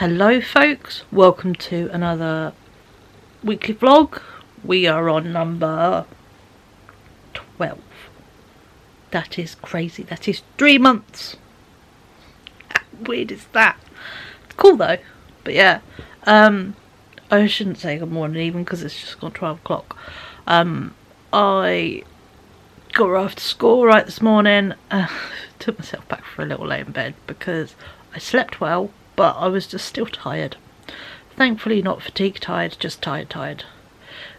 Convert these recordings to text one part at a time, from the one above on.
Hello folks, welcome to another weekly vlog. We are on number 12. That is crazy, that is 3 months. How weird is that? It's cool though, but yeah. I shouldn't say good morning even because it's just gone 12 o'clock. I got her after school right this morning. Took myself back for a little lay in bed because I slept well, but I was just still tired. Thankfully not fatigue tired, just tired.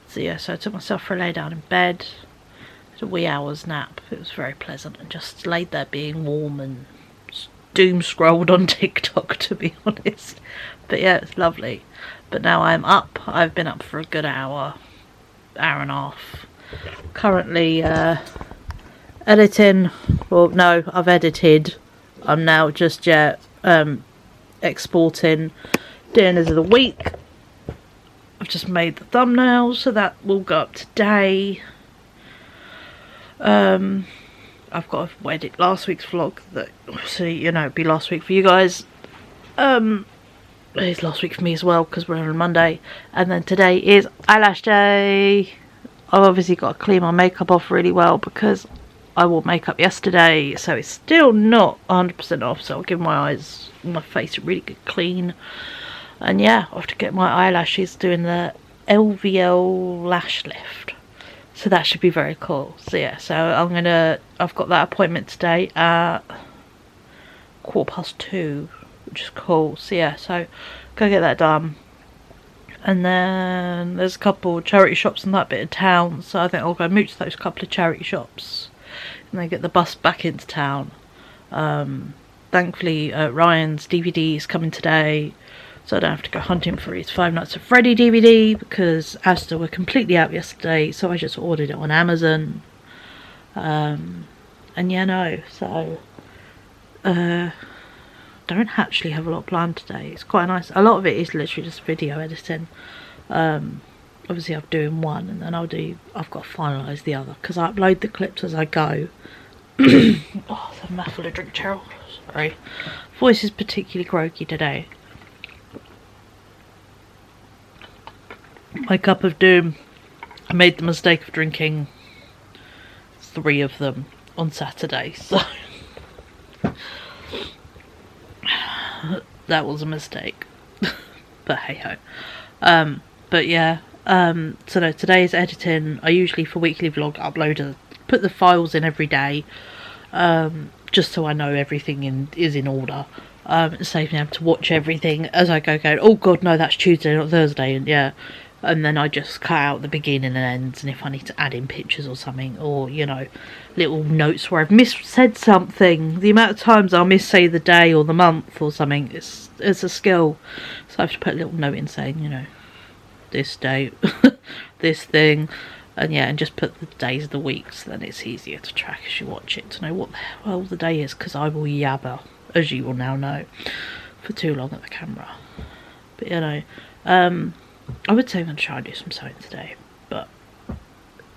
So yeah, so I took myself for a lay down in bed. Had a wee hour's nap. It was very pleasant and just laid there being warm and doom scrolled on TikTok, to be honest. But yeah, it's lovely. But now I'm up. I've been up for a good hour and a half. Currently editing. Well, no, I've edited. I'm now just exporting dinners of the week. I've just made the thumbnails, so that will go up today. I've got to edit last week's vlog, that obviously, it'd be last week for you guys. It's last week for me as well because we're on Monday, and then today is eyelash day. I've obviously got to clean my makeup off really well because I wore makeup yesterday, so it's still not 100% off, so I'll give my eyes and my face a really good clean. And yeah, I have to get my eyelashes doing the LVL lash lift, so that should be very cool. So yeah, so I've got that appointment today at 2:15, which is cool. So yeah, so go get that done. And then there's a couple of charity shops in that bit of town, so I think I'll go mooch those couple of charity shops and then get the bus back into town. Thankfully Ryan's DVD is coming today, so I don't have to go hunting for his Five Nights at Freddy DVD because Asda were completely out yesterday, so I just ordered it on Amazon. And yeah, no, so don't actually have a lot planned today. It's quite nice. A lot of it is literally just video editing. Obviously I'm doing one and then I've got to finalise the other because I upload the clips as I go. Oh, it's a mouthful of drink, Cheryl. Sorry. Voice is particularly croaky today. My cup of doom. I made the mistake of drinking 3 of them on Saturday, so that was a mistake. But hey ho. But yeah, so no, today's editing. I usually for weekly vlog put the files in every day, just so I know everything is in order. It saves me having to watch everything as I go, oh god no, that's Tuesday not Thursday, and yeah. And then I just cut out the beginning and ends, and if I need to add in pictures or something, or little notes where I've missaid something. The amount of times I'll miss-say the day or the month or something, it's a skill. So I have to put a little note in saying, this date, this thing, and yeah, and just put the days of the week, so then it's easier to track as you watch it, to know what the hell the day is, because I will yabber, as you will now know, for too long at the camera. But I would say I'm going to try and do some sewing today, but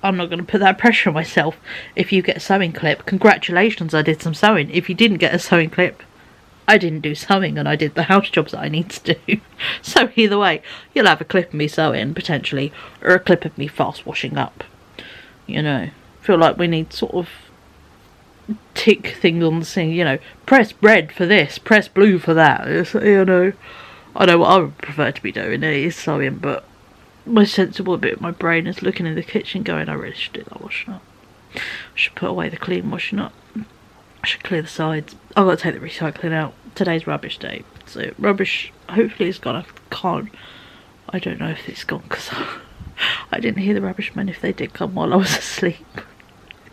I'm not going to put that pressure on myself. If you get a sewing clip, congratulations, I did some sewing. If you didn't get a sewing clip, I didn't do sewing and I did the house jobs that I need to do. So either way, you'll have a clip of me sewing, potentially, or a clip of me fast washing up. Feel like we need sort of tick things on the thing, press red for this, press blue for that, I know what I would prefer to be doing is sewing, but my sensible bit of my brain is looking in the kitchen going, I really should do that washing up. I should put away the clean washing up. I should clear the sides. I've got to take the recycling out. Today's rubbish day. So rubbish, hopefully it's gone. I don't know if it's gone because I didn't hear the rubbish men if they did come while I was asleep.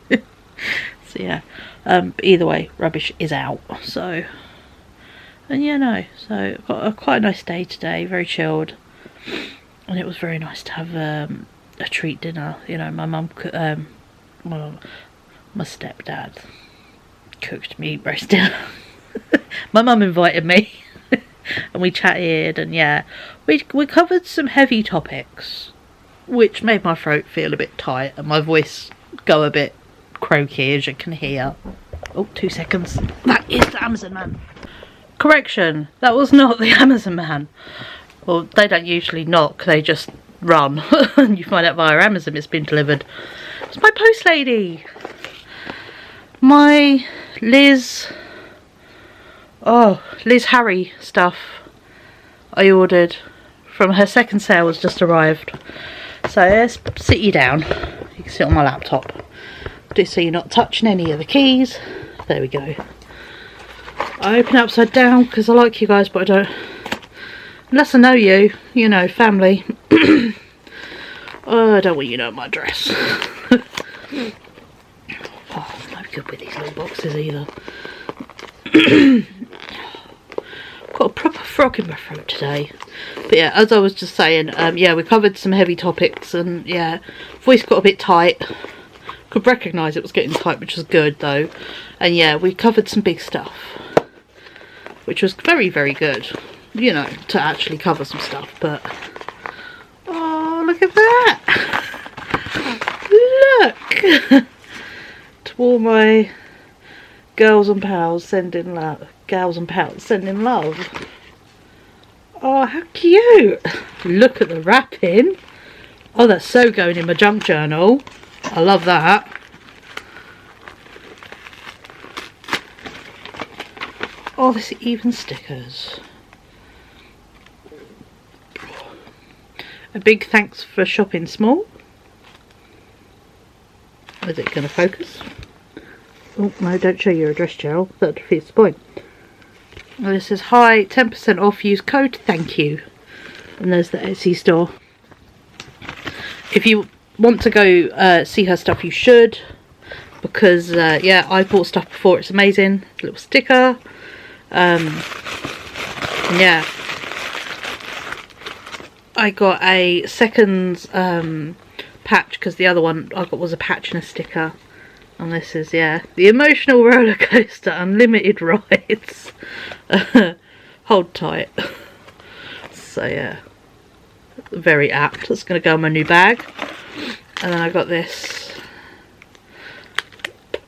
So yeah, but either way, rubbish is out, so... And yeah, so got quite a nice day today, very chilled, and it was very nice to have a treat dinner. My mum, my stepdad cooked me roast dinner. My mum invited me, and we chatted, and yeah, we covered some heavy topics, which made my throat feel a bit tight and my voice go a bit croaky, as you can hear. Oh, 2 seconds. That is the Amazon man. Correction, that was not the Amazon man. Well, they don't usually knock, they just run. And you find out via Amazon it's been delivered. It's my post lady. My Liz Harry stuff I ordered from her second sale has just arrived. So let's sit you down. You can sit on my laptop. Just so you're not touching any of the keys. There we go. I open it upside down because I like you guys, but I don't. Unless I know you, you know, family. Oh, I don't want you to know my address. Oh, I'm no good with these little boxes either. Got a proper frog in my throat today. But yeah, as I was just saying, yeah, we covered some heavy topics, and yeah, voice got a bit tight. Could recognise it was getting tight, which was good though. And yeah, we covered some big stuff, which was very, very good, you know, to actually cover some stuff. But oh, look at that! Look! To all my girls and pals sending love. Gals and pals sending love. Oh, how cute! Look at the wrapping. Oh, that's so going in my junk journal. I love that. Oh, there's even stickers. A big thanks for shopping small. Is it going to focus? Oh, no, don't show your address, Cheryl. That defeats the point. Well, this says, hi, 10% off, use code thank you. And there's the Etsy store. If you want to go see her stuff, you should. Because, yeah, I bought stuff before. It's amazing. A little sticker. And yeah. I got a second patch because the other one I got was a patch and a sticker. And this is, yeah, the emotional roller coaster, unlimited rides. Hold tight. So yeah, very apt. That's going to go in my new bag. And then I got this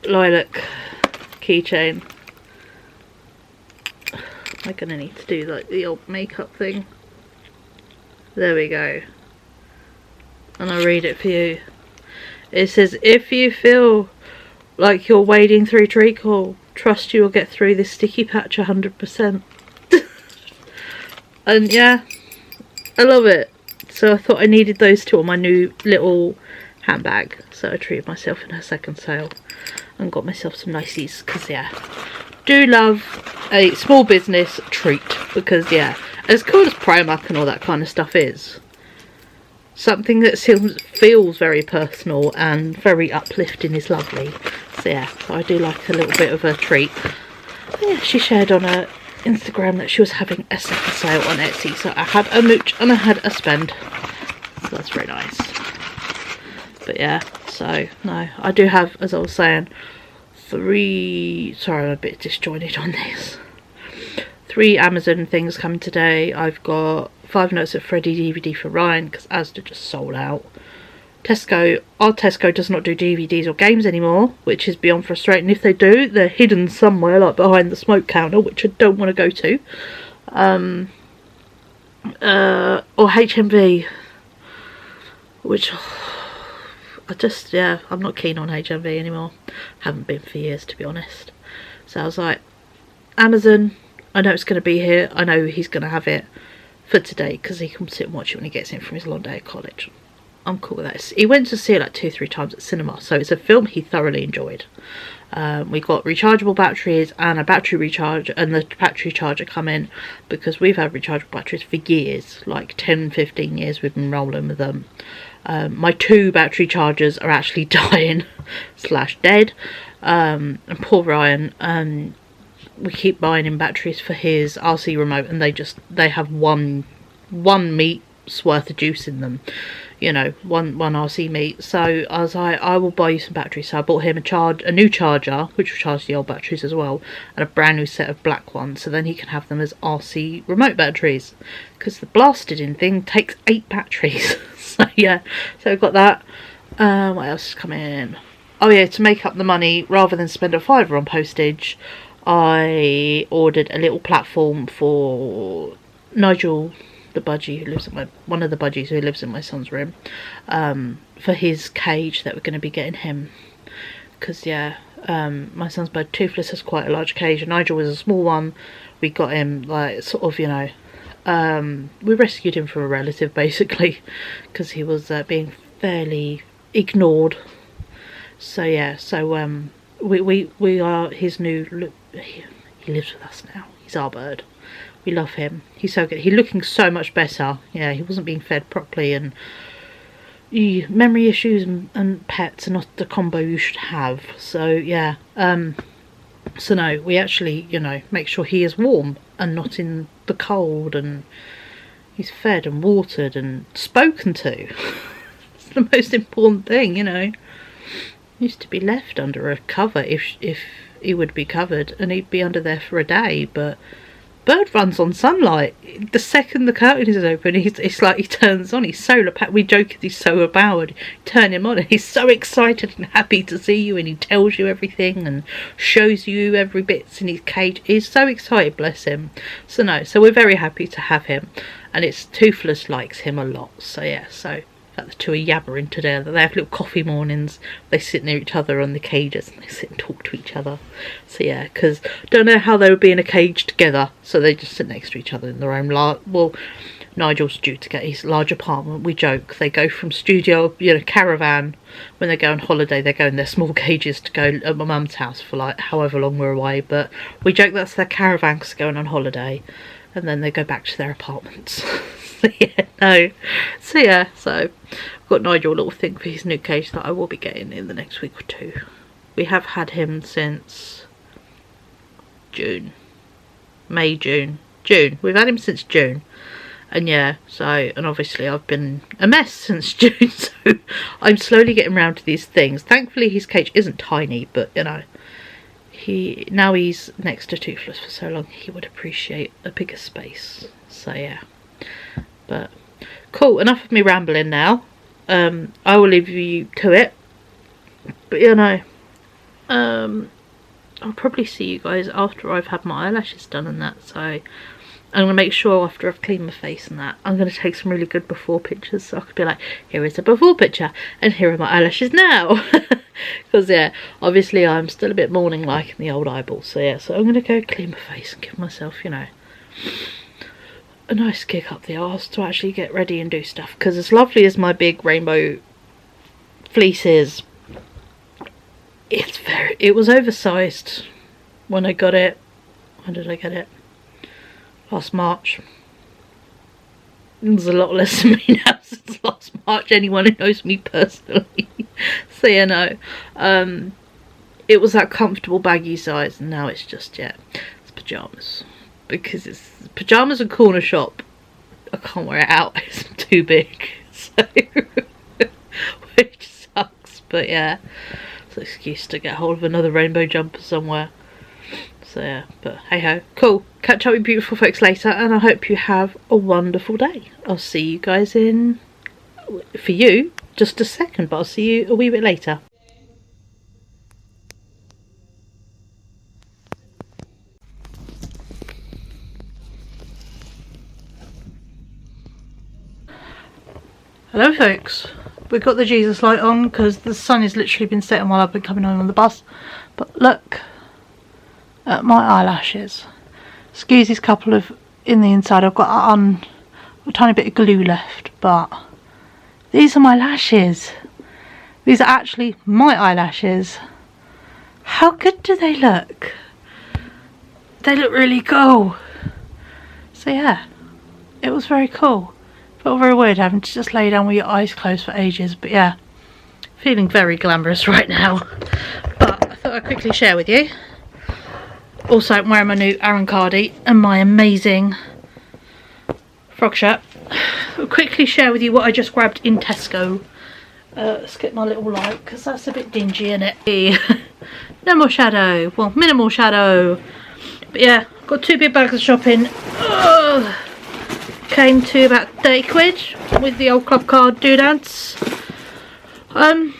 lilac keychain. Am I going to need to do like the old makeup thing? There we go. And I'll read it for you. It says, if you feel like you're wading through treacle, trust you will get through this sticky patch 100%. And yeah, I love it. So I thought I needed those two on my new little handbag. So I treated myself in her second sale and got myself some niceys. Because yeah, do love a small business treat. Because yeah, as cool as Primark and all that kind of stuff is, something that feels very personal and very uplifting is lovely. So yeah, I do like a little bit of a treat. But yeah, she shared on her Instagram that she was having a second sale on Etsy. So I had a mooch and I had a spend. So that's very nice. But yeah, so no, I do have, as I was saying, sorry, I'm a bit disjointed on this. 3 Amazon things coming today. I've got 5 Notes of Freddy DVD for Ryan because Asda just sold out. Tesco, our Tesco does not do DVDs or games anymore, which is beyond frustrating. If they do, they're hidden somewhere, like behind the smoke counter, which I don't want to go to. Or HMV, which I just, yeah, I'm not keen on HMV anymore. Haven't been for years, to be honest. So I was like, Amazon, I know it's going to be here. I know he's going to have it for today because he can sit and watch it when he gets in from his long day at college. I'm cool with that. He went to see it like 2-3 times at cinema, so it's a film he thoroughly enjoyed. We got rechargeable batteries and a battery recharge, and the battery charger come in because we've had rechargeable batteries for years, like 10-15 years we've been rolling with them. My 2 battery chargers are actually dying / dead, and poor Ryan, we keep buying him batteries for his RC remote, and they have one meat's worth of juice in them, you know, one RC meat. So I was like, I will buy you some batteries. So I bought him a new charger, which will charge the old batteries as well, and a brand new set of black ones, so then he can have them as RC remote batteries, because the blasted in thing takes 8 batteries. So yeah, so I've got that. What else is coming in? Oh yeah, to make up the money, rather than spend a £5 on postage, I ordered a little platform for Nigel, the budgie who lives in one of the budgies who lives in my son's room, for his cage that we're going to be getting him. Because yeah, my son's bird Toothless has quite a large cage, and Nigel was a small one. We got him like sort of, you know, we rescued him from a relative basically, because he was being fairly ignored. So yeah, so we are his new. He lives with us now. He's our bird. We love him. He's so good. He's looking so much better. Yeah, he wasn't being fed properly, and memory issues and pets are not the combo you should have. So yeah, so no, we actually, you know, make sure he is warm and not in the cold, and he's fed and watered and spoken to. It's the most important thing, you know. He used to be left under a cover if he would be covered, and he'd be under there for a day, but bird runs on sunlight. The second the curtain is open, it's like he turns on. He's solar packed. We joke he's so powered. Turn him on and he's so excited and happy to see you, and he tells you everything and shows you every bits in his cage. He's so excited, bless him. So no, so we're very happy to have him, and it's Toothless likes him a lot. So yeah, so the two are yabbering together. They have little coffee mornings. They sit near each other on the cages and they sit and talk to each other. So yeah, because don't know how they would be in a cage together, so they just sit next to each other in their own well, Nigel's due to get his large apartment. We joke they go from studio, you know, caravan. When they go on holiday, they go in their small cages to go at my mum's house for like however long we're away, but we joke that's their caravan because they're going on holiday, and then they go back to their apartments. So yeah, no. So yeah, so I've got Nigel a little thing for his new cage that I will be getting in the next week or two. We have had him since June. June. We've had him since June. And yeah, so, and obviously I've been a mess since June, so I'm slowly getting around to these things. Thankfully his cage isn't tiny, but you know, now he's next to Toothless for so long, he would appreciate a bigger space. So yeah. But cool, enough of me rambling now. I will leave you to it. But you know, I'll probably see you guys after I've had my eyelashes done and that. So I'm going to make sure after I've cleaned my face and that, I'm going to take some really good before pictures, so I could be like, here is a before picture and here are my eyelashes now. Because yeah, obviously I'm still a bit morning like in the old eyeballs. So yeah, so I'm going to go clean my face and give myself, you know, a nice kick up the arse to actually get ready and do stuff. Because as lovely as my big rainbow fleece is, it was oversized when I got it. When did I get it? Last March. There's a lot less than me now since last March, anyone who knows me personally. So you know, it was that comfortable baggy size, and now it's just, yeah, it's pyjamas. Because it's pyjamas and corner shop, I can't wear it out, it's too big, so which sucks. But yeah, it's an excuse to get hold of another rainbow jumper somewhere. So yeah, but hey ho, cool. Catch up with beautiful folks later, and I hope you have a wonderful day. I'll see you guys in, for you, just a second, but I'll see you a wee bit later. Hello folks, we've got the Jesus light on because the sun has literally been setting while I've been coming home on the bus. But look at my eyelashes. Excuse this couple of in the inside, I've got a tiny bit of glue left, but these are my lashes. These are actually my eyelashes. How good do they look? They look really cool. So yeah, it was very cool. Felt very weird having to just lay down with your eyes closed for ages, but yeah, feeling very glamorous right now. But I thought I'd quickly share with you. Also, I'm wearing my new Aaron Cardi and my amazing frog shirt. I'll quickly share with you what I just grabbed in Tesco. Let's get my little light because that's a bit dingy, isn't it? No more shadow. Well, minimal shadow. But yeah, got 2 big bags of shopping. Ugh. Came to about 30 quid with the old club card doodads. I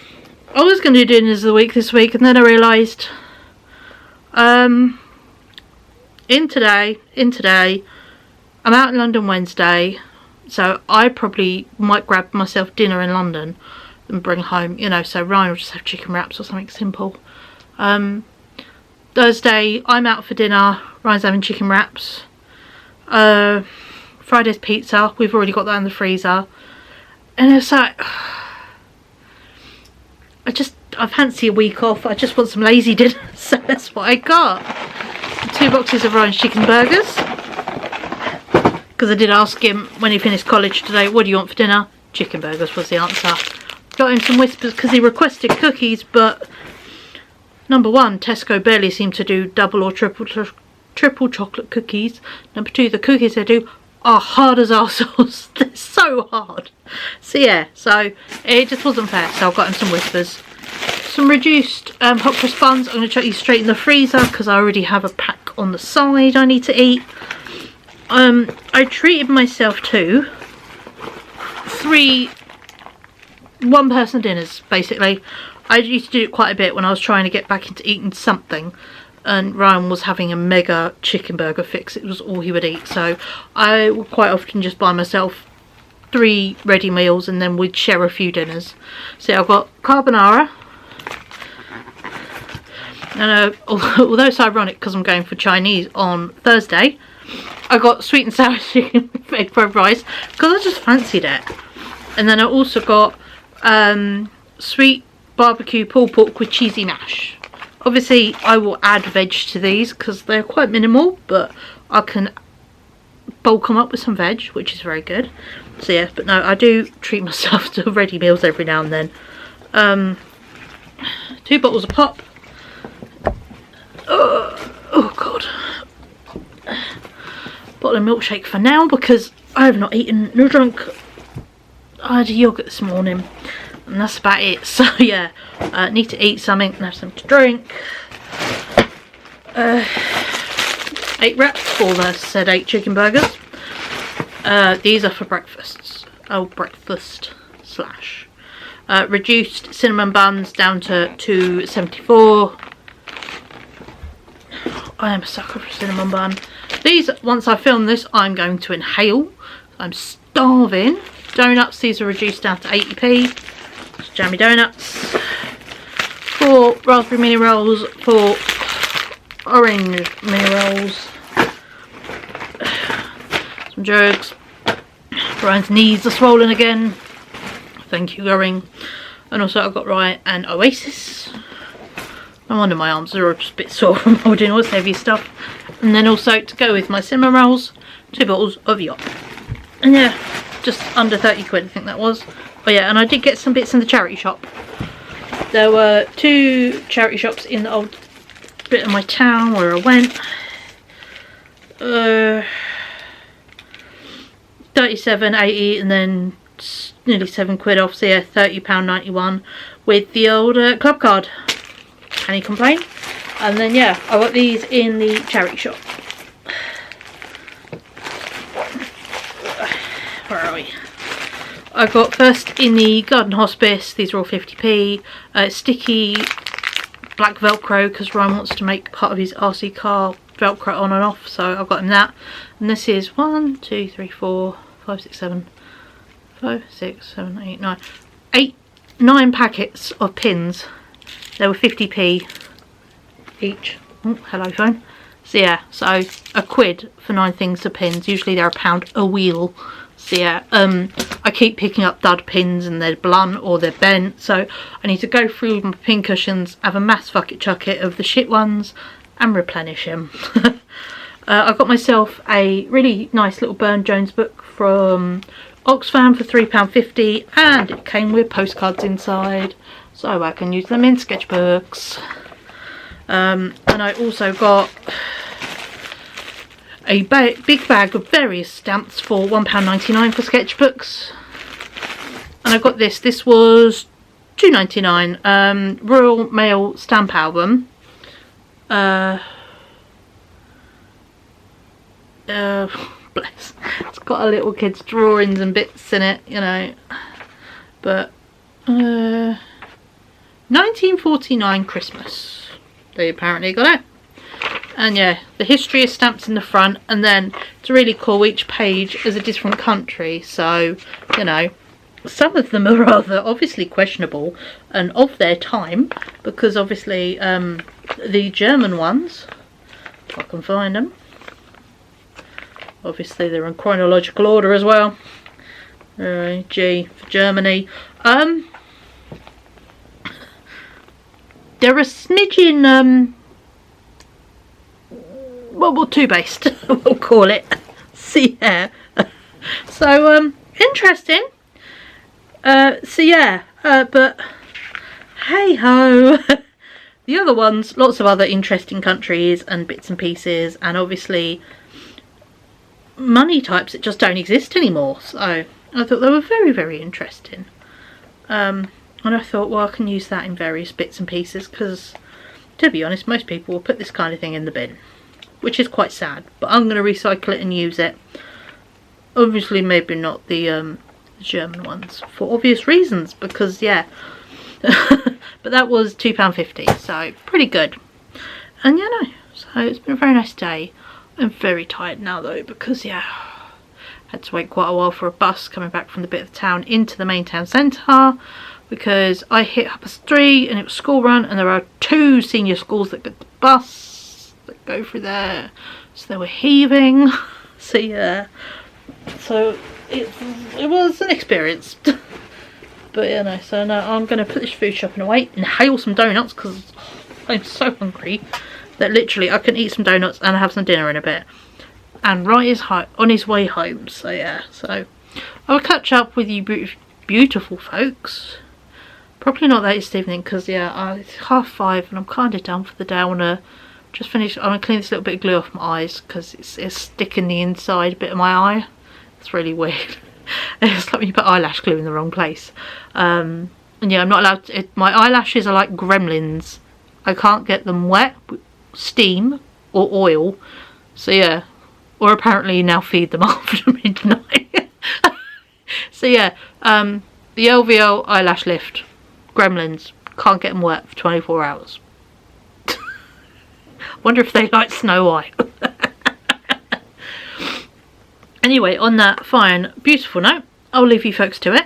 was going to do dinners of the week this week, and then I realised in today. I'm out in London Wednesday, so I probably might grab myself dinner in London and bring home, you know, so Ryan will just have chicken wraps or something simple. Thursday I'm out for dinner, Ryan's having chicken wraps. Friday's pizza, we've already got that in the freezer. And it's like, I fancy a week off. I just want some lazy dinner, so that's what I got. 2 boxes of Ryan's chicken burgers, because I did ask him when he finished college today, what do you want for dinner? Chicken burgers was the answer. Got him some Whispers because he requested cookies, but number one, Tesco barely seem to do double or triple chocolate cookies. Number two, the cookies they do are hard as arseholes. They're so hard. So yeah, so it just wasn't fair. So I've got him some Whispers. Some reduced hot cross buns. I'm going to chuck these straight in the freezer because I already have a pack on the side I need to eat. I treated myself to 3 one-person dinners, basically. I used to do it quite a bit when I was trying to get back into eating something, and Ryan was having a mega chicken burger fix. It was all he would eat, so I would quite often just buy myself 3 ready meals and then we'd share a few dinners. So I've got carbonara, and although it's ironic because I'm going for Chinese on Thursday, I got sweet and sour chicken with egg fried rice because I just fancied it. And then I also got sweet barbecue pulled pork with cheesy mash. Obviously I will add veg to these because they're quite minimal, but I can bulk them up with some veg, which is very good. So yeah, but no, I do treat myself to ready meals every now and then. 2 bottles of pop. Oh god. Bottle of milkshake for now because I have not eaten nor drunk. I had a yoghurt this morning and that's about it. So yeah, need to eat something and have something to drink. 8 wraps for the said 8 chicken burgers. These are for breakfasts. Oh, breakfast slash. Reduced cinnamon buns down to 2.74. I am a sucker for a cinnamon bun. These, once I film this, I'm going to inhale. I'm starving. Donuts, these are reduced down to 80p. It's jammy donuts. 4 raspberry mini rolls, 4 orange mini rolls. Some jugs. Ryan's knees are swollen again. Thank you, Goring. And also I've got Ryan and Oasis. No wonder my arms are a bit sore from holding all this heavy stuff. And then also to go with my cinnamon rolls, 2 bottles of Yop. And yeah, just under 30 quid I think that was. Oh yeah, and I did get some bits in the charity shop. There were 2 charity shops in the old bit of my town where I went. 37.80 and then nearly 7 quid off, so yeah, £30.91 with the old club card. Can you complain? And then yeah, I got these in the charity shop. Where are we? I got first in the garden hospice. These are all 50p. Sticky black velcro because Ryan wants to make part of his RC car velcro on and off, so I've got him that. And this is 1, 2, 3, 4, 5, 6, 7, 5, 6, 7, 8, 9, 9 packets of pins. They were 50p each. Oh, hello phone. So yeah, so a quid for 9 things of pins. Usually they're £1 a wheel. So yeah, I keep picking up dud pins and they're blunt or they're bent. So I need to go through my pin cushions, have a mass fuck it chuck it of the shit ones and replenish them. I got myself a really nice little Burne Jones book from Oxfam for £3.50 and it came with postcards inside, so I can use them in sketchbooks. And I also got a big bag of various stamps for £1.99 for sketchbooks. And I got this was £2.99, Royal Mail stamp album. Bless, it's got a little kid's drawings and bits in it, you know, but 1949 Christmas they apparently got it. And yeah, the history is stamped in the front, and then it's really cool, each page is a different country, so you know, some of them are rather obviously questionable and of their time, because obviously the German ones, if I can find them, obviously they're in chronological order as well. G for Germany. They're a smidgen World War II based, we'll call it. So yeah, so interesting. So yeah, but hey ho. The other ones, lots of other interesting countries and bits and pieces, and obviously money types that just don't exist anymore. So I thought they were very, very interesting. And I thought, well, I can use that in various bits and pieces, because to be honest, most people will put this kind of thing in the bin, which is quite sad, but I'm going to recycle it and use it. Obviously maybe not the German ones, for obvious reasons, because yeah. But that was £2.50, so pretty good. And yeah, no, so it's been a very nice day. I'm very tired now though, because yeah, had to wait quite a while for a bus coming back from the bit of town into the main town centre, because I hit 3:30 and it was school run, and there are 2 senior schools that get the bus that go through there, so they were heaving. So yeah, so it was an experience. But you know, so now I'm going to put this food shopping away and hail some donuts, because I'm so hungry that literally I can eat some donuts and have some dinner in a bit. And Wright is on his way home, so yeah, so I'll catch up with you beautiful folks. Probably not that this evening, because yeah, it's 5:30 and I'm kind of done for the day. I want to just finish. I want to clean this little bit of glue off my eyes, because it's sticking the inside bit of my eye. It's really weird. It's like when you put eyelash glue in the wrong place. And yeah, I'm not allowed to, my eyelashes are like gremlins. I can't get them wet, steam or oil. So yeah, or apparently you now feed them after midnight. So yeah, the LVL eyelash lift, gremlins, can't get them wet for 24 hours. Wonder if they like Snow White. Anyway, on that fine, beautiful note, I'll leave you folks to it.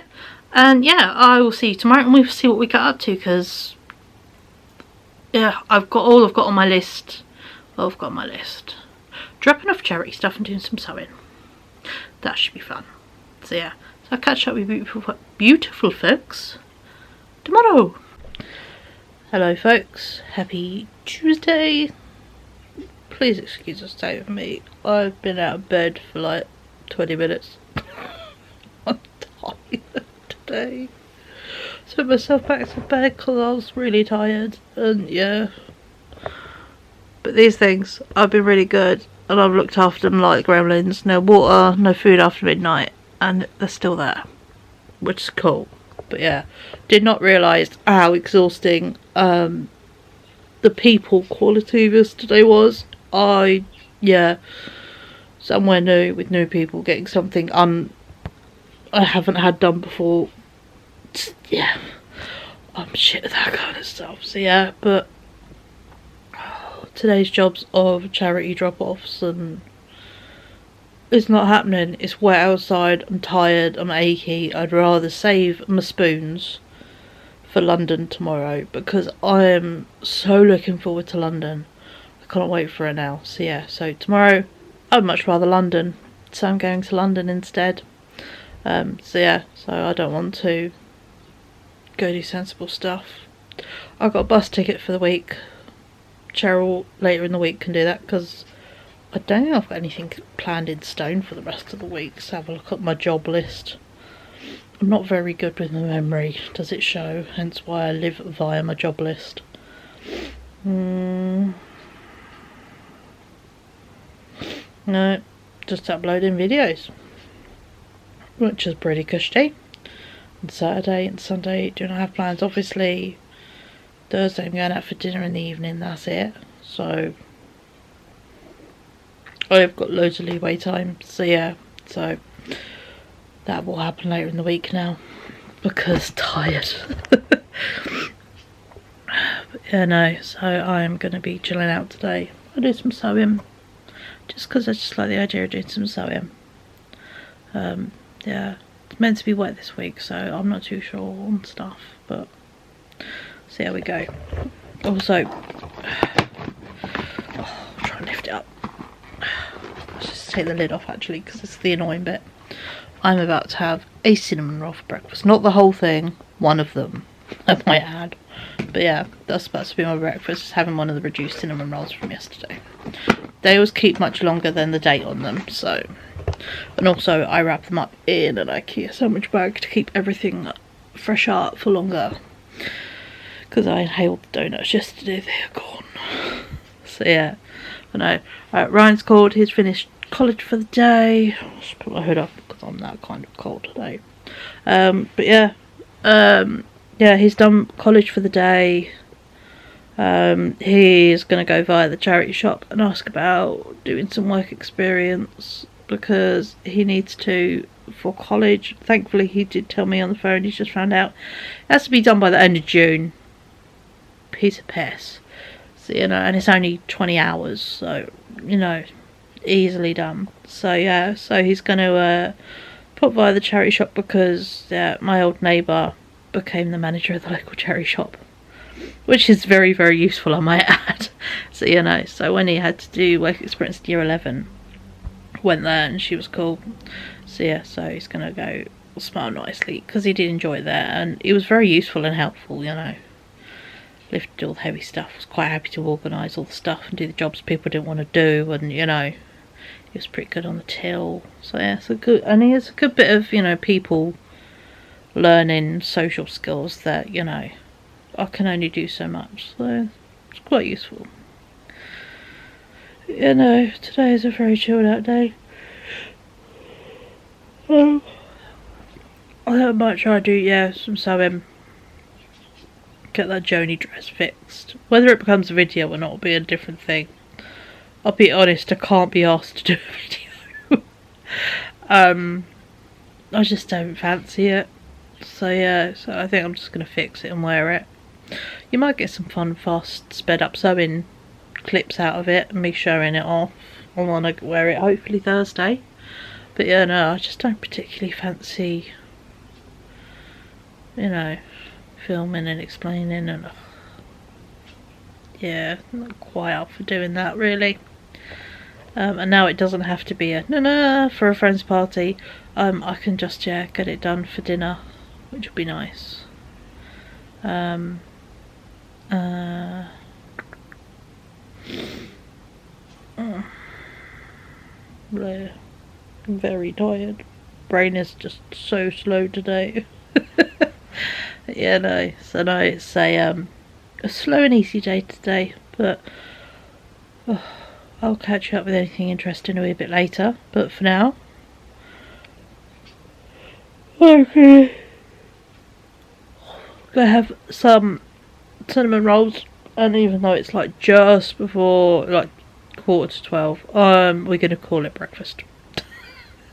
And yeah, I will see you tomorrow, and we'll see what we get up to, because yeah, I've got all I've got on my list. All I've got on my list. Dropping off charity stuff and doing some sewing. That should be fun. So yeah, so I'll catch up with you beautiful folks tomorrow. Hello folks, happy Tuesday. Please excuse the state of me. I've been out of bed for like 20 minutes. I'm tired today. So put myself back to bed because I was really tired, and yeah. But these things, I've been really good, and I've looked after them like gremlins. No water, no food after midnight, and they're still there, which is cool. But yeah, did not realise how exhausting the people quality of yesterday was. Yeah, somewhere new with new people, getting something I haven't had done before. Yeah, I'm shit at that kind of stuff. So yeah, but today's jobs of charity drop-offs, and it's not happening. It's wet outside, I'm tired, I'm achy. I'd rather save my spoons for London tomorrow, because I am so looking forward to London. I can't wait for it now. So yeah, so tomorrow I'd much rather London, so I'm going to London instead. So yeah, so I don't want to go do sensible stuff. I've got a bus ticket for the week. Cheryl later in the week can do that, because I don't think I've got anything planned in stone for the rest of the week. So have a look at my job list. I'm not very good with my memory, does it show? Hence why I live via my job list. No, just uploading videos, which is pretty cushy. On Saturday and Sunday do not have plans. Obviously Thursday I'm going out for dinner in the evening, that's it. So I've got loads of leeway time. So yeah, so that will happen later in the week now, because tired. But yeah, no, so I am going to be chilling out today. I'll do some sewing. Just because I just like the idea of doing some sewing. Yeah, it's meant to be wet this week, so I'm not too sure on stuff, but see how we go. Also, I'll try and lift it up. Let's just take the lid off actually, because it's the annoying bit. I'm about to have a cinnamon roll for breakfast. Not the whole thing, one of them, I might add. But yeah, that's about to be my breakfast, is having one of the reduced cinnamon rolls from yesterday. They always keep much longer than the date on them, so. And also, I wrap them up in an IKEA sandwich bag to keep everything fresh out for longer. Because I inhaled the donuts yesterday, they are gone. So yeah, I know. Alright, Ryan's called, he's finished college for the day. I'll just put my hood up because I'm that kind of cold today. But yeah, yeah, he's done college for the day. He's going to go via the charity shop and ask about doing some work experience because he needs to for college. Thankfully, he did tell me on the phone, he's just found out. It has to be done by the end of June. Piece of piss. So, you know, and it's only 20 hours, so, you know, easily done. So, yeah, so he's going to put via the charity shop because my old neighbour became the manager of the local charity shop. Which is very, very useful, I might add. So, you know, so when he had to do work experience in year 11, went there and she was cool. So, yeah, so he's going to go smile nicely because he did enjoy it there. And it was very useful and helpful, you know. Lifted all the heavy stuff, was quite happy to organise all the stuff and do the jobs people didn't want to do. And, you know, he was pretty good on the till. So, yeah, it's a good, and he has a good bit of, you know, people learning social skills that, you know, I can only do so much, so it's quite useful. You know, today is a very chilled out day. I might try to do, yeah, some sewing. Get that Joni dress fixed. Whether it becomes a video or not will be a different thing. I'll be honest, I can't be asked to do a video. I just don't fancy it. So yeah, so I think I'm just going to fix it and wear it. You might get some fun, fast, sped up sewing clips out of it and me showing it off. I want to wear it hopefully Thursday. But yeah, no, I just don't particularly fancy, you know, filming and explaining and yeah, not quite up for doing that really. And now it doesn't have to be a no for a friend's party. I can just get it done for dinner, which would be nice. I'm very tired. Brain is just so slow today. Yeah, no. So no, it's a slow and easy day today. But I'll catch you up with anything interesting a wee bit later. But for now, okay. Gonna have some cinnamon rolls, and even though it's like just before like 11:45, we're gonna call it breakfast.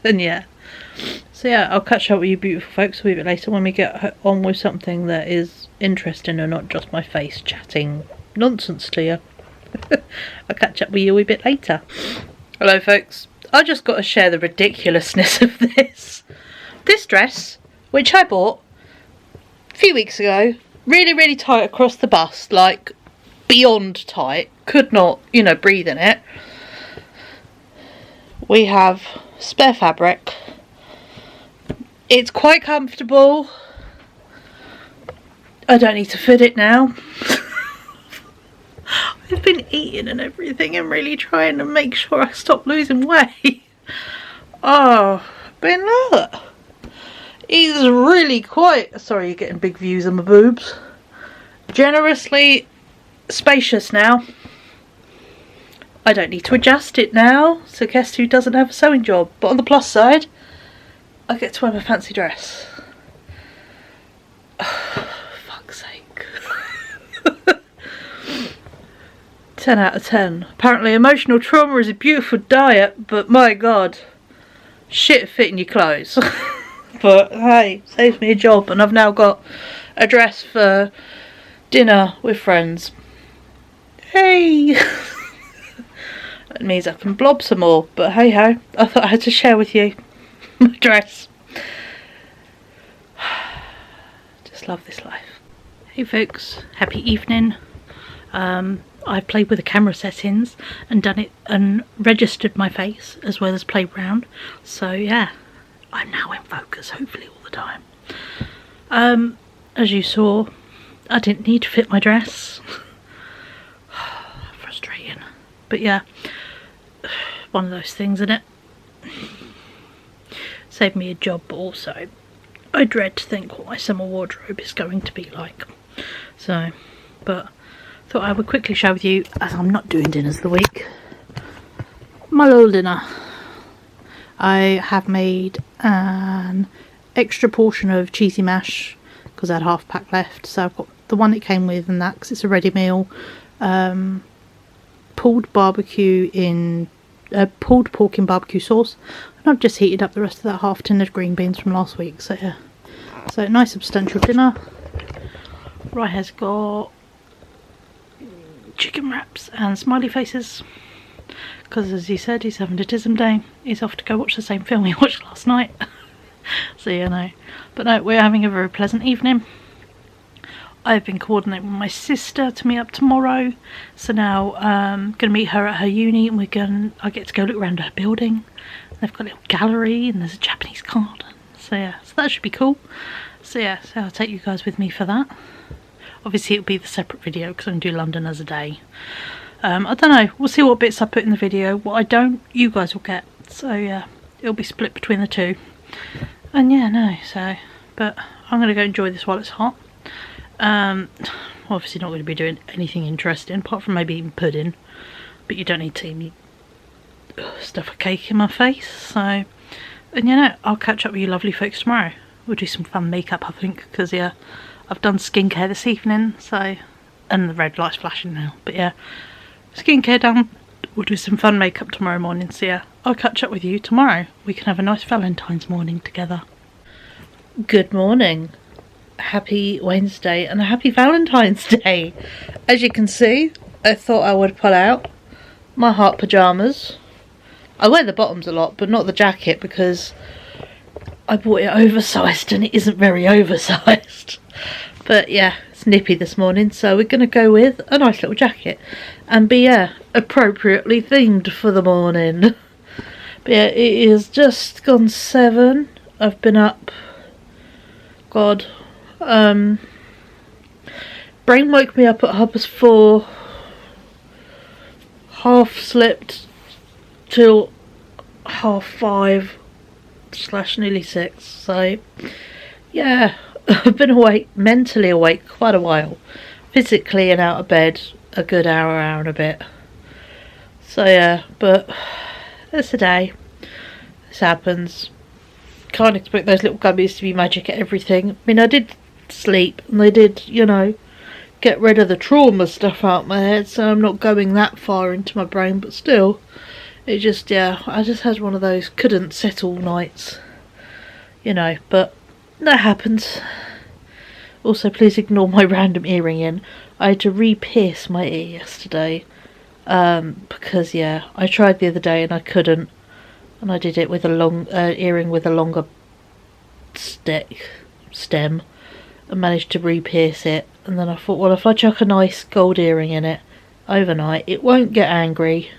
And yeah, so yeah, I'll catch up with you beautiful folks a wee bit later when we get on with something that is interesting and not just my face chatting nonsense to you. I'll catch up with you a wee bit later. Hello folks, I just got to share the ridiculousness of this dress, which I bought a few weeks ago, really tight across the bust, like beyond tight, could not, you know, breathe in it. We have spare fabric, it's quite comfortable, I don't need to fit it now. I've been eating and everything and really trying to make sure I stop losing weight. Oh, but look, it's really quite, sorry you're getting big views of my boobs, generously spacious now. I don't need to adjust it now, so guess who doesn't have a sewing job? But on the plus side, I get to wear my fancy dress. Oh, fuck's sake. 10 out of 10. Apparently emotional trauma is a beautiful diet, but my god, shit fitting your clothes. But hey, saves me a job, and I've now got a dress for dinner with friends. Hey! That means I can blob some more, but hey ho, I thought I had to share with you my dress. Just love this life. Hey folks, happy evening. I've played with the camera settings and done it and registered my face as well as played around. So yeah, I'm now in focus, hopefully all the time. As you saw, I didn't need to fit my dress. Frustrating. But yeah, one of those things, isn't it? Saved me a job, but also I dread to think what my summer wardrobe is going to be like. So, but thought I would quickly share with you, as I'm not doing dinners of the week, my little dinner. I have made an extra portion of cheesy mash because I had half pack left, so I've got the one it came with and that because it's a ready meal. Pulled pork in barbecue sauce, and I've just heated up the rest of that half tin of green beans from last week. So yeah, so nice substantial dinner. Right has got chicken wraps and smiley faces because, as he said, he's having autism day. He's off to go watch the same film he watched last night. So yeah, no, but no, we're having a very pleasant evening. I've been coordinating with my sister to meet up tomorrow, so now I'm going to meet her at her uni, and I get to go look around her building. They've got a little gallery and there's a Japanese garden, so yeah, so that should be cool. So yeah, so I'll take you guys with me for that. Obviously it'll be the separate video because I'm going to do London as a day. I don't know, we'll see what bits I put in the video. What I don't, you guys will get. So yeah, it'll be split between the two. And yeah, no, so, but I'm going to go enjoy this while it's hot. Obviously not going to be doing anything interesting apart from maybe eating pudding, but you don't need to see me stuff a cake in my face. So, and you know, I'll catch up with you lovely folks tomorrow. We'll do some fun makeup, I think, because yeah, I've done skincare this evening, so, and the red light's flashing now, but yeah, skincare done. We'll do some fun makeup tomorrow morning, so yeah, I'll catch up with you tomorrow. We can have a nice Valentine's morning together. Good morning. Happy Wednesday and a happy Valentine's Day. As you can see, I thought I would pull out my heart pyjamas. I wear the bottoms a lot, but not the jacket because I bought it oversized and it isn't very oversized. But yeah, it's nippy this morning, so we're going to go with a nice little jacket and be appropriately themed for the morning. But yeah, it is just gone 7. I've been up, God, brain woke me up at 4:30, half slept till 5:30 / nearly 6. So yeah, I've been awake, mentally awake quite a while, physically and out of bed a good hour and a bit. So yeah, but it's a day, this happens. Can't expect those little gummies to be magic at everything. I mean, I did sleep and they did, you know, get rid of the trauma stuff out my head, so I'm not going that far into my brain, but still, it just, yeah, I just had one of those couldn't settle nights, you know, but that happens. Also, please ignore my random earring in. I had to re-pierce my ear yesterday, because yeah, I tried the other day and I couldn't, and I did it with a long earring with a longer stem, and managed to re-pierce it. And then I thought, well, if I chuck a nice gold earring in it overnight, it won't get angry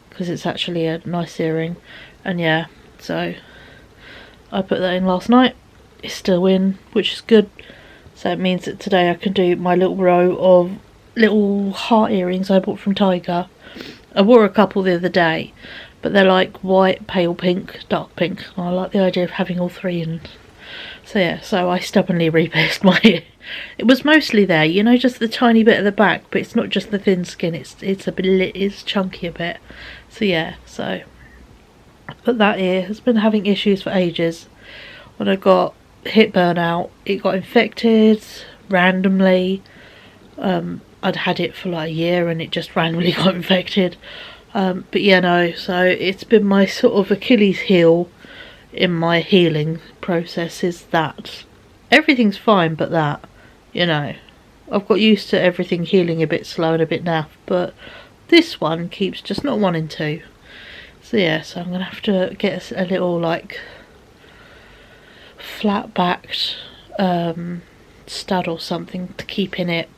because it's actually a nice earring. And yeah, so I put that in last night. It's still in, which is good. So it means that today I can do my little row of little heart earrings I bought from Tiger. I wore a couple the other day, but they're like white, pale pink, dark pink. I like the idea of having all three in. So yeah, so I stubbornly re-pierced my ear. It was mostly there, you know, just the tiny bit at the back, but it's not just the thin skin, it's chunky a bit. So yeah, so but that ear has been having issues for ages. When I got hip burnout, it got infected randomly. I'd had it for like a year and it just randomly got infected. But yeah, no, so it's been my sort of Achilles heel in my healing process, is that everything's fine but that, you know, I've got used to everything healing a bit slow and a bit naff, but this one keeps just not wanting to. So yeah, so I'm gonna have to get a little like flat backed stud or something to keep in it,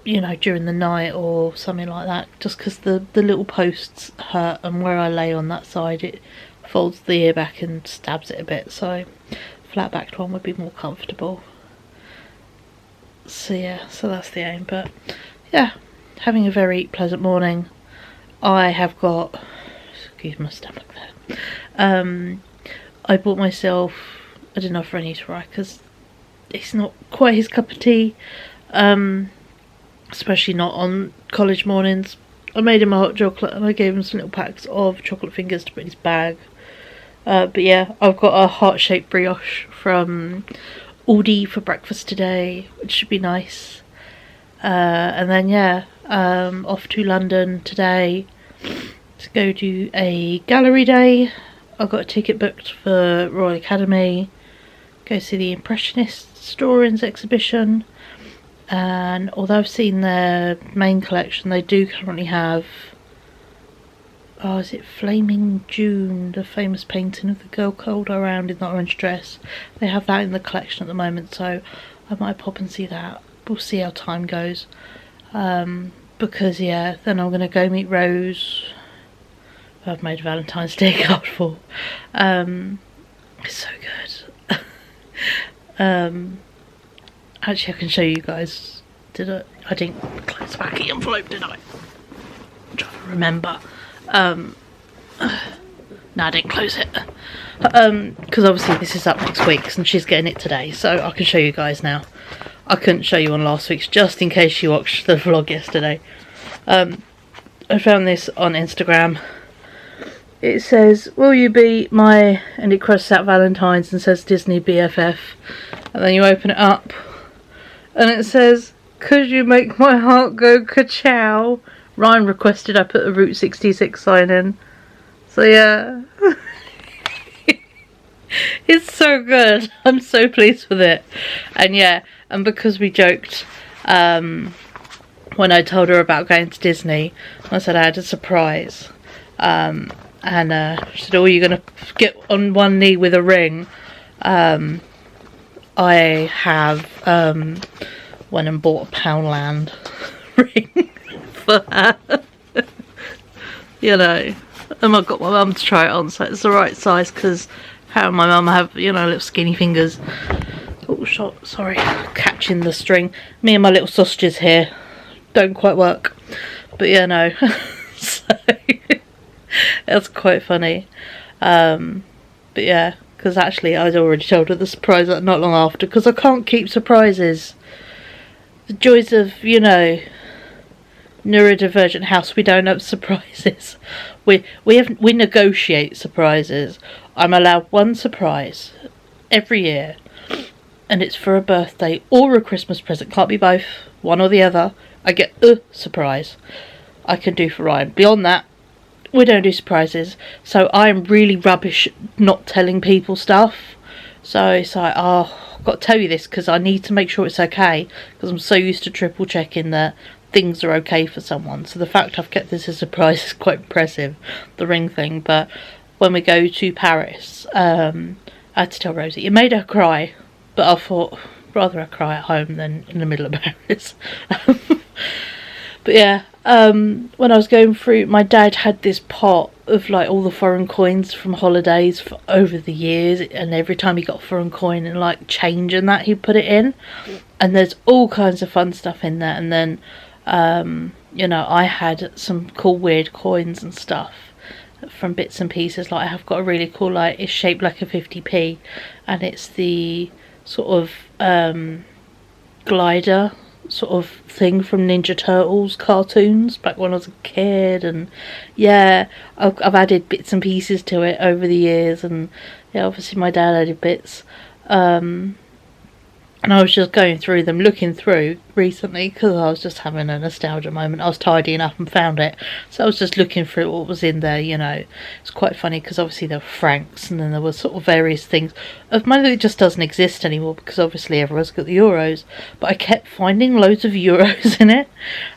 you know, during the night or something like that, just because the little posts hurt, and where I lay on that side it folds the ear back and stabs it a bit, so flat backed one would be more comfortable. So yeah, so that's the aim. But yeah, having a very pleasant morning. I have got, excuse my stomach there, I bought myself a dinner for any try because it's not quite his cup of tea, especially not on college mornings. I made him a hot chocolate and I gave him some little packs of chocolate fingers to put in his bag. But yeah, I've got a heart-shaped brioche from Aldi for breakfast today, which should be nice. And then yeah, off to London today to go do a gallery day. I've got a ticket booked for Royal Academy, go see the Impressionist drawings exhibition. And although I've seen their main collection, they do currently have, oh, is it Flaming June, the famous painting of the girl curled around in the orange dress? They have that in the collection at the moment, so I might pop and see that. We'll see how time goes. Because yeah, then I'm going to go meet Rose, who I've made a Valentine's Day card for. It's so good. Actually, I can show you guys. I didn't close back the envelope, did I? I'm trying to remember. No, I didn't close it. Because obviously this is up next week and she's getting it today, so I can show you guys now. I couldn't show you on last week's just in case you watched the vlog yesterday. I found this on Instagram. It says, "Will you be my," and it crosses out Valentines and says Disney BFF. And then you open it up and it says, "Could you make my heart go ka-chow? Ryan requested I put a Route 66 sign in." So yeah. It's so good. I'm so pleased with it. And yeah, and because we joked when I told her about going to Disney, I said I had a surprise. And she said, "Oh, you're going to get on one knee with a ring?" I have went and bought a Poundland ring for her. You know, and I've got my mum to try it on, so it's the right size, because how my mum have, you know, little skinny fingers. Oh, sorry, catching the string. Me and my little sausages here don't quite work, but yeah, no. So that's quite funny. But yeah, because actually I'd already told her the surprise not long after, because I can't keep surprises. The joys of, you know, neurodivergent house, we don't have surprises. We negotiate surprises. I'm allowed one surprise every year, and it's for a birthday or a Christmas present. Can't be both, one or the other. I get a surprise I can do for Ryan. Beyond that, we don't do surprises. So I'm really rubbish not telling people stuff. So it's like, oh, I've got to tell you this because I need to make sure it's okay, because I'm so used to triple checking that things are okay for someone. So the fact I've kept this a surprise is quite impressive, the ring thing. But when we go to Paris, I had to tell Rosie. It made her cry, but I thought rather I cry at home than in the middle of Paris. But yeah, when I was going through, my dad had this pot of like all the foreign coins from holidays for over the years, and every time he got a foreign coin and like change and that, he'd put it in, and there's all kinds of fun stuff in there. And then you know, I had some cool weird coins and stuff from bits and pieces. Like I have got a really cool, like, it's shaped like a 50p, and it's the sort of glider sort of thing from Ninja Turtles cartoons back when I was a kid. And yeah, I've added bits and pieces to it over the years, and yeah, obviously my dad added bits. And And I was just going through them, looking through recently, because I was just having a nostalgia moment. I was tidying up and found it. So I was just looking through what was in there, you know. It's quite funny because obviously there were francs and then there were sort of various things of money that just doesn't exist anymore because obviously everyone's got the euros. But I kept finding loads of euros in it.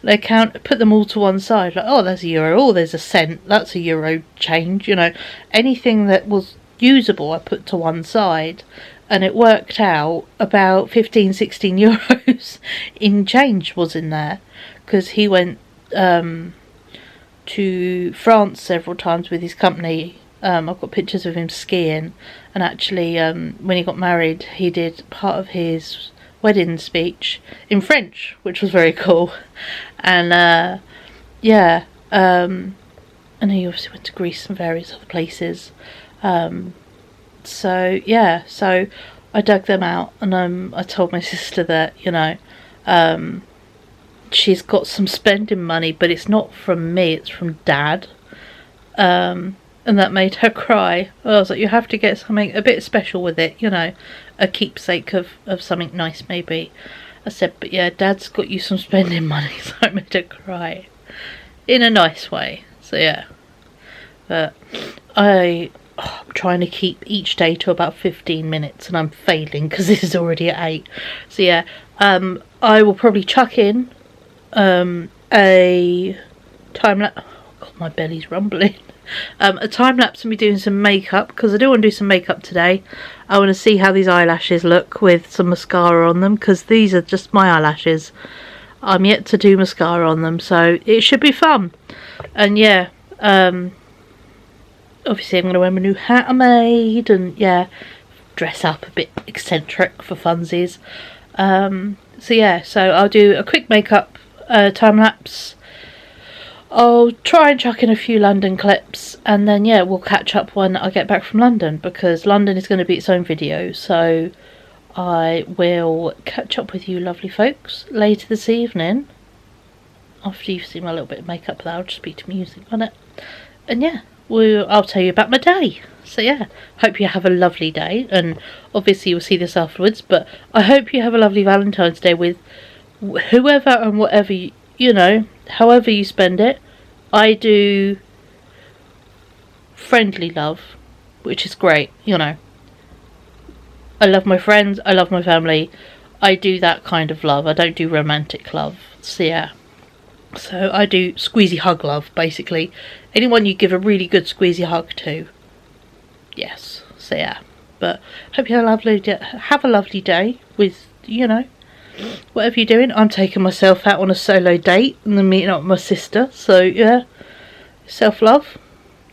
They put them all to one side. Like, oh, there's a euro. Oh, there's a cent. That's a euro change, you know. Anything that was usable I put to one side. And it worked out about 15, 16 euros in change was in there. Because he went to France several times with his company. I've got pictures of him skiing. And actually, when he got married, he did part of his wedding speech in French, which was very cool. And, yeah. And he obviously went to Greece and various other places. So yeah, so I dug them out, and I told my sister that, you know, she's got some spending money, but it's not from me, it's from Dad, and that made her cry. I was like, you have to get something a bit special with it, you know, a keepsake of something nice maybe. I said, but yeah, Dad's got you some spending money, so I made her cry in a nice way. So yeah, but I'm trying to keep each day to about 15 minutes and I'm failing because this is already at 8. So yeah, I will probably chuck in a time lapse. Oh god, my belly's rumbling. A time lapse and be doing some makeup because I do want to do some makeup today. I want to see how these eyelashes look with some mascara on them because these are just my eyelashes. I'm yet to do mascara on them, so it should be fun. And yeah, obviously I'm going to wear my new hat I made and yeah, dress up a bit eccentric for funsies. So yeah, so I'll do a quick makeup time lapse. I'll try and chuck in a few London clips and then yeah, we'll catch up when I get back from London because London is going to be its own video. So I will catch up with you lovely folks later this evening. After you've seen my little bit of makeup there, I'll just be to music on it. And yeah, I'll tell you about my day. So yeah, hope you have a lovely day, and obviously you'll see this afterwards, but I hope you have a lovely Valentine's Day with whoever and whatever you know, however you spend it. I do friendly love, which is great, you know. I love my friends, I love my family, I do that kind of love, I don't do romantic love, so yeah. So I do squeezy hug love, basically. Anyone you give a really good squeezy hug to. Yes, so yeah. But hope you have a lovely day with, you know, whatever you're doing. I'm taking myself out on a solo date and then meeting up with my sister. So yeah, self-love,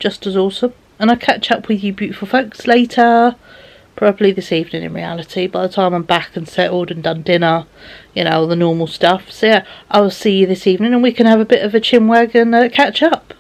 just as awesome. And I'll catch up with you beautiful folks later. Probably this evening in reality, by the time I'm back and settled and done dinner, you know, all the normal stuff. So yeah, I will see you this evening and we can have a bit of a chinwag and catch up.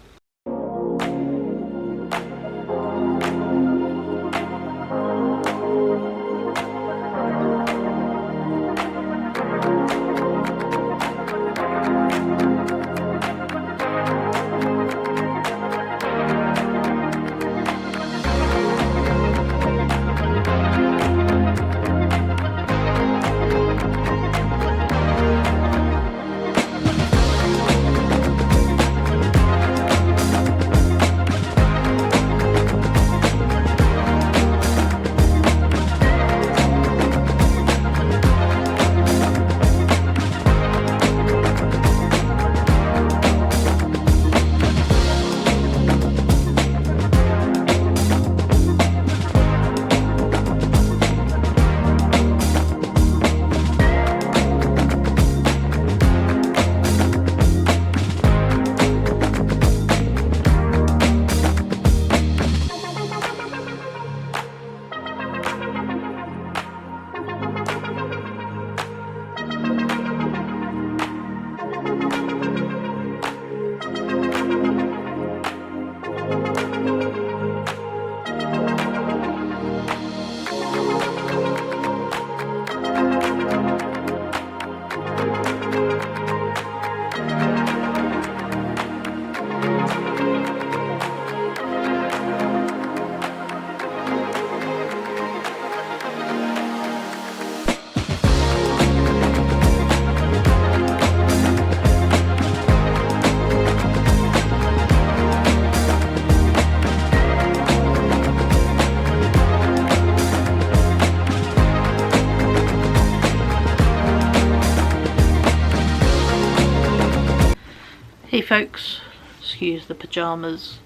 folks, excuse the pyjamas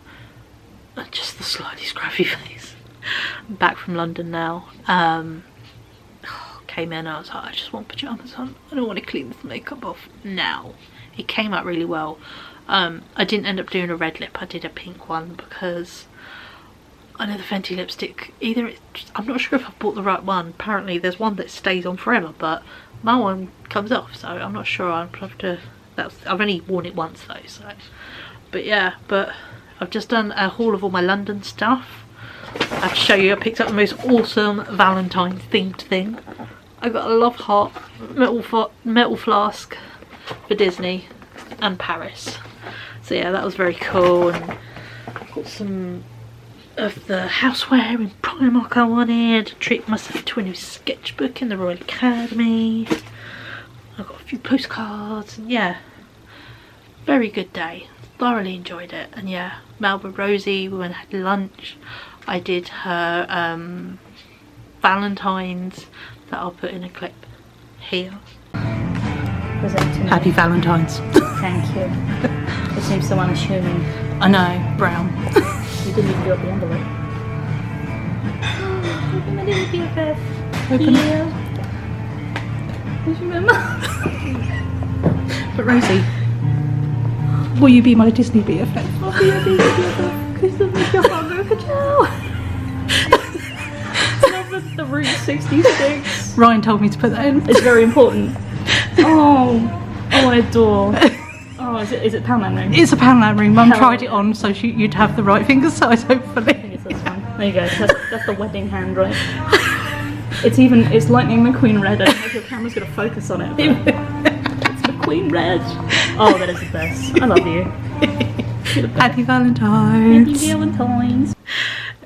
and just the slightly scruffy face. I'm back from London now. Came in, I was like, I just want pyjamas on, I don't want to clean this makeup off now. It came out really well. I didn't end up doing a red lip, I did a pink one because I know the Fenty lipstick, I'm not sure if I've bought the right one. Apparently there's one that stays on forever, but my one comes off, so I'm not sure. I'll have to, I've only worn it once though, so. But yeah, but I've just done a haul of all my London stuff. I have to show you, I picked up the most awesome Valentine's themed thing. I got a Love Heart metal flask for Disney and Paris. So yeah, that was very cool, and got some of the houseware in Primark I wanted. Treat myself to a new sketchbook in the Royal Academy. I got a few postcards, and yeah, very good day. Thoroughly enjoyed it. And yeah, Mel with Rosie, we went and had lunch. I did her Valentines that I'll put in a clip here. Happy Valentines. Thank you. It seems so unassuming. I know, brown. You didn't even do up the envelope. Open my little BFF. Open it. Who's your mum? But Rosie, will you be my Disney BFF? I'll be your Disney BFF. Because of your hamburger chow. Number the Route 66. Ryan told me to put that in. It's very important. Oh, I adore. Oh, is it Poundland ring? It's a Poundland ring. Mum tried it on so you'd have the right finger size, hopefully. I think it's this one. There you go. That's the wedding hand, right? It's Lightning McQueen red. I don't know if your camera's gonna focus on it. It's McQueen red. Oh, that is the best. I love you. Happy Valentine's. Happy Valentine's.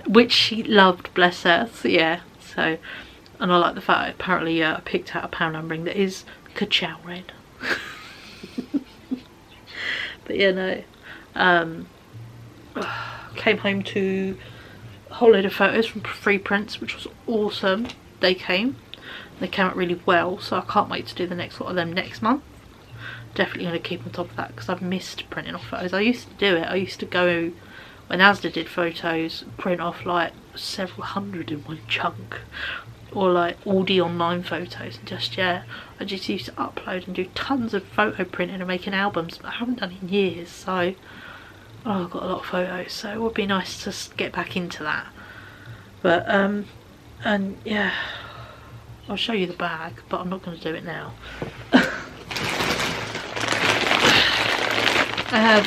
Which she loved, bless her. So yeah. So, and I like the fact apparently I picked out a Poundland ring that is Ka-chow red. But yeah, no. Came home to a whole load of photos from Free Prints, which was awesome. They came out really well, so I can't wait to do the next lot of them next month. Definitely going to keep on top of that because I've missed printing off photos. I used to do it. I used to go when Asda did photos, print off like several hundred in one chunk, or like all the online photos, and just yeah, I just used to upload and do tons of photo printing and making albums, but I haven't done it in years, so I've got a lot of photos, so it would be nice to get back into that. But and yeah, I'll show you the bag, but I'm not going to do it now. I have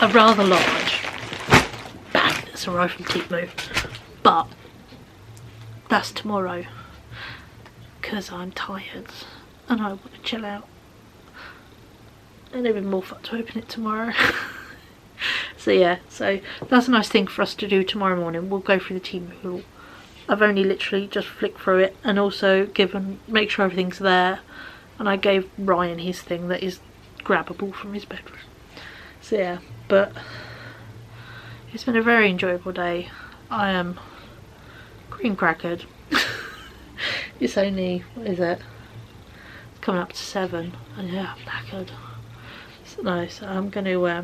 a rather large bag that's arrived from Temu, but that's tomorrow because I'm tired and I want to chill out, and it'll be more fun to open it tomorrow. So yeah, so that's a nice thing for us to do tomorrow morning. We'll go through the Temu haul. I've only literally just flicked through it and also make sure everything's there, and I gave Ryan his thing that is grabbable from his bedroom. So yeah, but it's been a very enjoyable day. I am cream crackered. It's only, what is it? It's coming up to 7, and yeah, I'm knackered. So no, so I'm going to I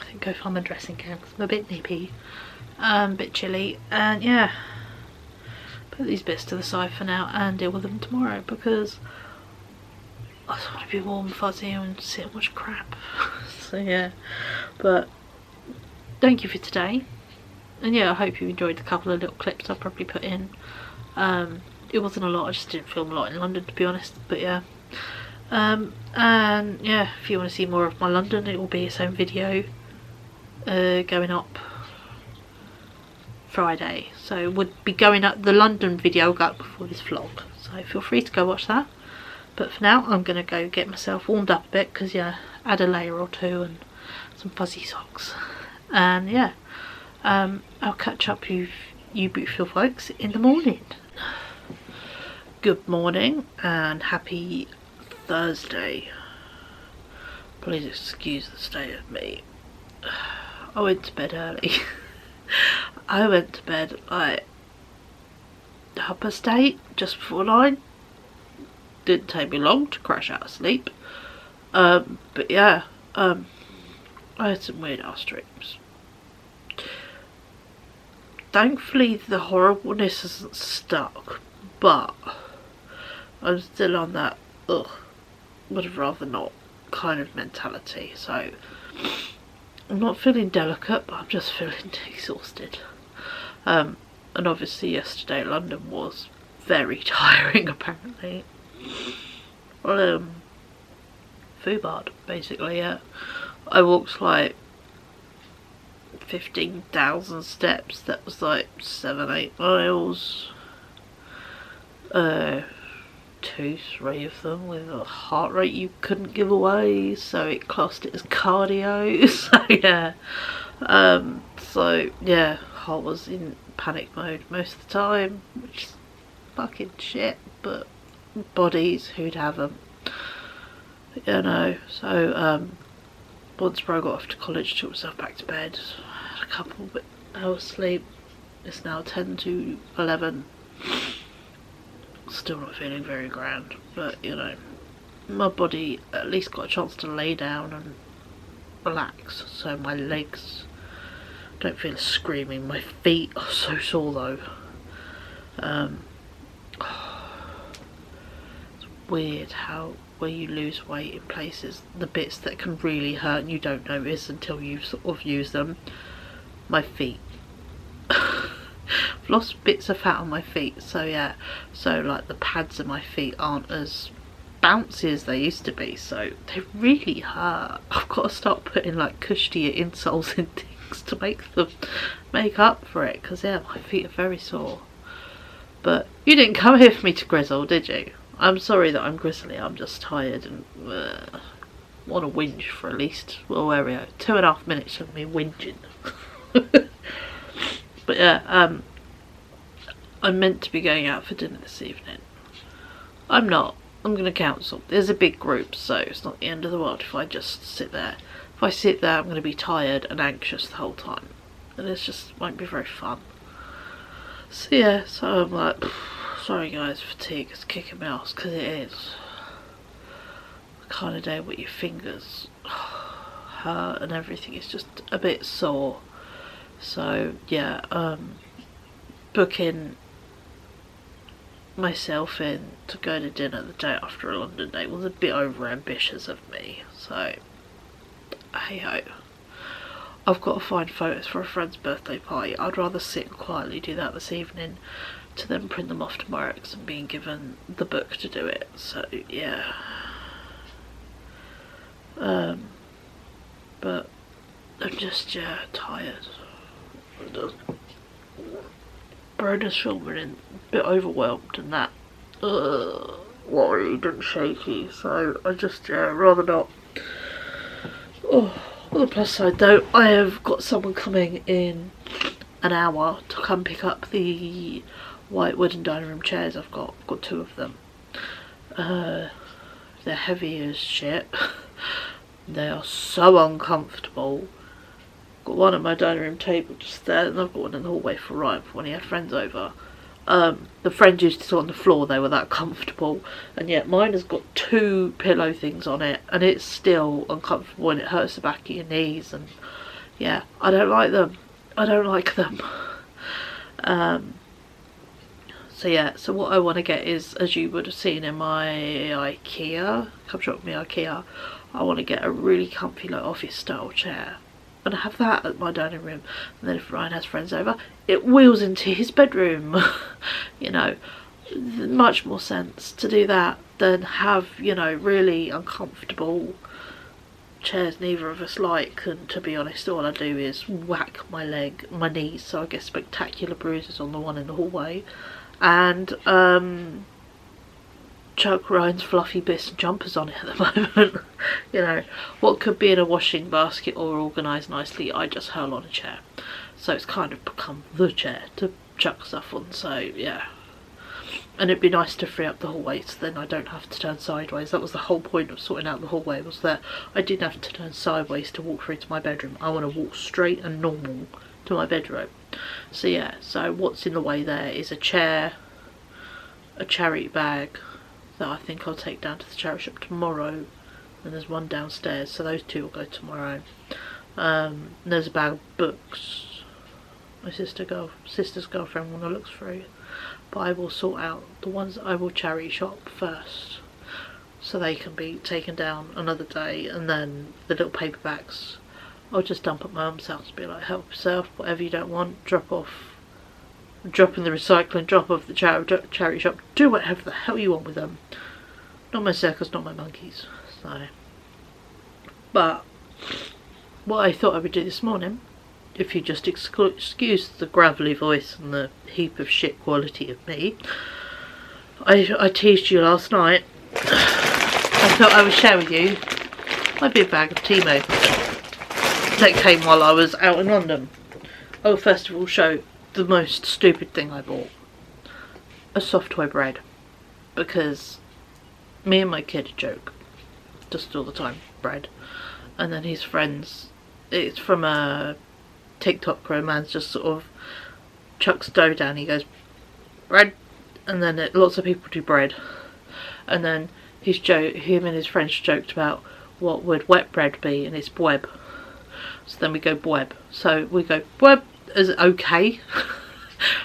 think go find my dressing gown because I'm a bit nippy, a bit chilly, and yeah, put these bits to the side for now and deal with them tomorrow because I just want to be warm, fuzzy, and sit and watch crap. So yeah, but thank you for today, and yeah, I hope you enjoyed the couple of little clips I probably put in. It wasn't a lot, I just didn't film a lot in London, to be honest, but yeah. And yeah, if you want to see more of my London, it will be its own video going up Friday, so it would be going up, the London video will go up before this vlog, so feel free to go watch that. But for now, I'm going to go get myself warmed up a bit because yeah, add a layer or two and some fuzzy socks, and yeah, I'll catch up with you beautiful folks in the morning. Good morning and happy Thursday. Please excuse the state of me. I went to bed early. I went to bed like 8:30, just before 9. Didn't take me long to crash out of sleep. But yeah, I had some weird ass dreams. Thankfully the horribleness hasn't stuck, but I'm still on that ugh, would have rather not kind of mentality. So I'm not feeling delicate, but I'm just feeling exhausted. And obviously yesterday London was very tiring apparently. Foobard, basically, yeah. I walked like 15,000 steps. That was like 7-8 miles. 2-3 of them with a heart rate you couldn't give away, so it classed it as cardio. So yeah, I was in panic mode most of the time, which is fucking shit, but bodies, who'd have them, you know. So once bro got off to college, took myself back to bed, had a couple hours sleep. It's now 10 to 11. Still not feeling very grand, but you know, my body at least got a chance to lay down and relax, so my legs don't feel screaming. My feet are so sore though. It's weird how when you lose weight in places, the bits that can really hurt and you don't notice until you sort of use them. My feet. I've lost bits of fat on my feet, so yeah, so like the pads of my feet aren't as bouncy as they used to be, so they really hurt. I've got to start putting like cushier insoles in things to make up for it, because yeah, my feet are very sore. But you didn't come here for me to grizzle, did you? I'm sorry that I'm grizzly, I'm just tired and want to whinge for at least, well, there we go, 2.5 minutes of me whinging. But yeah, I'm meant to be going out for dinner this evening. I'm not. I'm going to cancel. There's a big group, so it's not the end of the world if I just sit there. If I sit there, I'm going to be tired and anxious the whole time, and it just won't be very fun. So yeah, so I'm like, sorry guys, fatigue is kicking my ass, because it is. The kind of day where your fingers hurt and everything is just a bit sore. So yeah, booking myself in to go to dinner the day after a London day was a bit over ambitious of me, so hey ho. I've got to find photos for a friend's birthday party. I'd rather sit and quietly do that this evening to then print them off tomorrow, because I'm being given the book to do it, so yeah. But I'm just, yeah, tired. Broda's feeling a bit overwhelmed and that worried and shaky, so I just rather not. On the plus side though, I have got someone coming in an hour to come pick up the white wooden dining room chairs I've got. I've got 2 of them. They're heavy as shit. They are so uncomfortable. Got one at my dining room table just there, and I've got one in the hallway for Ryan for when he had friends over. The friends used to sit on the floor, they were that comfortable, and yet mine has got 2 pillow things on it, and it's still uncomfortable and it hurts the back of your knees, and yeah, I don't like them. I don't like them. So yeah, so what I want to get is, as you would have seen in my IKEA, come shop with me IKEA, I want to get a really comfy like office style chair. And have that at my dining room, and then if Ryan has friends over, it wheels into his bedroom. You know, much more sense to do that than have, you know, really uncomfortable chairs neither of us like. And to be honest, all I do is whack my knees, so I get spectacular bruises on the one in the hallway, and chuck Ryan's fluffy bits and jumpers on it at the moment. You know, what could be in a washing basket or organised nicely, I just hurl on a chair. So it's kind of become the chair to chuck stuff on, so yeah. And it'd be nice to free up the hallway, so then I don't have to turn sideways. That was the whole point of sorting out the hallway, was that I didn't have to turn sideways to walk through to my bedroom. I want to walk straight and normal to my bedroom. So yeah, so what's in the way there is a chair, a charity bag that I think I'll take down to the charity shop tomorrow, and there's one downstairs, so those two will go tomorrow. There's a bag of books my sister's girlfriend want to look through, but I will sort out the ones that I will charity shop first, so they can be taken down another day, and then the little paperbacks I'll just dump at my mum's house, be like, help yourself, whatever you don't want, drop in the recycling, drop off the charity shop, do whatever the hell you want with them. Not my circus, not my monkeys. So, but what I thought I would do this morning, if you just excuse the gravelly voice and the heap of shit quality of me, I teased you last night. I thought I would share with you my big bag of temu that came while I was out in London. I will first of all show the most stupid thing I bought. A soft toy bread. Because me and my kid joke just all the time, bread. And then his friends, it's from a TikTok where a man's just sort of chucks dough down, he goes, bread, and then lots of people do bread. And then him and his friends joked about what would wet bread be, and it's bweb. So then we go bweb. So we go bweb is okay.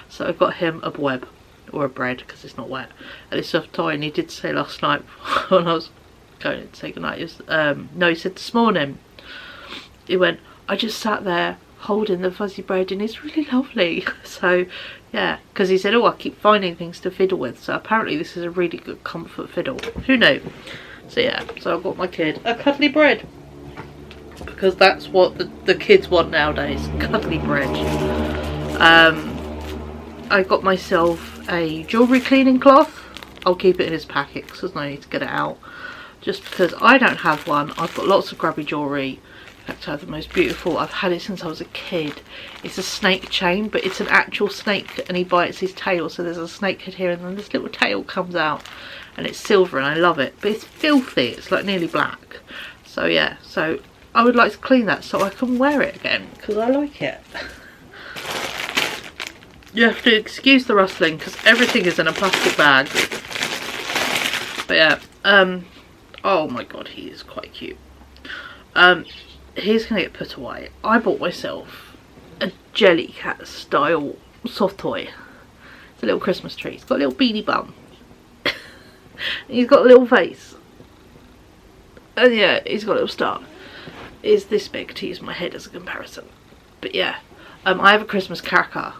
So I got him a bweb, or a bread, because it's not wet, and it's soft toy. And he did say last night when I was going to say goodnight, he said this morning, he went, I just sat there holding the fuzzy bread and it's really lovely. So yeah, because he said, oh, I keep finding things to fiddle with, so apparently this is a really good comfort fiddle. Who knew? So yeah, so I got my kid a cuddly bread, because that's what the kids want nowadays, cuddly bread. I got myself a jewellery cleaning cloth. I'll keep it in his packet because there's no need to get it out, just because I don't have one. I've got lots of grubby jewellery. In fact, I have the most beautiful. I've had it since I was a kid. It's a snake chain, but it's an actual snake, and he bites his tail, so there's a snake head here and then this little tail comes out, and it's silver and I love it, but it's filthy. It's like nearly black. So yeah, so I would like to clean that so I can wear it again, because I like it. You have to excuse the rustling because everything is in a plastic bag. But yeah, oh my god, he is quite cute. He's gonna get put away. I bought myself a Jellycat style soft toy. It's a little Christmas tree. It's got a little beanie bum. He's got a little face. And yeah, he's got a little star. It's this big, to use my head as a comparison. But yeah, I have a Christmas cracker.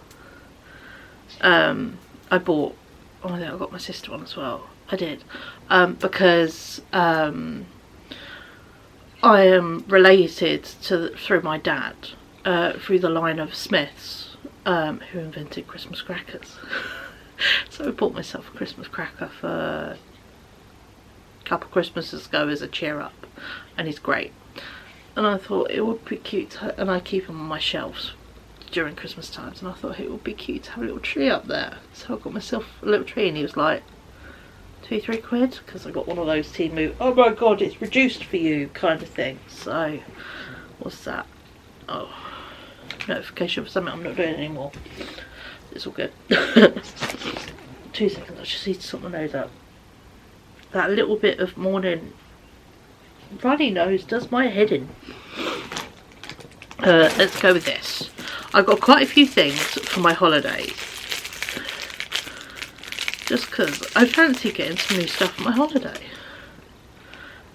I bought, oh, I think I got my sister one as well. I did, because I am related through my dad, through the line of Smiths, who invented Christmas crackers. So I bought myself a Christmas cracker for a couple of Christmases ago as a cheer up, and he's great. And I thought it would be cute, and I keep them on my shelves during Christmas times, and I thought it would be cute to have a little tree up there. So I got myself a little tree, and he was like, £2-3 quid, because I got one of those temu, oh my god, it's reduced for you kind of thing. So what's that? Oh, notification for something I'm not doing anymore. It's all good. 2 seconds, I just need to sort my nose up. That little bit of morning runny nose does my head in. Let's go with this. I've got quite a few things for my holidays, just because I fancy getting some new stuff for my holiday.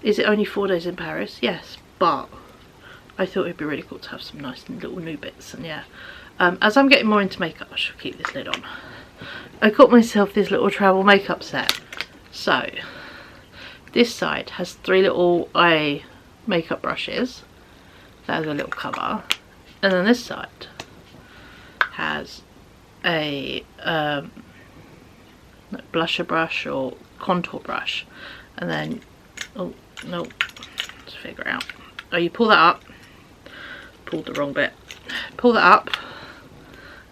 Is it only 4 days in Paris? Yes, but I thought it'd be really cool to have some nice little new bits. And yeah, as I'm getting more into makeup, I should keep this lid on. I got myself this little travel makeup set. So this side has 3 little eye makeup brushes. That has a little cover, and then this side has a blusher brush or contour brush, and then, oh no, let's figure it out. Oh, you pull that up, pulled the wrong bit, pull that up,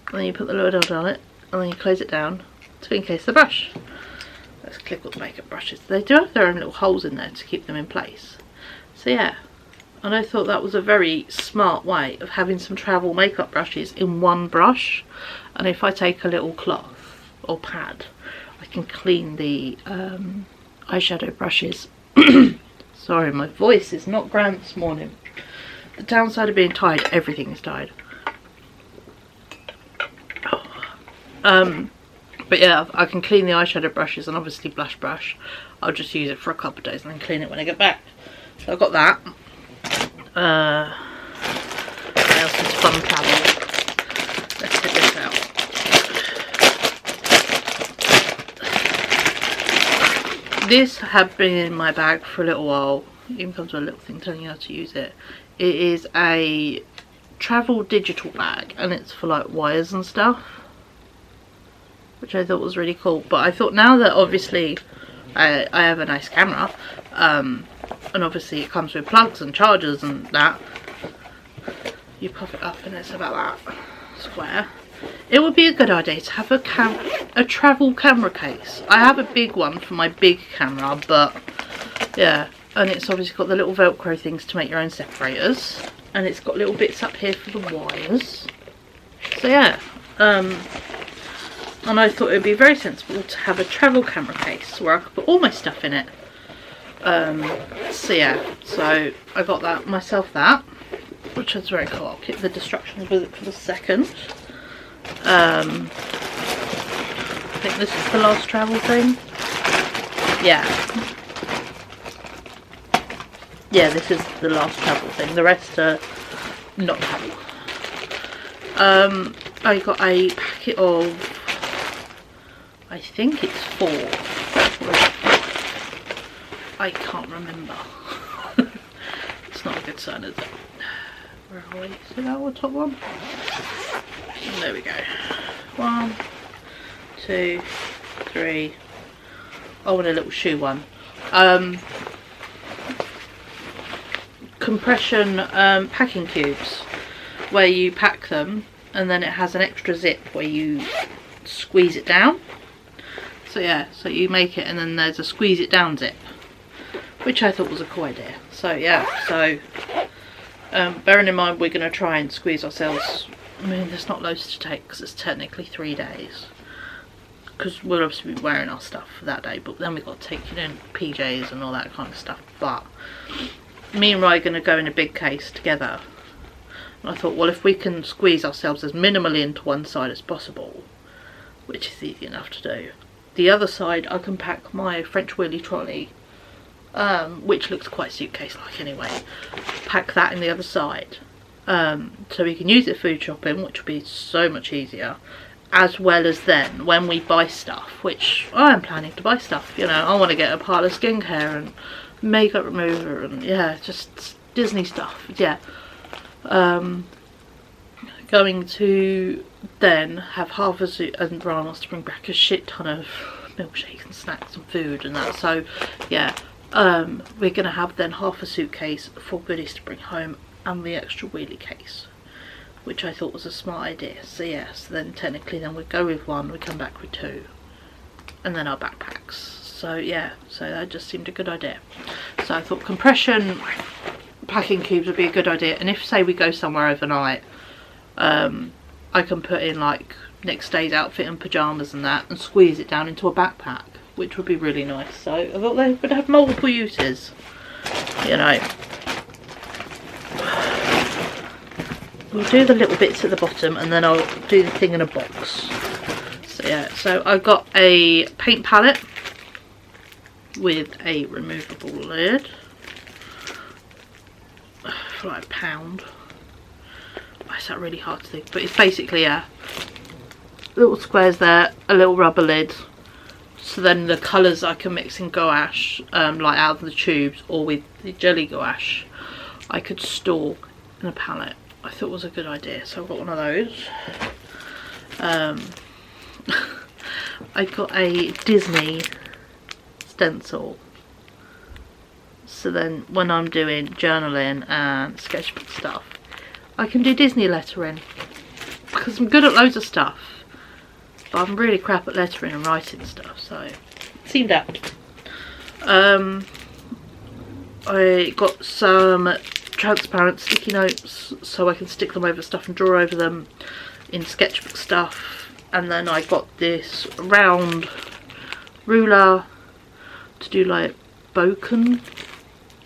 and then you put the lid on it, and then you close it down to encase the brush. Let's click all the makeup brushes. They do have their own little holes in there to keep them in place. So yeah, and I thought that was a very smart way of having some travel makeup brushes in one brush. And if I take a little cloth or pad, I can clean the eyeshadow brushes Sorry, my voice is not grand this morning. The downside of being tired, everything is tired. But yeah, I can clean the eyeshadow brushes and obviously blush brush. I'll just use it for a couple of days and then clean it when I get back. So I've got that. What else is fun travel? Let's get this out. This had been in my bag for a little while. It even comes with a little thing telling you how to use it. It is a travel digital bag and it's for like wires and stuff, which I thought was really cool. But I thought now that obviously I have a nice camera, and obviously it comes with plugs and chargers and that, you pop it up and it's about that square. It would be a good idea to have a travel camera case. I have a big one for my big camera, but yeah, and it's obviously got the little velcro things to make your own separators, and it's got little bits up here for the wires. So yeah, and I thought it would be very sensible to have a travel camera case where I could put all my stuff in it. So yeah, so I got that myself, that, which was very cool. I'll keep the distractions with it for the second. I think this is the last travel thing. Yeah, this is the last travel thing. The rest are not travel. I got a packet of, I think it's 4. I can't remember. It's not a good sign, is it? Where are we? Is that our top one? There we go. 1, 2, 3. Oh, and a little shoe one. Compression packing cubes, where you pack them and then it has an extra zip where you squeeze it down. So yeah, so you make it and then there's a squeeze it down zip, which I thought was a cool idea. So yeah, so bearing in mind we're going to try and squeeze ourselves, I mean there's not loads to take because it's technically 3 days, because we'll obviously be wearing our stuff for that day, but then we've got to take, you know, PJs and all that kind of stuff. But me and Rai are going to go in a big case together, and I thought, well, if we can squeeze ourselves as minimally into one side as possible, which is easy enough to do, the other side I can pack my French wheelie trolley, which looks quite suitcase like anyway, pack that in the other side, so we can use it food shopping, which will be so much easier, as well as then when we buy stuff, which I am planning to buy stuff, you know, I want to get a pile of skincare and makeup remover and yeah, just Disney stuff, yeah. Going to then have half a suit, and Brian wants to bring back a shit ton of milkshakes and snacks and food and that, so yeah, we're gonna have then half a suitcase for goodies to bring home and the extra wheelie case, which I thought was a smart idea. So yes, then technically then we go with 1, we come back with 2, and then our backpacks. So yeah, so that just seemed a good idea. So I thought compression packing cubes would be a good idea, and if say we go somewhere overnight, I can put in like next day's outfit and pyjamas and that and squeeze it down into a backpack, which would be really nice. So I thought they would have multiple uses, you know. We'll do the little bits at the bottom and then I'll do the thing in a box. So yeah, so I got a paint palette with a removable lid for like £1. Why is that really hard to think? But it's basically little squares there, a little rubber lid, so then the colours I can mix in gouache, like out of the tubes, or with the jelly gouache I could store in a palette. I thought it was a good idea, so I've got one of those. I got a Disney stencil, so then when I'm doing journaling and sketchbook stuff, I can do Disney lettering, because I'm good at loads of stuff, but I'm really crap at lettering and writing stuff, so it seemed apt. I got some transparent sticky notes so I can stick them over stuff and draw over them in sketchbook stuff, and then I got this round ruler to do like bokeh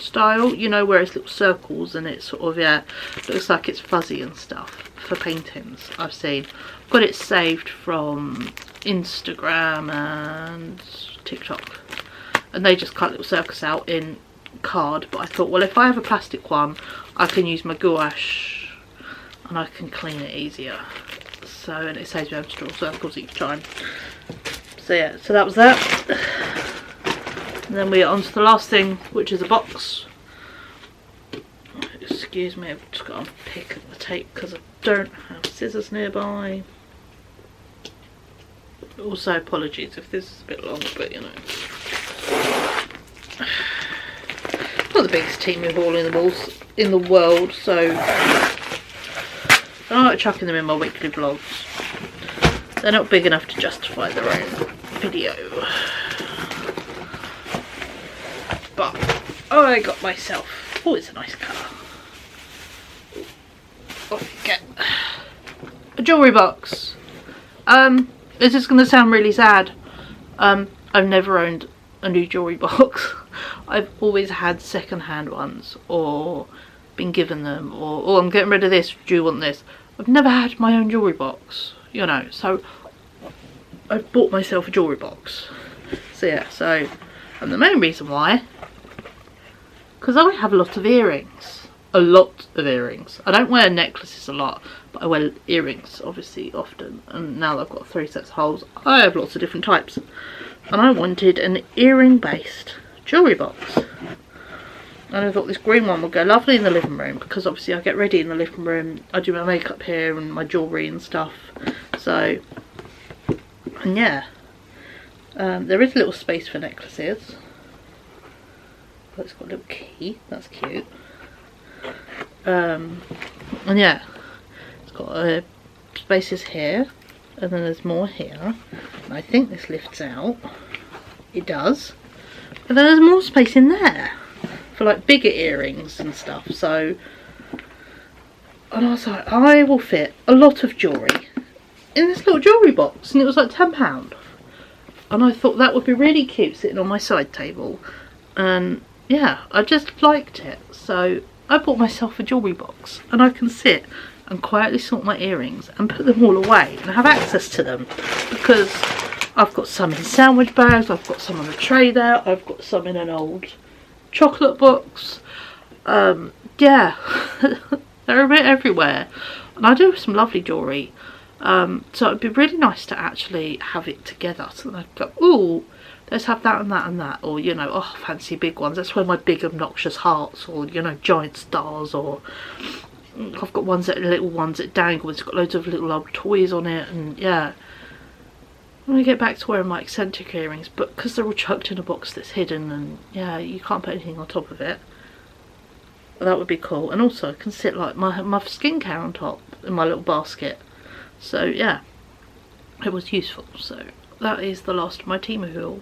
style, you know, where it's little circles and it sort of, yeah, looks like it's fuzzy and stuff for paintings. I've seen. Got it saved from Instagram and TikTok, and they just cut little circles out in card. But I thought, well, if I have a plastic one, I can use my gouache and I can clean it easier. So, and it saves me having to draw circles each time. So yeah, so that was that. And then we are on to the last thing, which is a box. Excuse me, I've just got to pick up the tape because I don't have scissors nearby. Also, apologies if this is a bit long, but you know. Not the biggest temu haul in the world, so I like chucking them in my weekly vlogs. They're not big enough to justify their own video. But I got myself, oh, it's a nice colour. What did I get? A jewellery box. This is going to sound really sad. I've never owned a new jewellery box. I've always had second-hand ones, or been given them, or oh, I'm getting rid of this, do you want this? I've never had my own jewellery box, you know, so I've bought myself a jewellery box. So yeah, so, and the main reason why, because I have a lot of earrings. A lot of earrings. I don't wear necklaces a lot, but I wear earrings obviously often, and now that I've got 3 sets of holes, I have lots of different types, and I wanted an earring based jewellery box, and I thought this green one would go lovely in the living room, because obviously I get ready in the living room, I do my makeup here and my jewellery and stuff. So, and yeah, there is a little space for necklaces. Oh, it's got a little key, that's cute. And yeah, it's got spaces here, and then there's more here, and I think this lifts out. It does. And then there's more space in there for like bigger earrings and stuff. So, and I was like, I will fit a lot of jewellery in this little jewellery box, and it was like £10. And I thought that would be really cute sitting on my side table, and yeah, I just liked it. So I bought myself a jewellery box, and I can sit and quietly sort my earrings and put them all away and have access to them, because I've got some in sandwich bags, I've got some on a tray there, I've got some in an old chocolate box. Yeah, they're a bit everywhere, and I do have some lovely jewellery. So it'd be really nice to actually have it together, so that I could go, ooh, let's have that and that and that, or you know, oh, fancy big ones. That's where my big obnoxious hearts, or you know, giant stars, or I've got ones that are little ones that dangle. It's got loads of little old toys on it, and yeah. I'm gonna get back to wearing my eccentric earrings, but because they're all chucked in a box that's hidden, and yeah, you can't put anything on top of it. Well, that would be cool, and also I can sit like my skincare on top in my little basket. So yeah, it was useful. So that is the last of my Temu haul.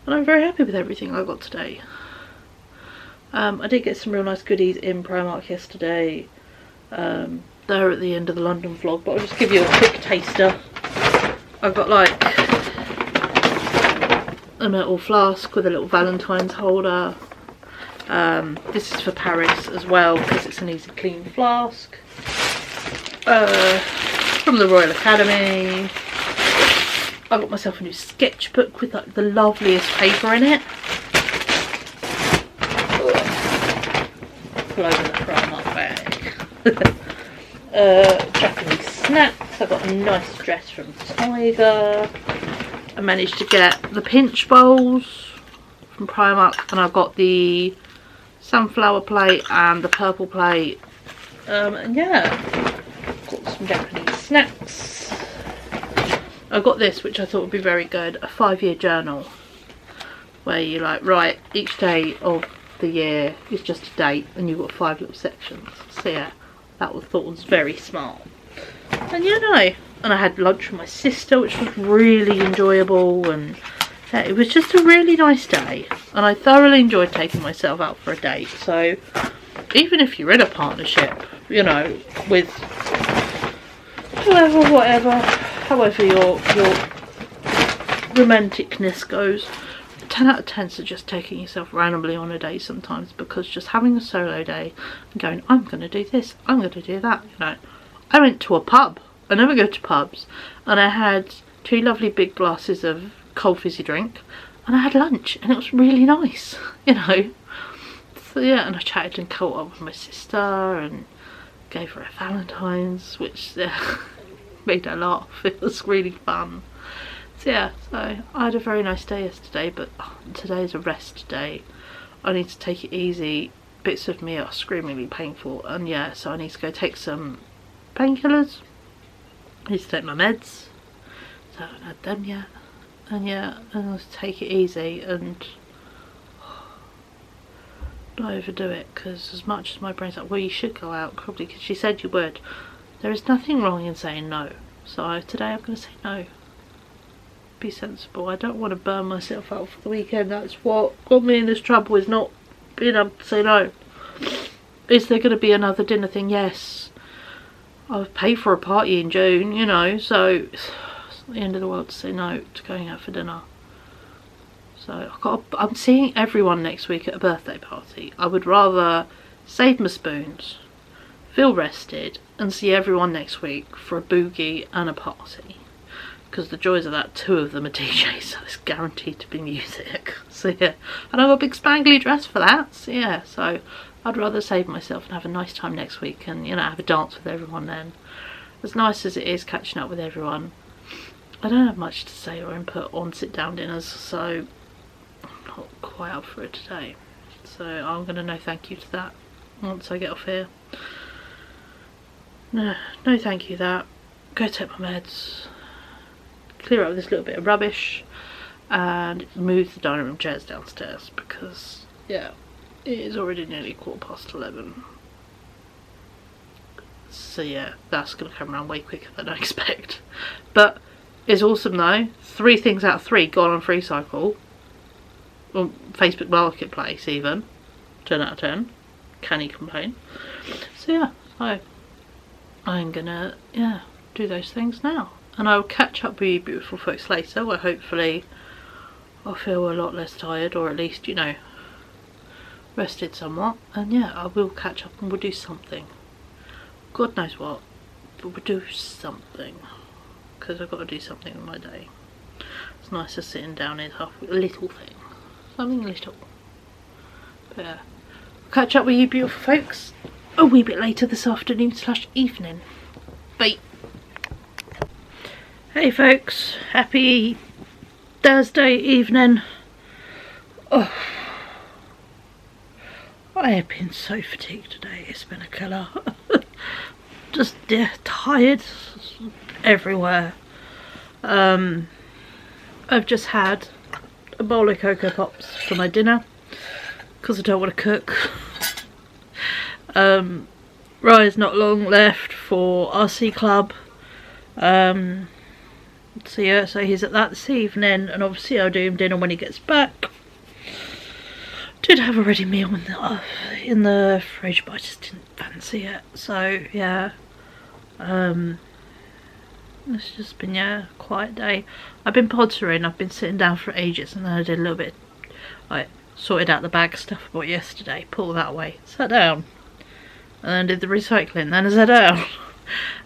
And I'm very happy with everything I got today. I did get some real nice goodies in Primark yesterday. They're at the end of the London vlog, but I'll just give you a quick taster. I've got like a metal flask with a little valentines holder. This is for Paris as well, because it's an easy clean flask. From the Royal Academy. I got myself a new sketchbook with like the loveliest paper in it. Pull over the Primark bag. Japanese snacks. I got a nice dress from Tiger. I managed to get the pinch bowls from Primark, and I got the sunflower plate and the purple plate. And yeah, got some Japanese snacks. I got this, which I thought would be very good, a 5-year journal, where you like write each day of the year is just a date, and you've got 5 little sections. So yeah, that was thought was very smart. And yeah, no, and I had lunch with my sister, which was really enjoyable, and yeah, it was just a really nice day, and I thoroughly enjoyed taking myself out for a date. So even if you're in a partnership, you know, with whoever, whatever, however your romanticness goes, 10 out of 10 suggest taking yourself randomly on a day sometimes, because just having a solo day and going, I'm going to do this, I'm going to do that, you know. I went to a pub. I never go to pubs. And I had 2 lovely big glasses of cold fizzy drink. And I had lunch. And it was really nice, you know. So yeah, and I chatted and caught up with my sister and gave her a valentines, which made her laugh. It was really fun. So yeah, so I had a very nice day yesterday, but today is a rest day. I need to take it easy. Bits of me are screamingly painful, and yeah, so I need to go take some painkillers. I need to take my meds, so I haven't had them yet. And yeah, and I'll take it easy and not overdo it, because as much as my brain's like, well, you should go out, probably because she said you would, there is nothing wrong in saying no. So today I'm going to say no. Be sensible. I don't want to burn myself out for the weekend. That's what got me in this trouble, is not being able to say no. Is there going to be another dinner thing? Yes. I'll pay for a party in June, you know, so it's not the end of the world to say no to going out for dinner. So I'm seeing everyone next week at a birthday party. I would rather save my spoons, feel rested, and see everyone next week for a boogie and a party. Because the joys of that, 2 of them are DJs, so it's guaranteed to be music. So yeah, and I've got a big spangly dress for that. So yeah, so I'd rather save myself and have a nice time next week, and you know, have a dance with everyone then. As nice as it is catching up with everyone, I don't have much to say or input on sit down dinners, so I'm not quite up for it today. So I'm gonna no thank you to that once I get off here. No thank you that. Go take my meds, clear up this little bit of rubbish, and move the dining room chairs downstairs, because yeah, it is already nearly 11:15. So yeah, that's going to come around way quicker than I expect. But it's awesome though. 3 things out of 3 gone on free cycle. On Facebook Marketplace even. 10 out of 10. Can he complain? So yeah, I'm gonna do those things now. And I'll catch up with you beautiful folks later, where hopefully I'll feel a lot less tired, or at least, you know, rested somewhat. And yeah, I will catch up and we'll do something. God knows what, but we'll do something. Because I've got to do something in my day. It's nice just sitting down here half a little thing. Something little. But yeah, I'll catch up with you beautiful folks a wee bit later this afternoon / evening. Bye. Hey folks, happy Thursday evening. Oh, I have been so fatigued today, it's been a killer. Just tired everywhere. I've just had a bowl of Cocoa Pops for my dinner, because I don't want to cook. Rye's not long left for RC Club. So yeah, so he's at that this evening, and obviously I'll do him dinner when he gets back. Did have a ready meal in the fridge, but I just didn't fancy it. So yeah, it's just been a quiet day. I've been pottering. I've been sitting down for ages, and then I did a little bit. I sorted out the bag of stuff I bought yesterday, put all that away, sat down, and then did the recycling. Then I sat down,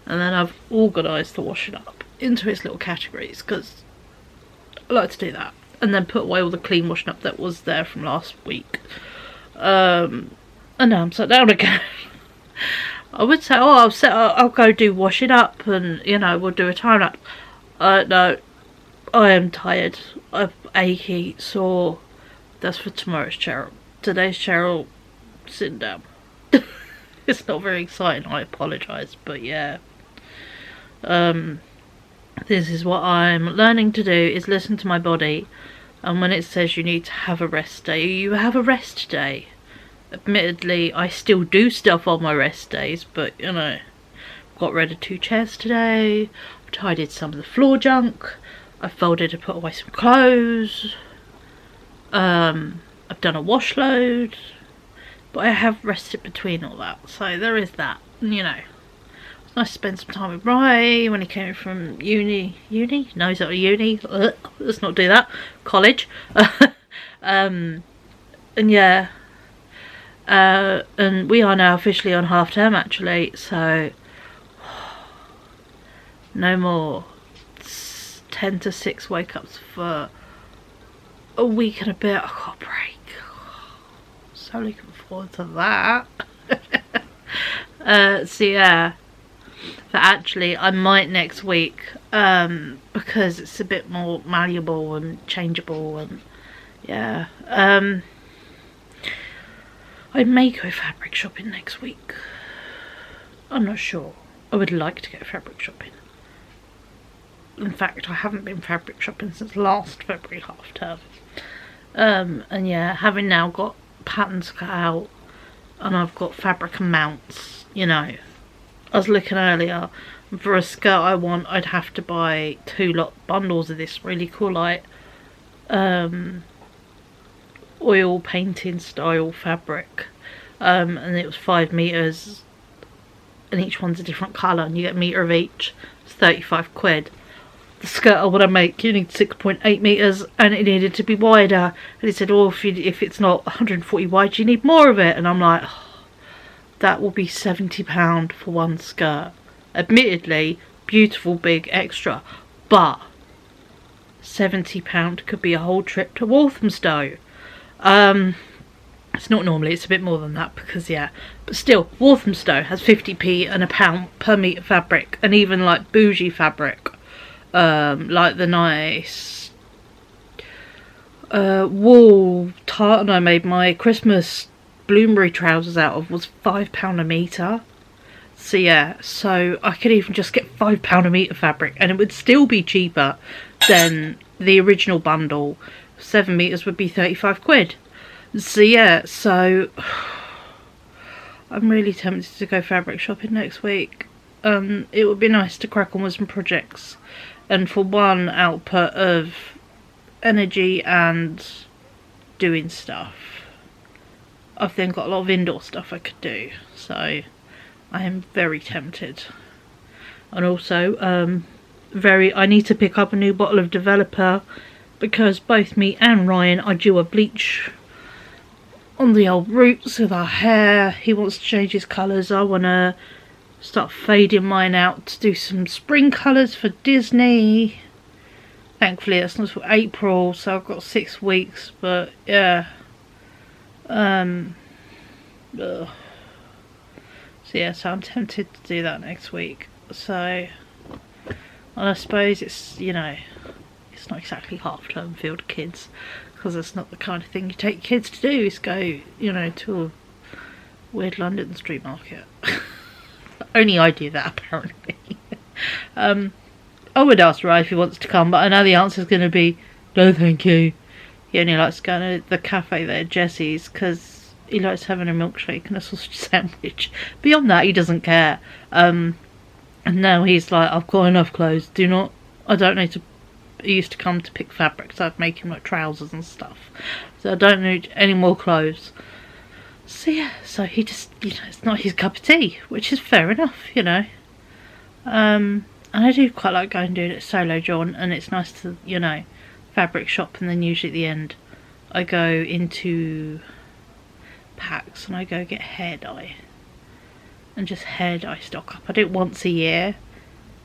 and then I've organised the washing up into its little categories, because I like to do that, and then put away all the clean washing up that was there from last week. And now I'm sat down again. I would say, oh, I'll go do washing up, and you know, we'll do a time lapse. No, I am tired. I'm achy, sore. That's for tomorrow's Cheryl. Today's Cheryl sitting down. It's not very exciting, I apologise, but yeah. This is what I'm learning to do, is listen to my body, and when it says you need to have a rest day, you have a rest day. Admittedly, I still do stuff on my rest days, but you know, got rid of 2 chairs today, I've tidied some of the floor junk, I've folded and put away some clothes, I've done a wash load, but I have rested between all that, so there is that, you know. Nice to spend some time with Rye when he came from uni? No, he's not at uni. Let's not do that. College. And yeah, and we are now officially on half term actually, so no more 10 to 6 wake ups for a week and a bit. I got a break. So looking forward to that. So yeah, but actually I might next week, because it's a bit more malleable and changeable, and yeah, I may go fabric shopping next week. I'm not sure. I would like to go fabric shopping. In fact, I haven't been fabric shopping since last February half term. And yeah, having now got patterns cut out and I've got fabric amounts, you know. I was looking earlier, for a skirt I want, I'd have to buy 2 bundles of this really cool, like, oil painting style fabric. And it was 5 meters, and each one's a different colour, and you get a metre of each. It's 35 quid. The skirt I want to make, you need 6.8 meters, and it needed to be wider. And he said, "Oh, if it's not 140 wide, you need more of it." And I'm like, oh, that will be £70 for one skirt. Admittedly, beautiful big extra, but £70 could be a whole trip to Walthamstow. It's not normally, it's a bit more than that, because yeah, but still, Walthamstow has 50p and £1 per metre fabric, and even like bougie fabric, like the nice wool tartan I made my Christmas Bloomberry trousers out of was £5 a metre. So yeah, so I could even just get £5 a metre fabric and it would still be cheaper than the original bundle. 7 metres would be 35 quid. So yeah, so I'm really tempted to go fabric shopping next week. It would be nice to crack on with some projects, and for one output of energy and doing stuff. I've then got a lot of indoor stuff I could do, so I am very tempted. And also, I need to pick up a new bottle of developer, because both me and Ryan are due a bleach on the old roots with our hair. He wants to change his colours. I want to start fading mine out to do some spring colours for Disney. Thankfully that's not till April, so I've got 6 weeks, but yeah. So yeah, so I'm tempted to do that next week. So, and I suppose it's, you know, it's not exactly half term field kids, because it's not the kind of thing you take kids to do, is go, you know, to a weird London street market. Only I do that, apparently. I would ask Ray if he wants to come, but I know the answer is going to be no thank you. He only likes going to the cafe there, Jessie's, because he likes having a milkshake and a sausage sandwich. Beyond that, he doesn't care. And now he's like, I've got enough clothes. I don't need to. He used to come to pick fabric, so I'd make him like trousers and stuff. So I don't need any more clothes. So yeah, so he just, you know, it's not his cup of tea, which is fair enough, you know. And I do quite like going and doing it solo, John, and it's nice to, you know, fabric shop, and then usually at the end I go into packs and I go get hair dye, and just hair dye stock up. I do it once a year,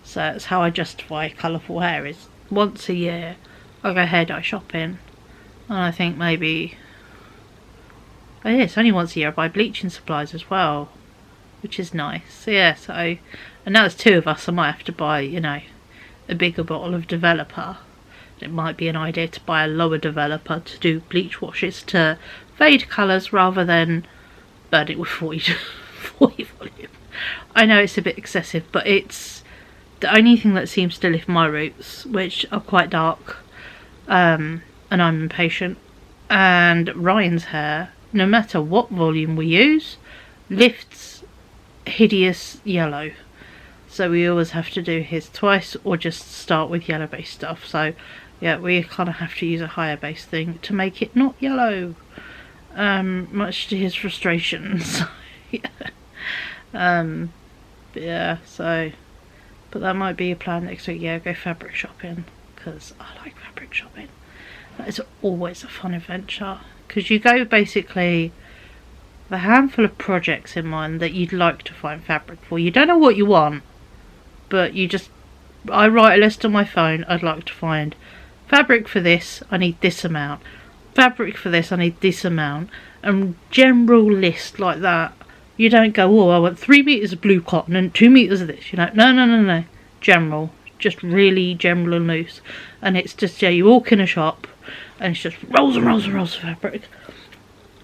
so that's how I justify colourful hair, is once a year I go hair dye shopping. And I think maybe, oh yeah, it's only once a year I buy bleaching supplies as well, which is nice. So yeah, so, and now there's 2 of us, I might have to buy, you know, a bigger bottle of developer. It might be an idea to buy a lower developer to do bleach washes to fade colours rather than burn it with 40 volume. I know it's a bit excessive, but it's the only thing that seems to lift my roots, which are quite dark, and I'm impatient. And Ryan's hair, no matter what volume we use, lifts hideous yellow. So we always have to do his twice, or just start with yellow based stuff. So yeah, we kind of have to use a higher base thing to make it not yellow, much to his frustrations. Yeah. But yeah, so, but that might be a plan next week. Yeah, go fabric shopping, because I like fabric shopping. It's always a fun adventure, because you go basically with a handful of projects in mind that you'd like to find fabric for. You don't know what you want, but I write a list on my phone. I'd like to find fabric for this, I need this amount. Fabric for this, I need this amount. And general list like that. You don't go, oh, I want 3 meters of blue cotton and 2 meters of this. No. General. Just really general and loose. And it's just, yeah, you walk in a shop and it's just rolls and rolls and rolls of fabric.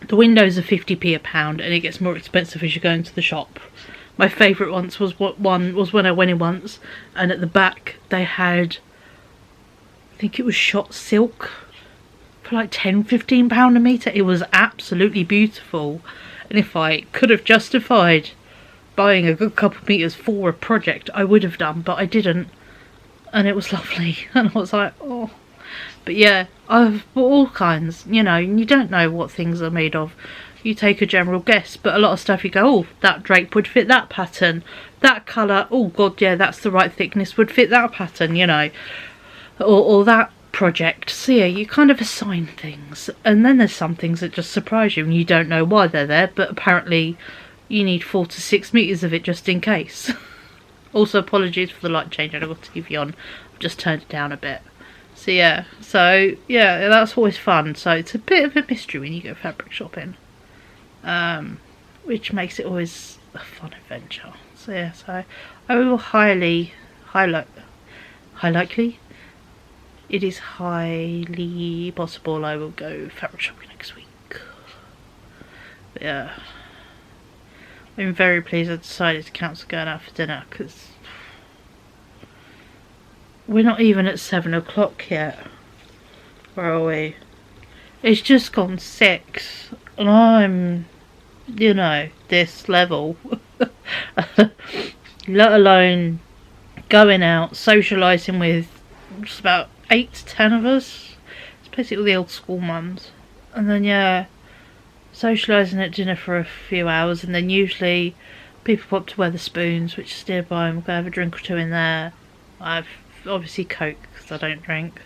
The windows are 50p a pound, and it gets more expensive as you go into the shop. My favourite once was when I went in once, and at the back they had, I think it was shot silk for like £10-15 a metre. It was absolutely beautiful, and if I could have justified buying a good couple of metres for a project, I would have done, but I didn't, and it was lovely. And I was like, oh. But yeah, I've bought all kinds, you know, and you don't know what things are made of. You take a general guess, but a lot of stuff you go, oh, that drape would fit that pattern. That colour, oh god, yeah, that's the right thickness, would fit that pattern, you know. Or that project. So yeah, you kind of assign things. And then there's some things that just surprise you and you don't know why they're there, but apparently you need 4 to 6 metres of it just in case. Also, apologies for the light change, I've got TV on. I've just turned it down a bit. So yeah, that's always fun. So it's a bit of a mystery when you go fabric shopping, which makes it always a fun adventure. So yeah, so I will it is highly possible I will go fabric shopping next week. But yeah, I'm very pleased I decided to cancel going out for dinner, because we're not even at 7 o'clock yet. Where are we? It's just gone 6. And I'm, you know, this level. Let alone going out, socialising with just about 8 to 10 of us. It's basically all the old school mums. And then, yeah, socialising at dinner for a few hours. And then usually people pop to Wetherspoons, which is nearby, and we'll go have a drink or two in there. I've obviously Coke, because I don't drink,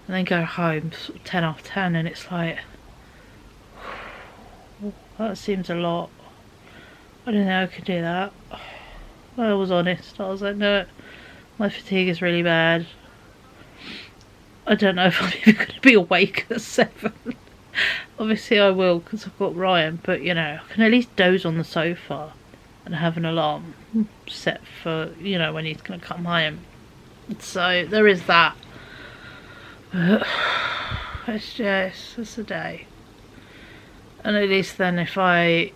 and then go home sort of 10 after 10, and it's like, that seems a lot. I didn't know I could do that. I was honest. I was like, no, my fatigue is really bad. I don't know if I'm even going to be awake at 7. Obviously I will, because I've got Ryan, but you know, I can at least doze on the sofa and have an alarm set for, you know, when he's going to come home. So there is that. It's a day. And at least then, if I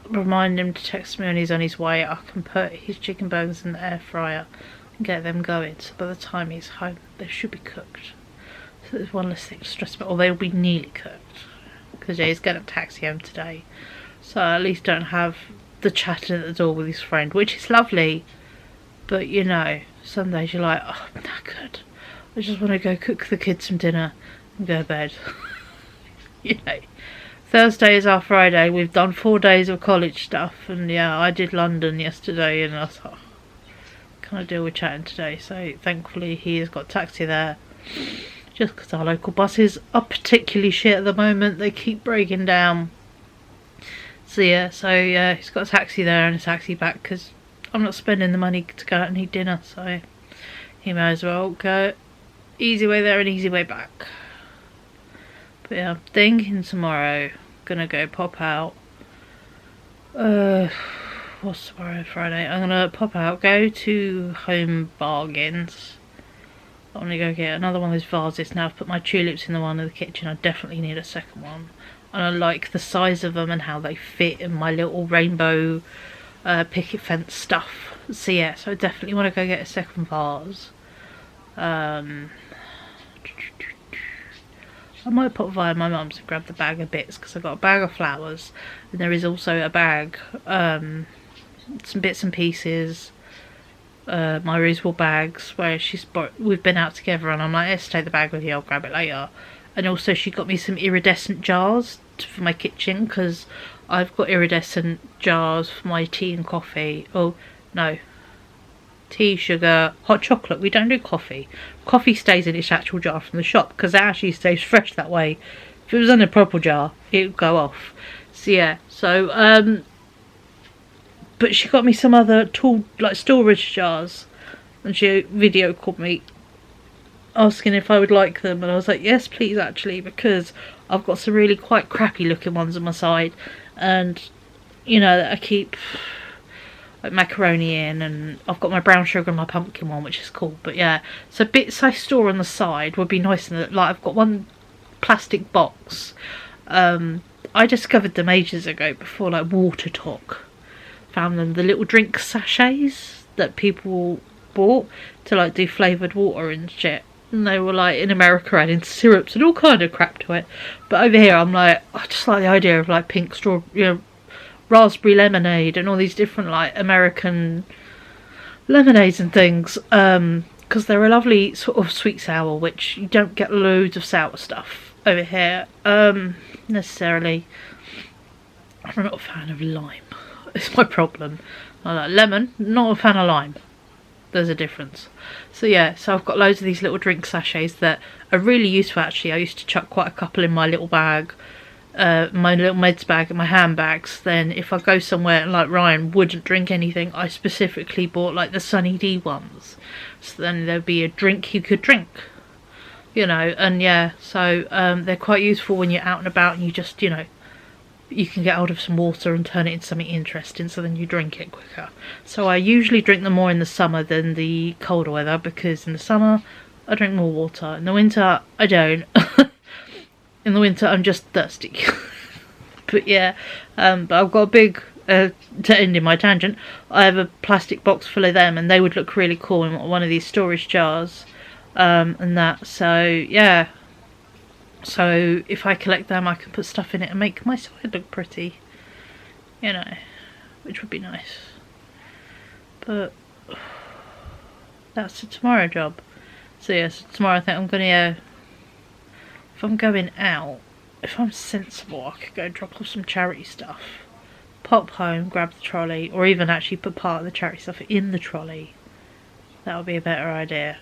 remind him to text me when he's on his way, I can put his chicken burgers in the air fryer and get them going. So by the time he's home, they should be cooked. So there's one less thing to stress about, or they'll be nearly cooked. Because yeah, he's getting a taxi home today. So I at least don't have the chatting at the door with his friend, which is lovely. But you know, some days you're like, oh, I'm knackered. I just want to go cook the kids some dinner and go to bed. You know, Thursday is our Friday. We've done 4 days of college stuff, and yeah, I did London yesterday, and I thought, can I deal with chatting today? So thankfully he has got a taxi there, just because our local buses are particularly shit at the moment. They keep breaking down. So yeah, he's got a taxi there and a taxi back, because I'm not spending the money to go out and eat dinner, so he may as well go easy way there and easy way back. But yeah, I'm thinking tomorrow, gonna go pop out. What's tomorrow? Friday. I'm gonna pop out, go to Home Bargains. I'm gonna go get another one of those vases. Now I've put my tulips in the one in the kitchen, I definitely need a second one. And I like the size of them and how they fit in my little rainbow picket fence stuff. So yeah, so I definitely want to go get a second vase. I might pop via my mum's and grab the bag of bits, because I've got a bag of flowers, and there is also a bag, some bits and pieces, my reusable bags, where we've been out together, and I'm like, let's take the bag with you, I'll grab it later. And also she got me some iridescent jars for my kitchen, because I've got iridescent jars for my tea and coffee. Oh no, tea, sugar, hot chocolate. We don't do coffee. Coffee stays in its actual jar from the shop because it actually stays fresh that way. If it was in a proper jar, it would go off. So yeah, so but she got me some other tool, like storage jars, and she video called me asking if I would like them, and I was like, yes please, actually, because I've got some really quite crappy looking ones on my side, and you know, that I keep like macaroni in, and I've got my brown sugar and my pumpkin one, which is cool. But yeah, so bits I store on the side would be nice. And like, I've got one plastic box. I discovered them ages ago before like Water Talk. Found them, the little drink sachets that people bought to like do flavoured water and shit. And they were like in America adding syrups and all kind of crap to it. But over here I'm like, I just like the idea of like pink straw, you know, raspberry lemonade and all these different like American lemonades and things, because they're a lovely sort of sweet sour, which you don't get loads of sour stuff over here necessarily. I'm not a fan of lime. It's my problem. I like lemon, not a fan of lime. There's a difference. So yeah, so I've got loads of these little drink sachets that are really useful actually. I used to chuck quite a couple in my little bag, my little meds bag and my handbags. Then if I go somewhere and like Ryan wouldn't drink anything, I specifically bought like the Sunny D ones, so then there'd be a drink you could drink, you know. And yeah, so they're quite useful when you're out and about and you just, you know, you can get hold of some water and turn it into something interesting, so then you drink it quicker. So I usually drink them more in the summer than the colder weather, because in the summer I drink more water. In the winter I don't. In the winter I'm just thirsty. But yeah, but I've got a big, to end in my tangent, I have a plastic box full of them, and they would look really cool in one of these storage jars, and that. So yeah, so if I collect them I can put stuff in it and make my side look pretty, you know, which would be nice. But that's a tomorrow job. So yeah, so tomorrow I think I'm gonna, if I'm going out, if I'm sensible, I could go drop off some charity stuff, pop home, grab the trolley, or even actually put part of the charity stuff in the trolley. That would be a better idea.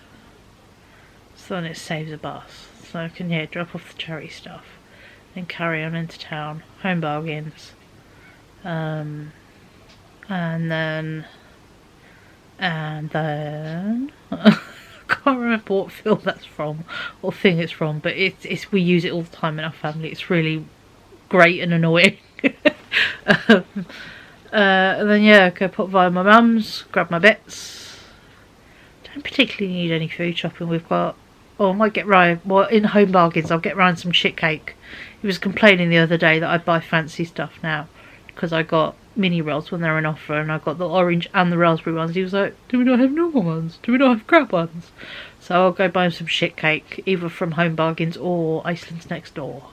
So then it saves a bus. So I can, yeah, drop off the charity stuff, then carry on into town, home bargains, and then I can't remember what film that's from or thing it's from, but it's we use it all the time in our family. It's really great and annoying. And then yeah, go pop via my mum's, grab my bits. Don't particularly need any food shopping. We've got, oh, I might get Ryan, well, in home bargains I'll get Ryan some shit cake. He was complaining the other day that I buy fancy stuff now because I got mini rolls when they're on offer, and I got the orange and the raspberry ones. He was like, do we not have normal ones? Do we not have crap ones? So I'll go buy him some shit cake, either from home bargains or Iceland's next door.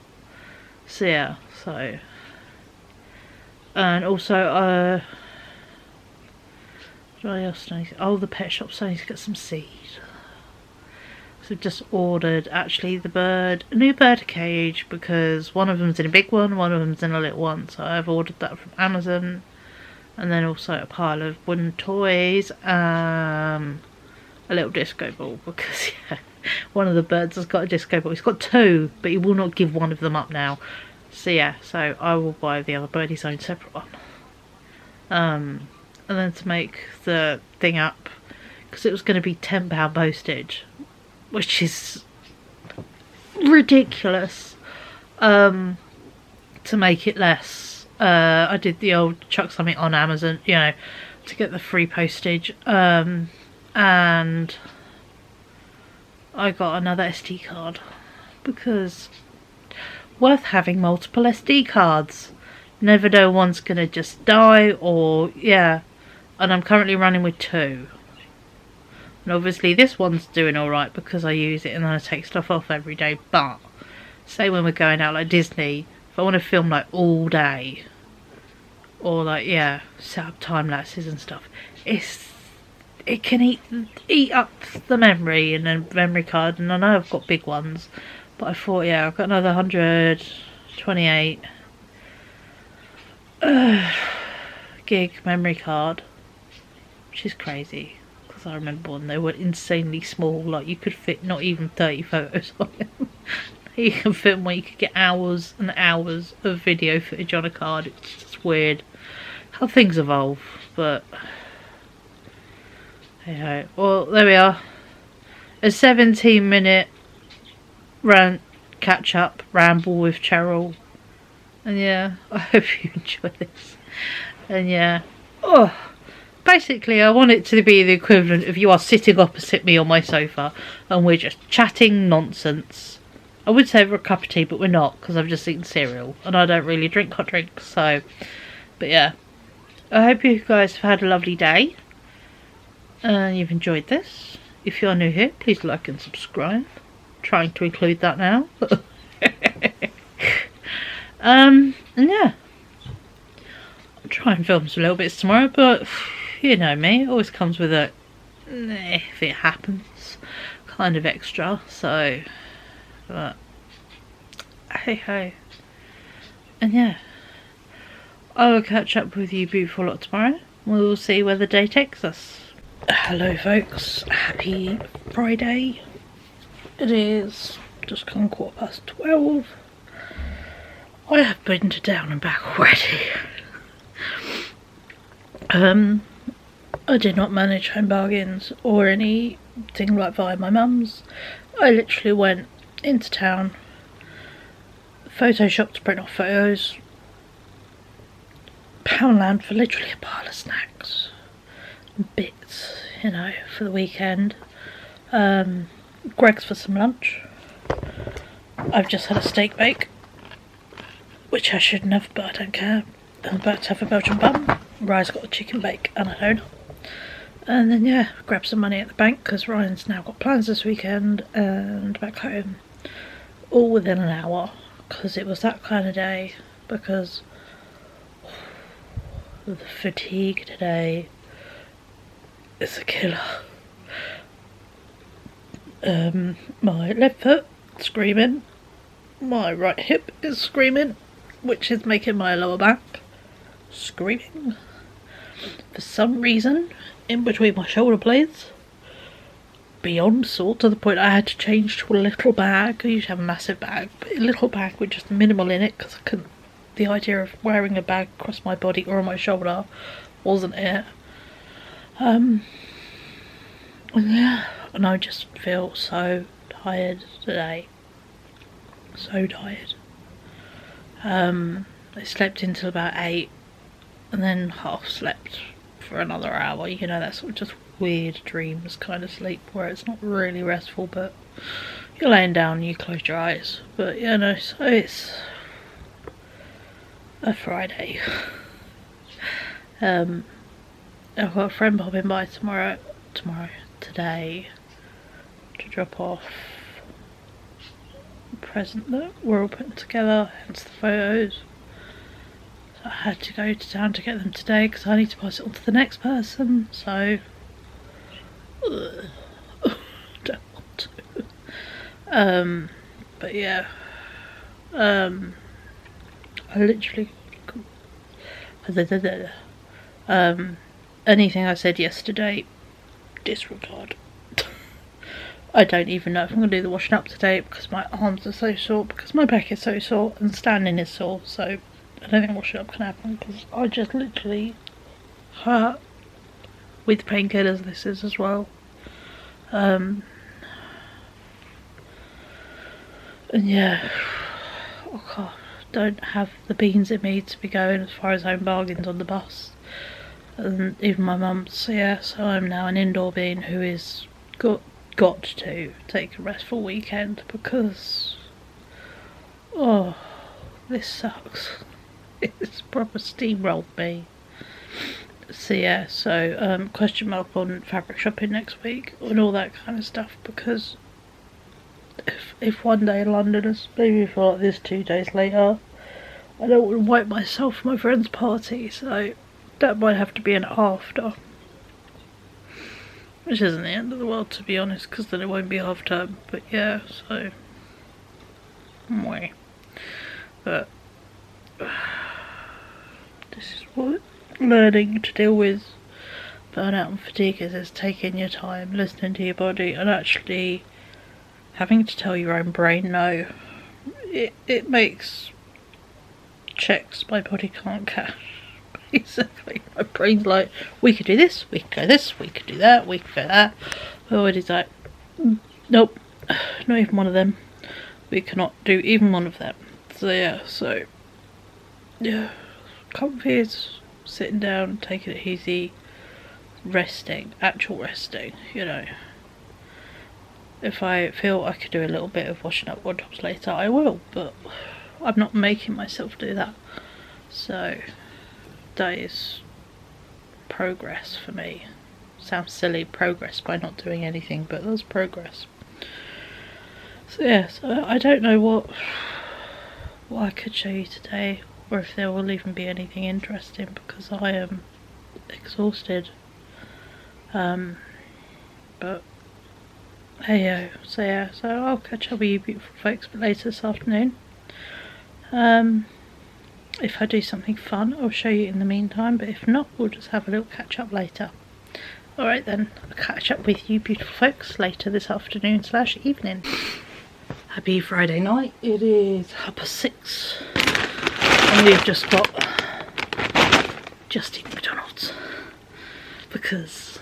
So yeah, so, and also what else do I need? Oh, the pet shop, so I need to get some seed. So I've just ordered actually a new bird cage, because one of them's in a big one of them's in a little one, so I've ordered that from Amazon. And then also a pile of wooden toys, a little disco ball, because yeah, one of the birds has got a disco ball. He's got two, but he will not give one of them up now. So yeah, so I will buy the other bird his own separate one. And then to make the thing up, because it was going to be £10 postage, which is ridiculous, to make it less. I did the old chuck something on Amazon, you know, to get the free postage, and I got another SD card, because worth having multiple SD cards. Never know one's gonna just die, or yeah, and I'm currently running with two. And obviously this one's doing alright because I use it and then I take stuff off every day, but say when we're going out like Disney, if I want to film like all day, or like, yeah, set up time lapses and stuff, it can eat up the memory in a memory card. And I know I've got big ones, but I thought, yeah, I've got another 128 gig memory card, which is crazy. because I remember when they were insanely small, like you could fit not even 30 photos on them. You can film where you could get hours and hours of video footage on a card. It's just weird how things evolve, but hey, well, there we are. A 17-minute rant, catch up, ramble with Cheryl. And yeah, I hope you enjoy this. And yeah, basically I want it to be the equivalent of you are sitting opposite me on my sofa and we're just chatting nonsense. I would say over a cup of tea, but we're not, because I've just eaten cereal and I don't really drink hot drinks, so. But yeah, I hope you guys have had a lovely day and you've enjoyed this. If you're new here, please like and subscribe. Trying to include that now. And yeah, I'll try and film some little bits tomorrow, but you know me, it always comes with a if it happens kind of extra, so but hey ho. And yeah, I will catch up with you beautiful lot tomorrow. We'll see where the day takes us. Hello folks, happy Friday. It is just gone 12:15. I have been to down and back already. I did not manage Home Bargains or anything like via my mum's. I literally went into town, photoshopped to print off photos, Poundland for literally a pile of snacks and bits, you know, for the weekend. Greg's for some lunch. I've just had a steak bake, which I shouldn't have, but I don't care. I'm about to have a Belgian bun. Ryan's got a chicken bake and a donut. And then yeah, grab some money at the bank because Ryan's now got plans this weekend and back home. All within an hour, because it was that kind of day, because the fatigue today is a killer. My left foot screaming, my right hip is screaming, which is making my lower back screaming. For some reason, in between my shoulder blades, beyond sore, to the point I had to change to a little bag. I usually have a massive bag, but a little bag with just minimal in it, because I couldn't, the idea of wearing a bag across my body or on my shoulder wasn't it. And yeah, and I just feel so tired today. So tired. I slept until about 8 and then half slept for another hour. You know, that sort of just weird dreams kind of sleep where it's not really restful, but you're laying down and you close your eyes. But yeah, no, so it's a Friday. I've got a friend popping by today to drop off a present that we're all putting together, hence the photos. So I had to go to town to get them today because I need to pass it on to the next person, so don't want to. But yeah, I literally anything I said yesterday, disregard. I don't even know if I'm going to do the washing up today because my arms are so sore, because my back is so sore and standing is sore, so I don't think washing up can happen because I just literally hurt with painkillers. This is as well. And yeah, oh God, don't have the beans in me to be going as far as Home Bargains on the bus. And even my mum's, so yeah, so I'm now an indoor being who is got to take a restful weekend because this sucks. It's proper steamrolled me. So yeah, so question mark on fabric shopping next week and all that kind of stuff, because if one day in London is maybe for like this 2 days later, I don't want to invite myself for my friend's party, so that might have to be an after. Which isn't the end of the world, to be honest, because then it won't be half term. But yeah, so but this is what learning to deal with Burnout and fatigue is taking your time, listening to your body, and actually having to tell your own brain no. It makes checks my body can't cash. Basically, my brain's like, we could do this, we could go this, we could do that, we could go that. My body's like, nope, not even one of them. We cannot do even one of them. So yeah, comfy is sitting down, taking it easy, resting, actual resting, you know. If I feel I could do a little bit of washing up wardrobes later, I will, but I'm not making myself do that. So that is progress for me. Sounds silly, progress by not doing anything, but that's progress. So yeah, so I don't know what I could show you today, or if there will even be anything interesting, because I am exhausted. But hey yo, so yeah, so I'll catch up with you beautiful folks later this afternoon. If I do something fun, I'll show you in the meantime, but if not, we'll just have a little catch up later. Alright then, I'll catch up with you beautiful folks later this afternoon / evening. Happy Friday night. It is 6:30 and we've just got eaten McDonald's because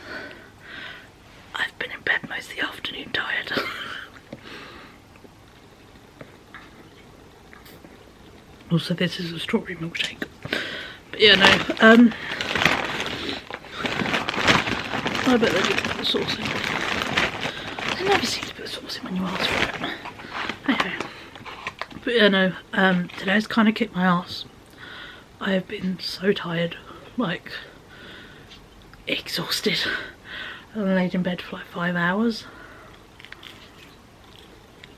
I've been in bed most of the afternoon tired. Also, this is a strawberry milkshake. But yeah, no, I bet they did put the sauce in. They never seem to put sauce in when you ask for it. Anyway. But yeah, no, today's kind of kicked my ass. I have been so tired, like, exhausted. I laid in bed for like 5 hours.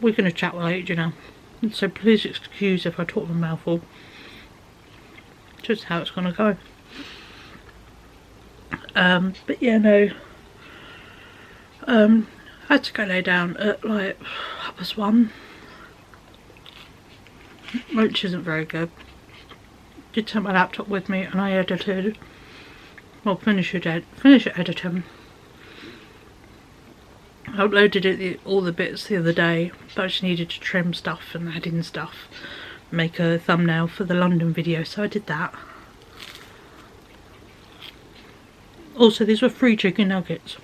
We're going to chat while I eat dinner. So please excuse if I talk with a mouthful. Just how it's going to go. But yeah, no. I had to go lay down at like 1:30, which isn't very good. Did take my laptop with me and I edited. Well, finish it editing. I uploaded all the bits the other day, but I just needed to trim stuff and add in stuff, make a thumbnail for the London video, so I did that. Also, these were free chicken nuggets.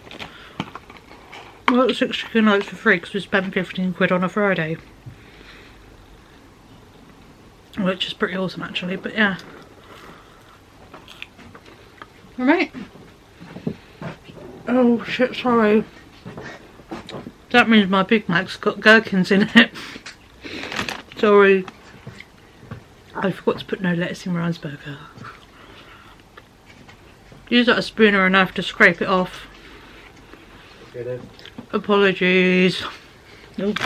Well, 6 chicken nuggets for free because we spent 15 quid on a Friday, which is pretty awesome actually. But yeah, alright. Oh shit, sorry. That means my Big Mac's got gherkins in it. Sorry. I forgot to put no lettuce in Ryan's burger. Use that a spoon or a knife to scrape it off. Okay then. Apologies. Nope.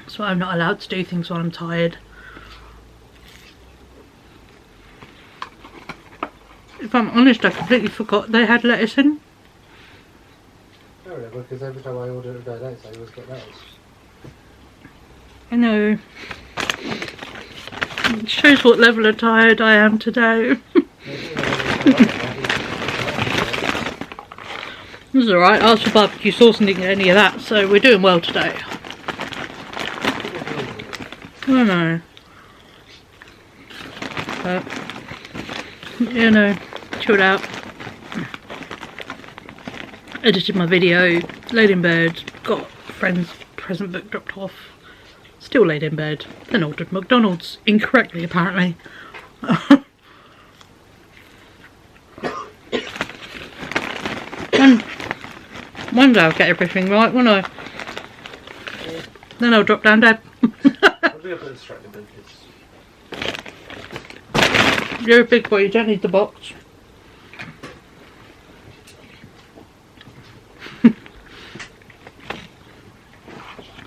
So I'm not allowed to do things while I'm tired. If I'm honest, I completely forgot they had lettuce in. No, because every time I order lettuce, I always get lettuce. I know. It shows what level of tired I am today. It's alright, I asked for barbecue sauce and didn't get any of that, so we're doing well today. I know. But, you know, chilled out. Edited my video, laid in bed, got a friend's present book dropped off. Still laid in bed, then ordered McDonald's, incorrectly apparently. And one day I'll get everything right, won't I? Yeah. Then I'll drop down dead. I'm gonna put this straight in the bin. You're a big boy, you don't need the box.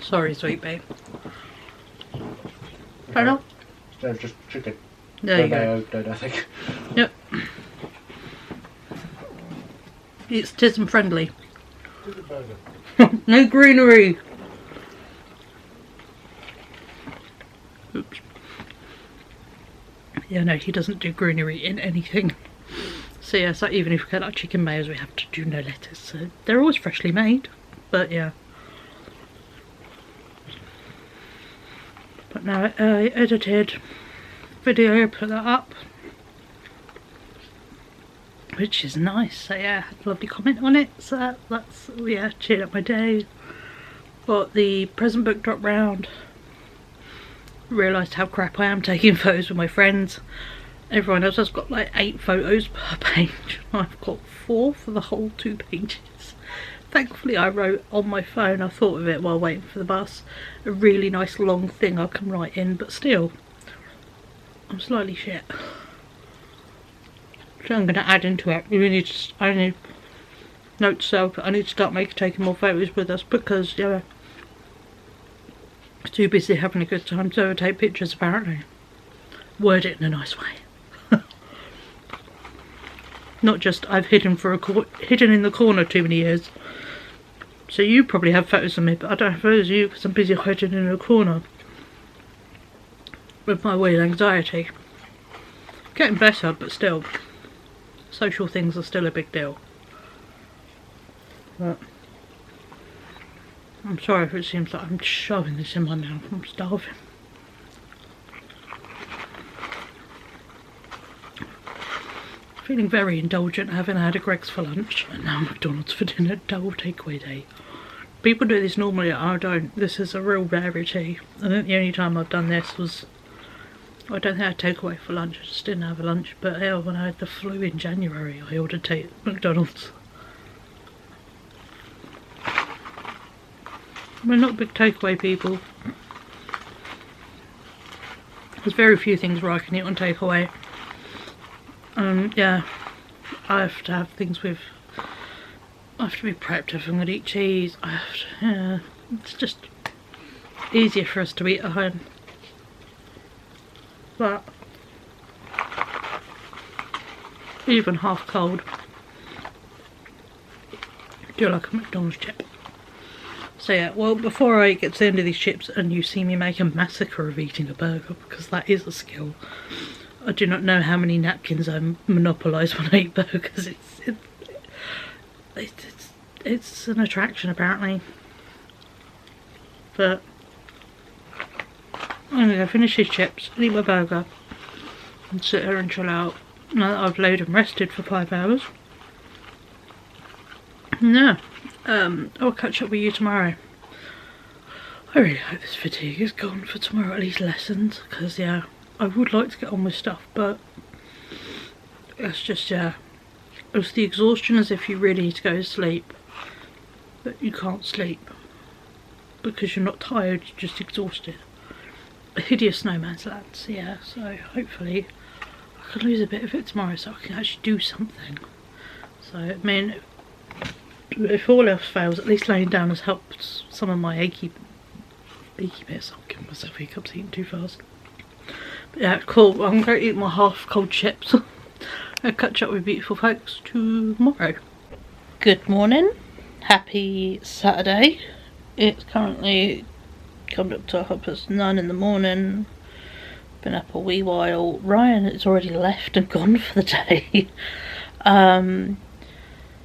Sorry, sweet babe. Hello? No, just chicken. There you go. No, nothing. Yep. It's tism friendly. Chicken burger. No greenery. Oops. Yeah, no, he doesn't do greenery in anything. So yeah, so even if we get like chicken mayos, we have to do no lettuce. So they're always freshly made, but yeah. But now I edited video, put that up, which is nice. So yeah, I had a lovely comment on it. So that's, yeah, cheered up my day. Got the present book drop round. Realised how crap I am taking photos with my friends. Everyone else has got like 8 photos per page. I've got 4 for the whole 2 pages. Thankfully I wrote on my phone, I thought of it while waiting for the bus, a really nice long thing I can write in, but still, I'm slightly shit. So I'm going to add into it. I need, note to self, I need to start taking more photos with us, because yeah, too busy having a good time to take pictures apparently. Word it in a nice way. Not just I've hidden in the corner too many years. So you probably have photos of me, but I don't have photos of you because I'm busy hiding in a corner with my weird anxiety. Getting better, but still, social things are still a big deal. But I'm sorry if it seems like I'm shoving this in my mouth. I'm starving. Feeling very indulgent, having had a Greggs for lunch and now McDonald's for dinner. Double takeaway day. People do this normally, I don't. This is a real rarity. I think the only time I've done this was, I don't think I had takeaway for lunch, I just didn't have a lunch. But yeah, when I had the flu in January, I ordered McDonald's. We're not big takeaway people. There's very few things where I can eat on takeaway. Yeah, I have to have things with, I have to be prepped if I'm going to eat cheese. I have to, yeah, it's just easier for us to eat at home. But even half cold, I do like a McDonald's chip. So yeah, well, before I get to the end of these chips and you see me make a massacre of eating a burger, because that is a skill. I do not know how many napkins I monopolise when I eat burgers. It's an attraction apparently. But I'm gonna go finish these chips and eat my burger and sit here and chill out now that I've laid and rested for 5 hours. Yeah, I'll catch up with you tomorrow. I really hope this fatigue is gone for tomorrow, at least lessons, because yeah, I would like to get on with stuff, but it's just, yeah, it's the exhaustion as if you really need to go to sleep, but you can't sleep because you're not tired, you're just exhausted. A hideous snowman's land, so yeah, so hopefully I can lose a bit of it tomorrow so I can actually do something. So, I mean, if all else fails, at least laying down has helped some of my achy bits. I'm giving myself hiccups eating too fast. But yeah, cool. I'm going to eat my half cold chips. I'll catch up with beautiful folks tomorrow. Good morning. Happy Saturday. It's currently come up to 9:30 in the morning. Been up a wee while. Ryan has already left and gone for the day.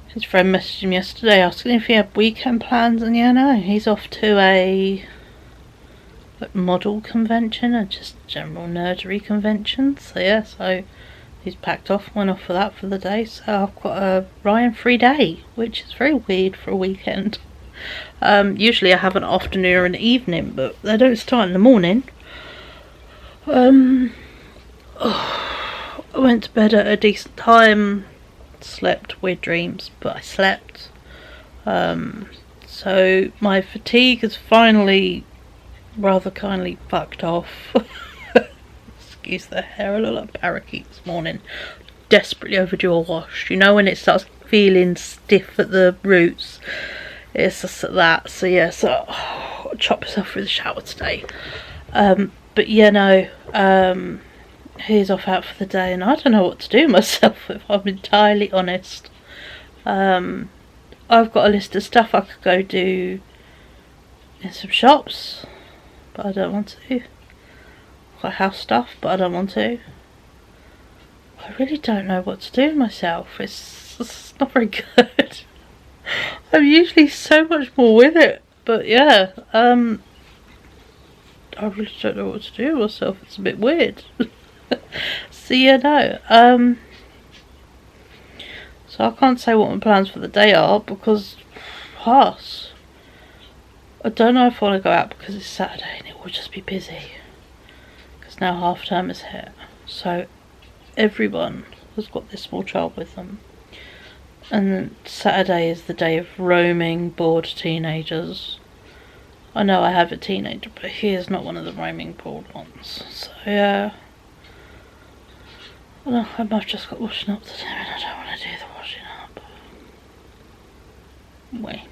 His friend messaged him yesterday asking if he had weekend plans, and yeah, no, he's off to a model convention and just general nerdery convention. So yeah, so he's packed off, went off for that for the day. So I've got a Ryan free day, which is very weird for a weekend. Usually I have an afternoon or an evening, but they don't start in the morning. I went to bed at a decent time, slept weird dreams, but I slept. So my fatigue has finally rather kindly fucked off. Excuse the hair, I look like a parakeet this morning. Desperately overdue a wash. You know when it starts feeling stiff at the roots? It's just that. So yeah, so I'll chop myself through the shower today. But yeah, no, he's off out for the day and I don't know what to do myself, if I'm entirely honest. I've got a list of stuff I could go do in some shops, but I don't want to. I've got house stuff, but I don't want to. I really don't know what to do with myself. It's not very good. I'm usually so much more with it, but yeah, I really don't know what to do with myself. It's a bit weird. So yeah, no, so I can't say what my plans for the day are because, pass. I don't know if I want to go out because it's Saturday and it will just be busy. Because now half term is here, so everyone has got their small child with them. And then Saturday is the day of roaming, bored teenagers. I know I have a teenager, but he is not one of the roaming, bored ones. So yeah. Well, I've just got washing up to do and I don't want to do the washing up. Wait.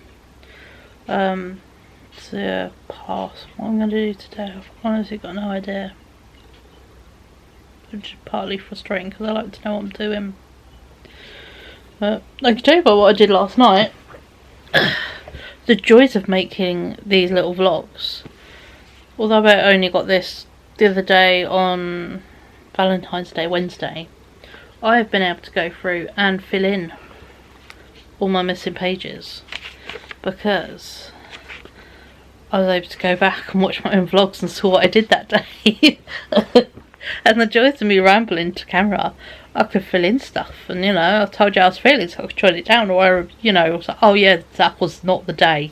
So yeah, pass. What I'm going to do today, I've honestly got no idea. Which is partly frustrating because I like to know what I'm doing. But I can tell you about what I did last night. The joys of making these little vlogs. Although I only got this the other day on Valentine's Day, Wednesday, I have been able to go through and fill in all my missing pages because I was able to go back and watch my own vlogs and saw what I did that day. And the joys of me rambling to camera, I could fill in stuff, and you know, I told you I was feeling, so I could jot it down, or you know, I was like, oh yeah, that was not the day.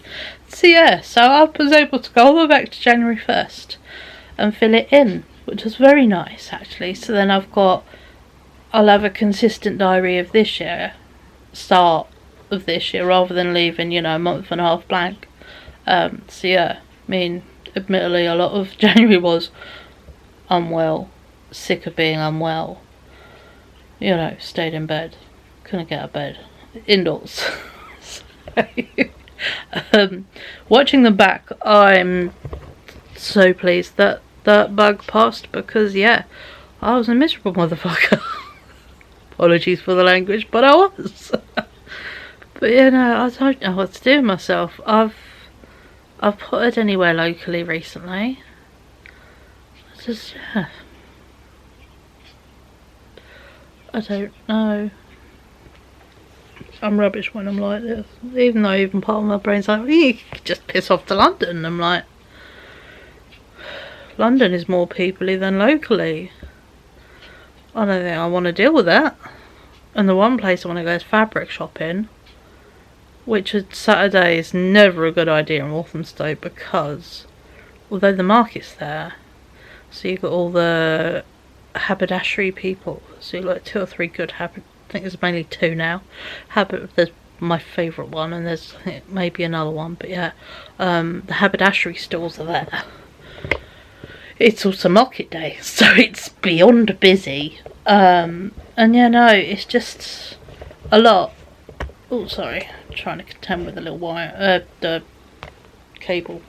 So yeah, so I was able to go all the way back to January 1st and fill it in, which was very nice actually. So then I'll have a consistent diary of this year, start of this year, rather than leaving, you know, a month and a half blank. So yeah, I mean, admittedly a lot of January was unwell, sick of being unwell, you know, stayed in bed, couldn't get out of bed, indoors. So, watching them back, I'm so pleased that that bug passed because yeah, I was a miserable motherfucker. Apologies for the language, but I was. But yeah, no, I don't know what to do with myself. I've potted anywhere locally recently. Just yeah, I don't know. I'm rubbish when I'm like this. Even though even part of my brain's like, you could just piss off to London. I'm like, London is more peoply than locally. I don't think I want to deal with that. And the one place I want to go is fabric shopping, which is Saturday is never a good idea in Walthamstow because although the market's there, so you've got all the haberdashery people, so you've got 2 or 3 good I think there's mainly 2 now. There's my favourite one, and there's I think maybe another one, but yeah, the haberdashery stores are there. It's also market day, so it's beyond busy. And yeah, no, it's just a lot. Oh, sorry, I'm trying to contend with the little wire, the cable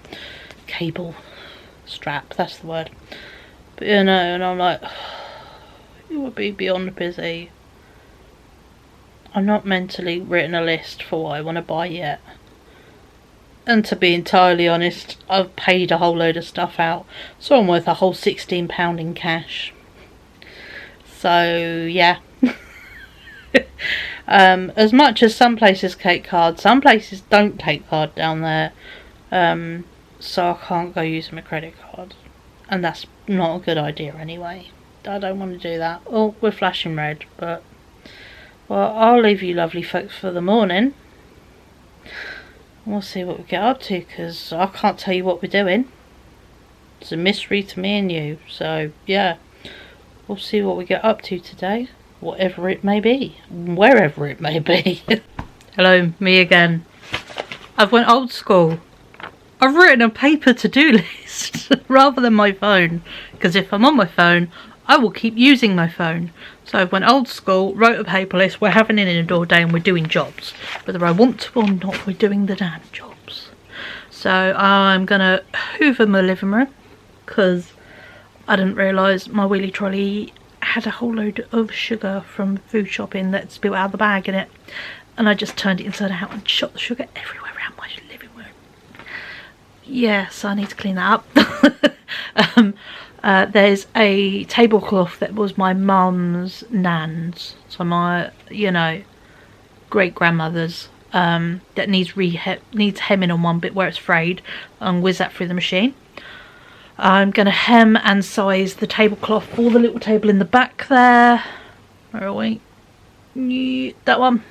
strap, that's the word. But you know, and I'm like, it would be beyond busy. I'm not mentally written a list for what I want to buy yet. And to be entirely honest, I've paid a whole load of stuff out, so I'm worth a whole £16 in cash. So yeah. As much as some places take card, some places don't take card down there. So I can't go using my credit card. And that's not a good idea anyway. I don't want to do that. Oh, we're flashing red, but well, I'll leave you lovely folks for the morning. We'll see what we get up to, because I can't tell you what we're doing. It's a mystery to me and you. So yeah, we'll see what we get up to today, whatever it may be, wherever it may be. Hello, me again. I've went old school. I've written a paper to-do list rather than my phone, because if I'm on my phone, I will keep using my phone. So I went old school, wrote a paper list. We're having an indoor day and we're doing jobs. Whether I want to or not, we're doing the damn jobs. So I'm going to hoover my living room, because I didn't realise my wheelie trolley had a whole load of sugar from food shopping that spilled out of the bag in it. And I just turned it inside out and shot the sugar everywhere around my living room. Yes, I need to clean that up. There's a tablecloth that was my mum's nan's, so my, you know, great grandmother's, that needs hemming on one bit where it's frayed, and whiz that through the machine. I'm going to hem and size the tablecloth for the little table in the back there. Where are we? That one.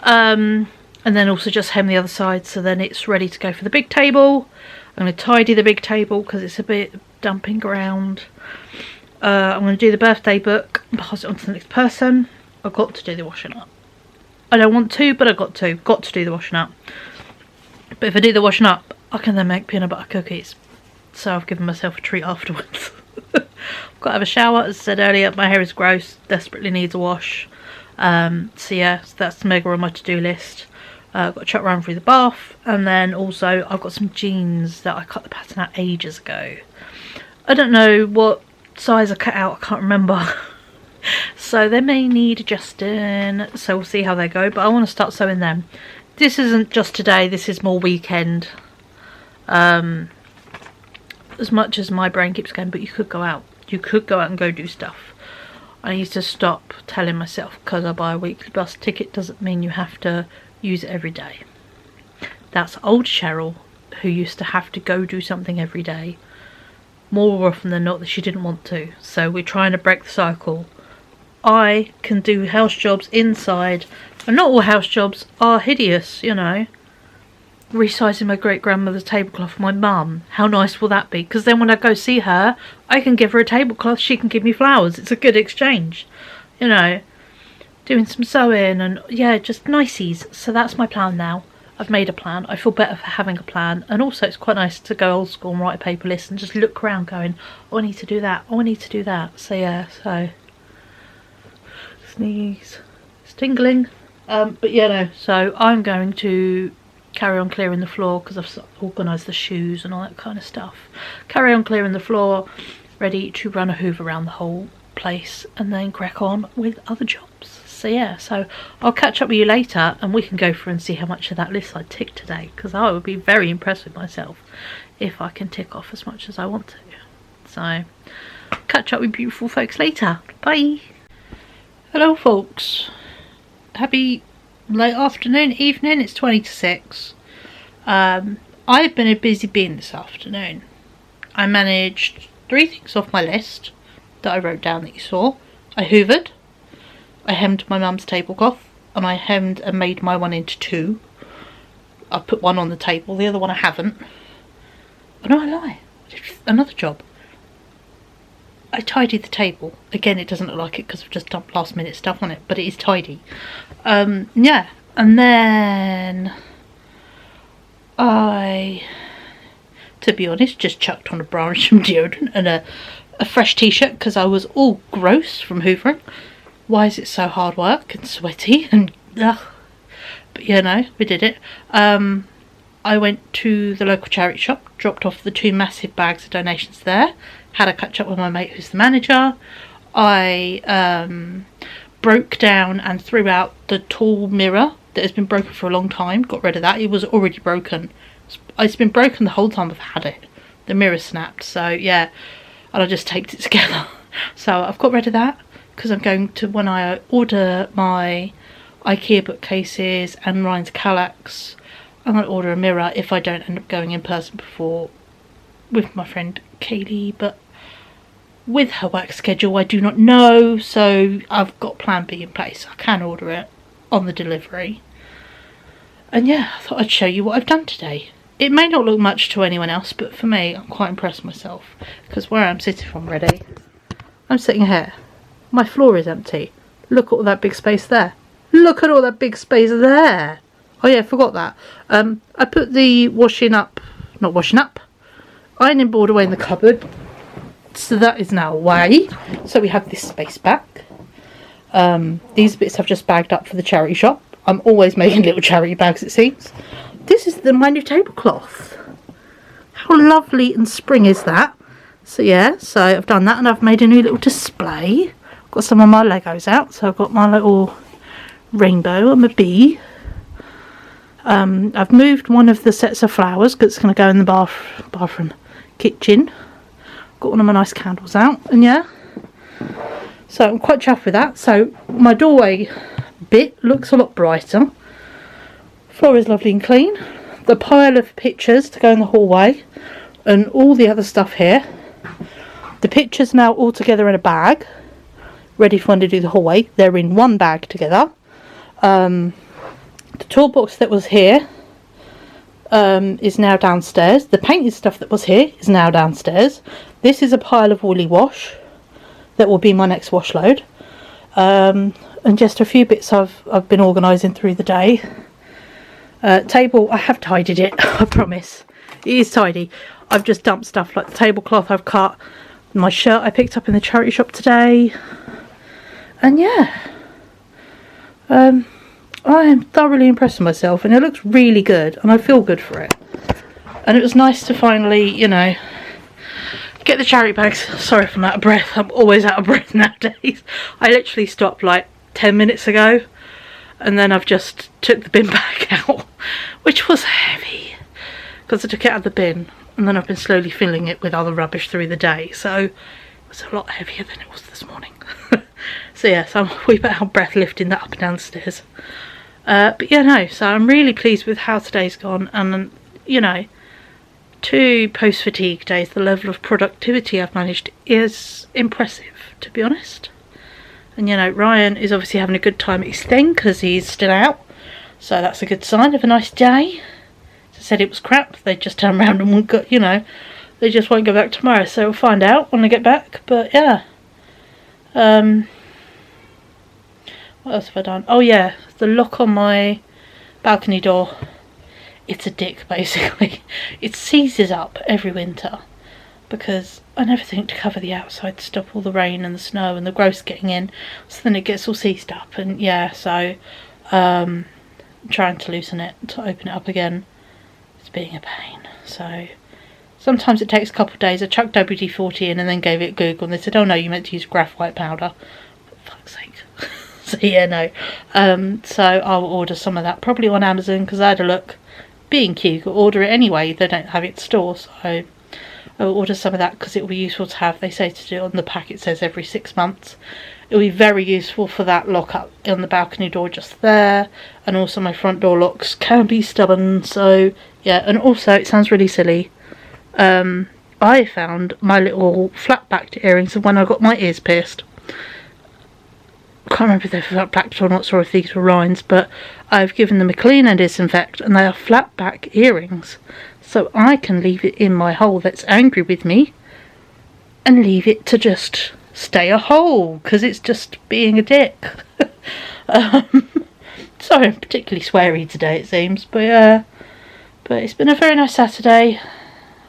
And then also just hem the other side, so then it's ready to go for the big table. I'm going to tidy the big table because it's a bit dumping ground. I'm going to do the birthday book and pass it on to the next person. I've got to do the washing up. I don't want to, but I've got to do the washing up. But if I do the washing up, I can then make peanut butter cookies. So I've given myself a treat afterwards. I've got to have a shower. As I said earlier, my hair is gross, desperately needs a wash. So yeah, so that's mega on my to-do list. I've got to chuck around through the bath, and then also I've got some jeans that I cut the pattern out ages ago. I don't know what size I cut out, I can't remember. So they may need adjusting, so we'll see how they go, but I want to start sewing them. This isn't just today, this is more weekend. As much as my brain keeps going, but you could go out. You could go out and go do stuff. I need to stop telling myself because I buy a weekly bus ticket doesn't mean you have to use it every day. That's old Cheryl, who used to have to go do something every day. More often than not that she didn't want to. So we're trying to break the cycle. I can do house jobs inside, and not all house jobs are hideous, you know. Resizing my great grandmother's tablecloth for my mum. How nice will that be? Because then when I go see her, I can give her a tablecloth, she can give me flowers. It's a good exchange, you know. Doing some sewing and yeah, just niceys. So that's my plan now. I've made a plan. I feel better for having a plan, and also it's quite nice to go old school and write a paper list and just look around going, oh, I need to do that, oh, I need to do that. So yeah, so sneeze, it's tingling. But yeah, no, so I'm going to carry on clearing the floor because I've organised the shoes and all that kind of stuff. Carry on clearing the floor, ready to run a hoover around the whole place and then crack on with other jobs. So yeah, so I'll catch up with you later and we can go through and see how much of that list I ticked today, because I would be very impressed with myself if I can tick off as much as I want to. So catch up with beautiful folks later. Bye. Hello folks, happy late afternoon, evening. It's 20 to 6. I've been a busy being this afternoon. I managed 3 things off my list that I wrote down that you saw. I hoovered, I hemmed my mum's tablecloth, and I hemmed and made my one into 2. I put one on the table, the other one I haven't. Oh no, I lie. I did another job. I tidied the table. Again, it doesn't look like it because I've just dumped last minute stuff on it, but it is tidy. Yeah, and then I, to be honest, just chucked on a bra and some deodorant and a fresh t-shirt because I was all gross from hoovering. Why is it so hard work and sweaty and ugh? But you know, we did it. I went to the local charity shop, dropped off the 2 massive bags of donations there, had a catch up with my mate who's the manager. I broke down and threw out the tall mirror that has been broken for a long time, got rid of that. It was already broken. It's been broken the whole time I've had it. The mirror snapped, so yeah, and I just taped it together. So I've got rid of that because I'm going to, when I order my IKEA bookcases and Ryan's Kallax, I'm going to order a mirror if I don't end up going in person before with my friend Kaylee, but with her work schedule I do not know, so I've got plan B in place. I can order it on the delivery. And yeah, I thought I'd show you what I've done today. It may not look much to anyone else, but for me, I'm quite impressed myself, because where I'm sitting from ready, I'm sitting here. My floor is empty. Look at all that big space there. Look at all that big space there. Oh yeah, I forgot that. I put the ironing board away in the cupboard. So that is now away. So we have this space back. These bits I've just bagged up for the charity shop. I'm always making little charity bags, it seems. This is my new tablecloth. How lovely and spring is that? So yeah, so I've done that and I've made a new little display. Got some of my Legos out. So I've got my little rainbow and my bee. I've moved one of the sets of flowers because it's going to go in the bathroom kitchen. got one of my nice candles out, and yeah, so I'm quite chuffed with that. So my doorway bit looks a lot brighter. Floor is lovely and clean. The pile of pictures to go in the hallway and all the other stuff here. The pictures now all together in a bag, ready for when to do the hallway. They're in one bag together. The toolbox that was here is now downstairs. The painted stuff that was here is now downstairs. This is a pile of woolly wash that will be my next wash load. And just a few bits I've been organising through the day. Table, I have tidied it, I promise. It is tidy. I've just dumped stuff like the tablecloth I've cut, my shirt I picked up in the charity shop today. And yeah, I am thoroughly impressed with myself, and it looks really good, and I feel good for it. And it was nice to finally, you know, get the charity bags. Sorry if I'm out of breath. I'm always out of breath nowadays. I literally stopped like 10 minutes ago, and then I've just took the bin bag out, which was heavy because I took it out of the bin, and then I've been slowly filling it with other rubbish through the day, so it was a lot heavier than it was this morning. So yeah, so I'm a wee bit out of breath lifting that up and downstairs. But yeah, no, so I'm really pleased with how today's gone, and you know, 2 post-fatigue days, the level of productivity I've managed is impressive, to be honest. And you know, Ryan is obviously having a good time at his thing because he's still out, so that's a good sign of a nice day. As I said, it was crap. They just turned around and won't go, you know, they just won't go back tomorrow, so we'll find out when I get back. But yeah, what else have I done? Oh yeah, the lock on my balcony door, it's a dick basically. It seizes up every winter because I never think to cover the outside to stop all the rain and the snow and the growth getting in, so then it gets all seized up. And yeah, so I'm trying to loosen it to open it up again. It's being a pain. So sometimes it takes a couple of days. I chucked WD-40 in and then gave it a Google, and they said, oh no, you meant to use graphite powder. For fuck's sake. So yeah, no. So I'll order some of that probably on Amazon, because I had a look. B&Q could order it anyway, they don't have it in store, so I'll order some of that because it will be useful to have. They say to do it on the pack, it says every 6 months. It will be very useful for that lock up on the balcony door just there, and also my front door locks can be stubborn, so yeah. And also, it sounds really silly, I found my little flat backed earrings of when I got my ears pierced. I can't remember if they're flat backed or not, or if these were Ryan's, but I've given them a clean and disinfect, and they are flat back earrings, so I can leave it in my hole that's angry with me and leave it to just stay a hole, because it's just being a dick. Sorry, I'm particularly sweary today, it seems, but it's been a very nice Saturday.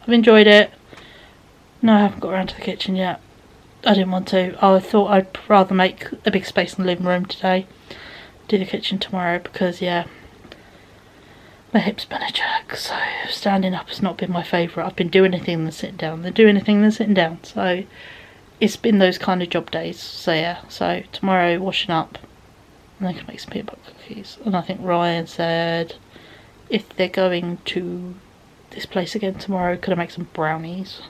I've enjoyed it. No, I haven't got around to the kitchen yet. I didn't want to. I thought I'd rather make a big space in the living room today. Do the kitchen tomorrow, because yeah, my hip's been a jerk, so standing up has not been my favourite. I've been doing anything than sitting down. So it's been those kind of job days. So yeah, so tomorrow washing up, and I can make some peanut butter cookies. And I think Ryan said if they're going to this place again tomorrow, could I make some brownies?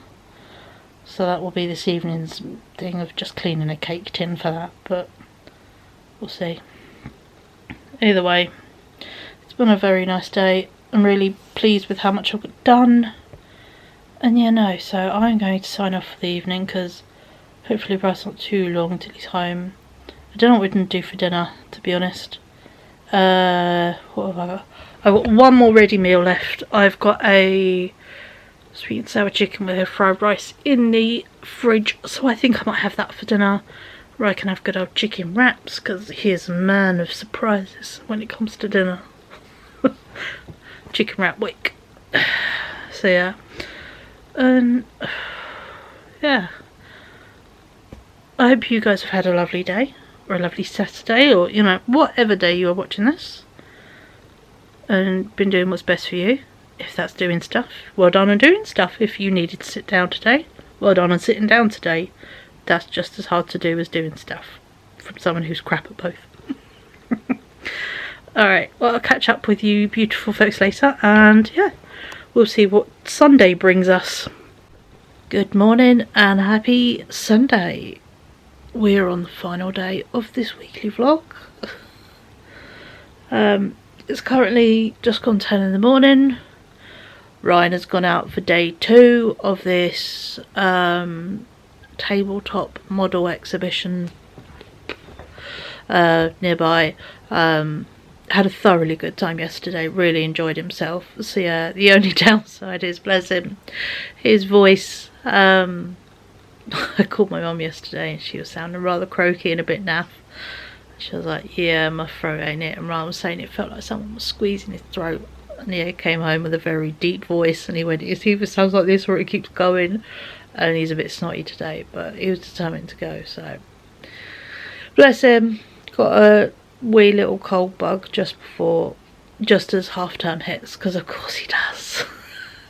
So that will be this evening's thing of just cleaning a cake tin for that, but we'll see. Either way, it's been a very nice day. I'm really pleased with how much I've got done. And yeah, no, so I'm going to sign off for the evening, because hopefully Bryce's not too long until he's home. I don't know what we're going to do for dinner, to be honest. What have I got? I've got one more ready meal left. I've got a sweet and sour chicken with a fried rice in the fridge, so I think I might have that for dinner. Or I can have good old chicken wraps, because he is a man of surprises when it comes to dinner. Chicken wrap week. So yeah. Yeah. I hope you guys have had a lovely day, or a lovely Saturday, or you know, whatever day you are watching this, and been doing what's best for you. If that's doing stuff, well done on doing stuff. If you needed to sit down today, well done on sitting down today. That's just as hard to do as doing stuff, from someone who's crap at both. Alright, well, I'll catch up with you beautiful folks later, and yeah, we'll see what Sunday brings us. Good morning and happy Sunday. We're on the final day of this weekly vlog. It's currently just gone 10 in the morning. Ryan has gone out for day 2 of this tabletop model exhibition nearby. Had a thoroughly good time yesterday, really enjoyed himself. So yeah, the only downside is, bless him, his voice. I called my mum yesterday and she was sounding rather croaky and a bit naff. She was like, yeah, my throat ain't it. And Ryan was saying it felt like someone was squeezing his throat. And he came home with a very deep voice and he went, it either sounds like this or it keeps going. And he's a bit snotty today, but he was determined to go, so bless him. Got a wee little cold bug just as half term hits, because of course he does.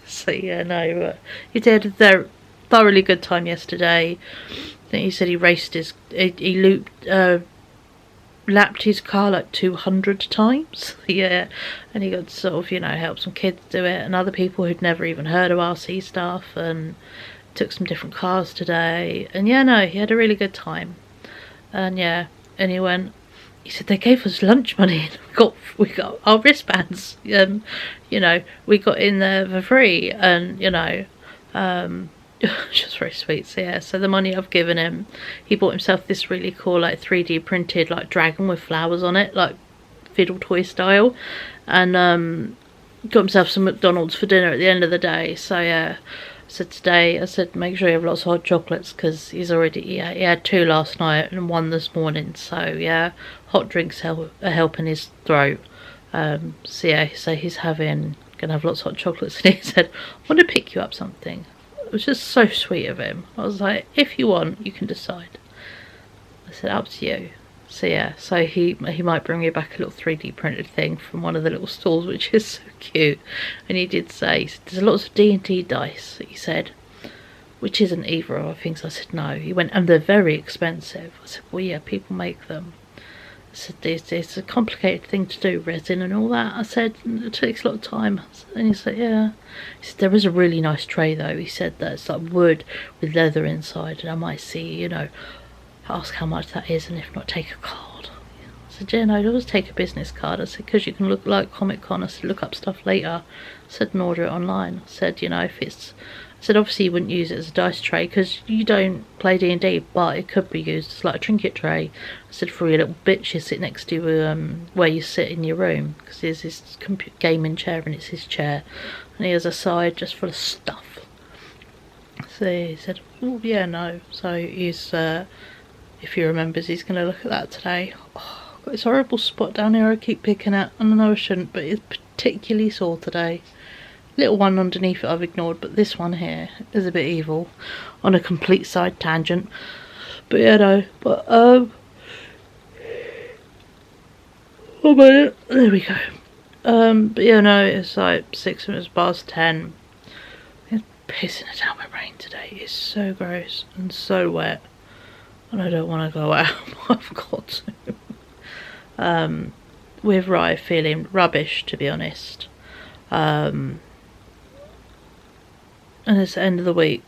So yeah, no, but he did a thoroughly good time yesterday. I think he said he lapped his car like 200 times. Yeah, and he got to sort of, help some kids do it and other people who'd never even heard of RC stuff, and took some different cars today. And yeah, no, he had a really good time. And yeah, and he said they gave us lunch money and we got our wristbands. We got in there for free, and just very sweet. So yeah, so the money I've given him, he bought himself this really cool like 3D printed like dragon with flowers on it, like fiddle toy style, and got himself some McDonald's for dinner at the end of the day. So yeah, so today I said make sure you have lots of hot chocolates, because he had 2 last night and 1 this morning. So yeah, hot drinks are helping his throat. So yeah, so he's gonna have lots of hot chocolates, and he said, I want to pick you up something. It was just so sweet of him. I was like, if you want, you can decide. I said, up to you. So yeah, so he might bring me back a little 3D printed thing from one of the little stalls, which is so cute. And he did say, there's lots of D&D dice, he said, which isn't either of our things. I said, no. He went, and they're very expensive. I said, well, yeah, people make them. I said, it's a complicated thing to do, resin and all that. I said, it takes a lot of time. And he said, yeah. He said, there is a really nice tray though. He said that it's like wood with leather inside, and I might see, ask how much that is, and if not, take a card. I said, yeah, no, I'd always take a business card. I said, because you can look like Comic-Con. I said, look up stuff later. I said, and order it online. I said, if it's... I said, obviously you wouldn't use it as a dice tray because you don't play D&D, but it could be used as like a trinket tray. I said, for your little bitch you sit next to where you sit in your room, because there's this gaming chair and it's his chair, and he has a side just full of stuff. So he said, oh yeah, no. So he's, if he remembers, he's going to look at that today. Oh, I've got this horrible spot down here I keep picking at, and I know I shouldn't, but it's particularly sore today. Little one underneath it I've ignored, but this one here is a bit evil, on a complete side tangent. But yeah, no, but oh my, there we go. But yeah, no, it's like 6 minutes past 10. It's pissing it down my brain today. It's so gross and so wet, and I don't want to go out. I've got to. With Rye feeling rubbish, to be honest. And it's the end of the week.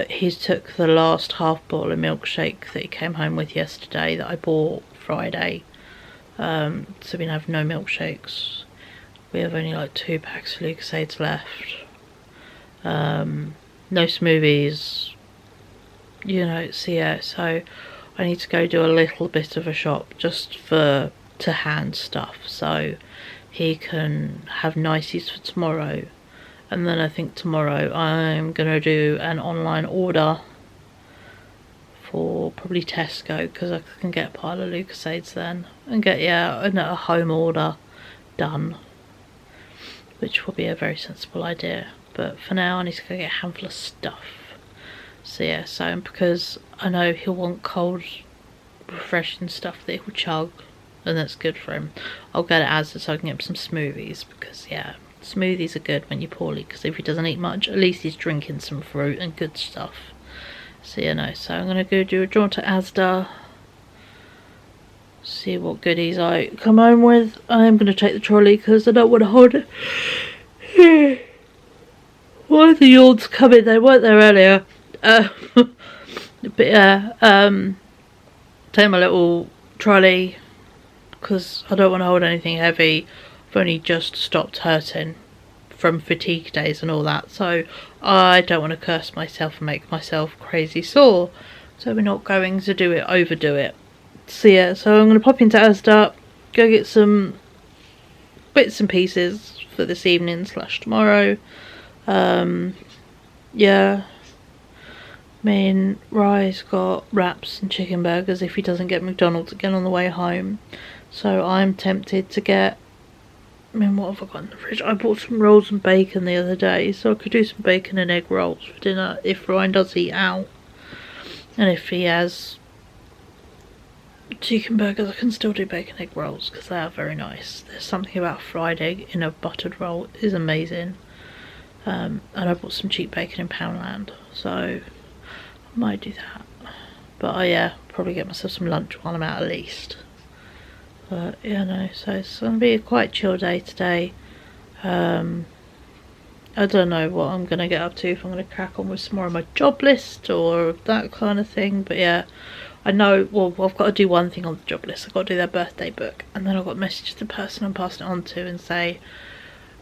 He's took the last half bottle of milkshake that he came home with yesterday that I bought Friday. So we have no milkshakes. We have only like 2 packs of Lucasades left. No smoothies. So yeah, so I need to go do a little bit of a shop just to hand stuff, so he can have niceties for tomorrow. And then I think tomorrow I'm going to do an online order for probably Tesco, because I can get a pile of Lucasades then, and get a home order done, which will be a very sensible idea. But for now I need to go get a handful of stuff. So yeah, so because I know he'll want cold refreshing stuff that he'll chug, and that's good for him. I'll go to Asda so I can get him some smoothies, because yeah, smoothies are good when you're poorly, because if he doesn't eat much, at least he's drinking some fruit and good stuff. So so I'm going to go do a jaunt to Asda, see what goodies I come home with. I am going to take the trolley because I don't want to hold it. Why are the yawns coming? They weren't there earlier. But yeah, take my little trolley because I don't want to hold anything heavy. I've only just stopped hurting from fatigue days and all that, so I don't want to curse myself and make myself crazy sore. So we're not going to overdo it. So yeah, so I'm going to pop into Asda, go get some bits and pieces for this evening / tomorrow. Yeah, me and Rye's got wraps and chicken burgers if he doesn't get McDonald's again on the way home. So I'm tempted to get, I mean, what have I got in the fridge? I bought some rolls and bacon the other day, so I could do some bacon and egg rolls for dinner if Ryan does eat out. And if he has chicken burgers, I can still do bacon egg rolls because they are very nice. There's something about fried egg in a buttered roll is amazing. And I bought some cheap bacon in Poundland, so I might do that. But yeah, probably get myself some lunch while I'm out at least. But yeah, no, so it's going to be a quite chill day today. I don't know what I'm going to get up to, if I'm going to crack on with some more of my job list or that kind of thing. But yeah, I know, well, I've got to do one thing on the job list. I've got to do their birthday book, and then I've got to message the person I'm passing it on to and say,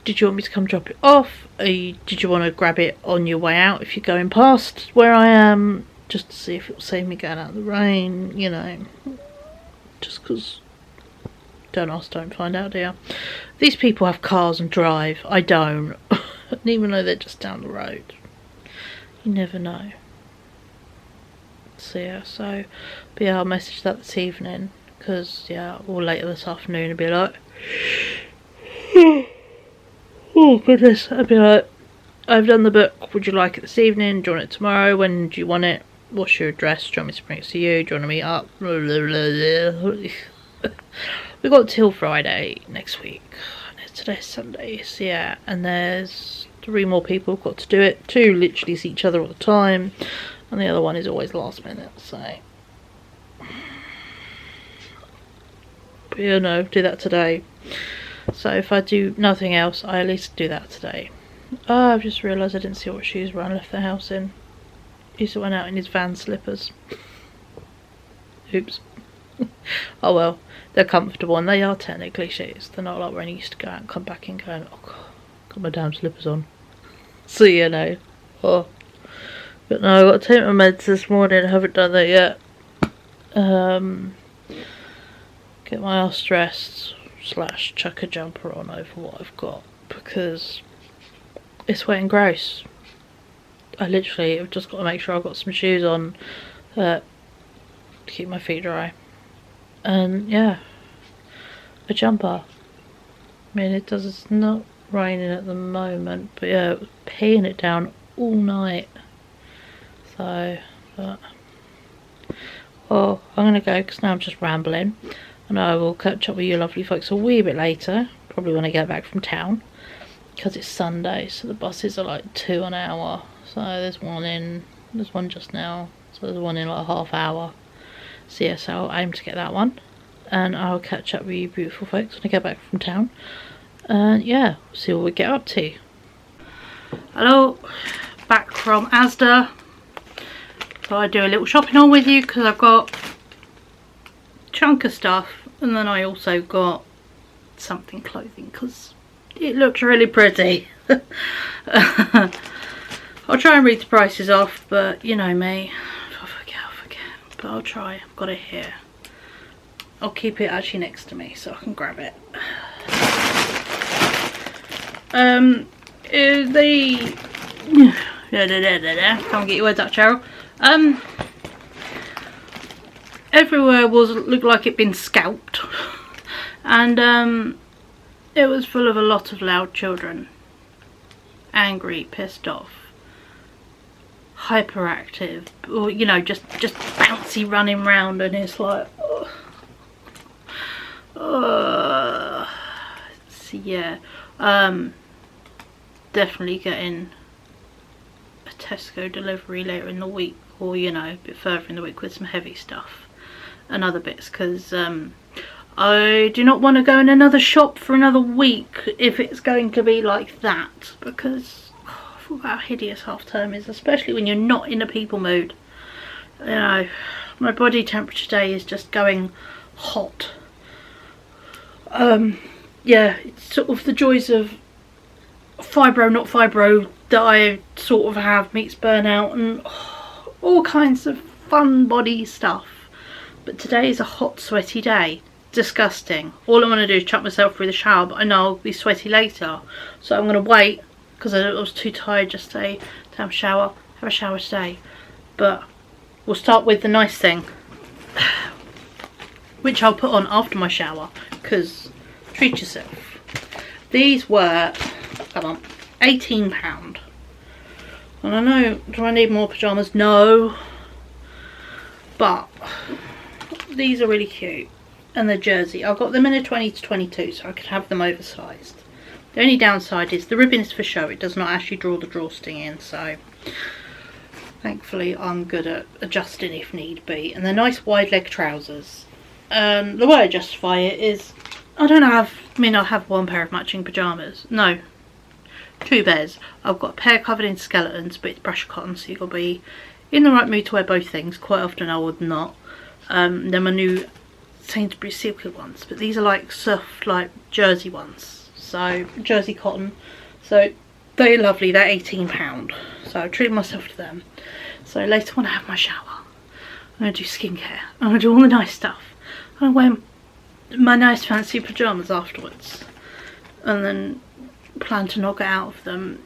did you want me to come drop it off? Did you want to grab it on your way out if you're going past where I am? Just to see if it'll save me going out in the rain, you know. Just because, don't ask, don't find out, do you? These people have cars and drive. I don't. And even though they're just down the road. You never know. So yeah, but yeah, I'll message that this evening. Because, yeah, or later this afternoon I'll be like, oh goodness, I'd be like, I've done the book, would you like it this evening? Do you want it tomorrow? When do you want it? What's your address? Do you want me to bring it to you? Do you want to meet up? We've got till Friday next week. Today's Sunday, so yeah, and there's 3 more people who've got to do it. 2 literally see each other all the time, and the other one is always last minute, so. But yeah, no, do that today. So if I do nothing else, I at least do that today. Oh, I've just realised I didn't see what shoes Ryan left the house in. He just went out in his van slippers. Oops. Oh well, they're comfortable and they are technically shoes. They're not like when I used to go out and come back in going, oh god, got my damn slippers on. So you know. Oh. But no, I got to take my meds this morning, I haven't done that yet. Get my ass dressed / chuck a jumper on over what I've got because it's wet and gross. I literally have just got to make sure I've got some shoes on to keep my feet dry. And yeah, a jumper. I mean, it's not raining at the moment, but yeah, it was peeing it down all night. So, but, well, I'm gonna go because now I'm just rambling, and I will catch up with you lovely folks a wee bit later, probably when I get back from town, because it's Sunday, so the buses are like 2 an hour. So there's one just now, so there's one in like a half hour. So yeah, so I'll aim to get that one, and I'll catch up with you beautiful folks when I get back from town, and yeah, see what we get up to. Hello, back from Asda. So I do a little shopping haul with you because I've got a chunk of stuff, and then I also got something clothing because it looks really pretty. I'll try and read the prices off, but you know me, if I forget, I'll forget. But I'll try. I've got it here. I'll keep it actually next to me so I can grab it. Come and get your words out, Cheryl. Everywhere looked like it'd been scalped, and it was full of a lot of loud children, angry, pissed off, hyperactive, or you know, just bouncy, running round, and it's like, so yeah, definitely getting a Tesco delivery later in the week, or you know, a bit further in the week with some heavy stuff and other bits, because I do not want to go in another shop for another week if it's going to be like that, because forgot how hideous half term is, especially when you're not in a people mood. You know, my body temperature today is just going hot. Yeah, it's sort of the joys of fibro, not fibro, that I sort of have meets burnout and all kinds of fun body stuff. But today is a hot, sweaty day. Disgusting. All I want to do is chuck myself through the shower, but I know I'll be sweaty later. So I'm going to wait, because I was too tired just to have a shower today. But we'll start with the nice thing, which I'll put on after my shower, because treat yourself. These were, come on, £18. And I know, do I need more pyjamas? No. But these are really cute. And they're jersey. I got them in a 20 to 22, so I could have them oversized. The only downside is the ribbon is for show. It does not actually draw the drawstring in, so thankfully I'm good at adjusting if need be. And they're nice wide leg trousers. The way I justify it is I have one pair of matching pyjamas. No, 2 pairs. I've got a pair covered in skeletons, but it's brush cotton, so you've got to be in the right mood to wear both things. Quite often I would not. They're my new Sainsbury's silky ones, but these are like soft, like jersey ones, so jersey cotton, so they're lovely. They're £18, so I treat myself to them. So later when I have my shower, I'm going to do skincare, I'm going to do all the nice stuff, I'm going to wear my nice fancy pyjamas afterwards, and then plan to knock it out of them.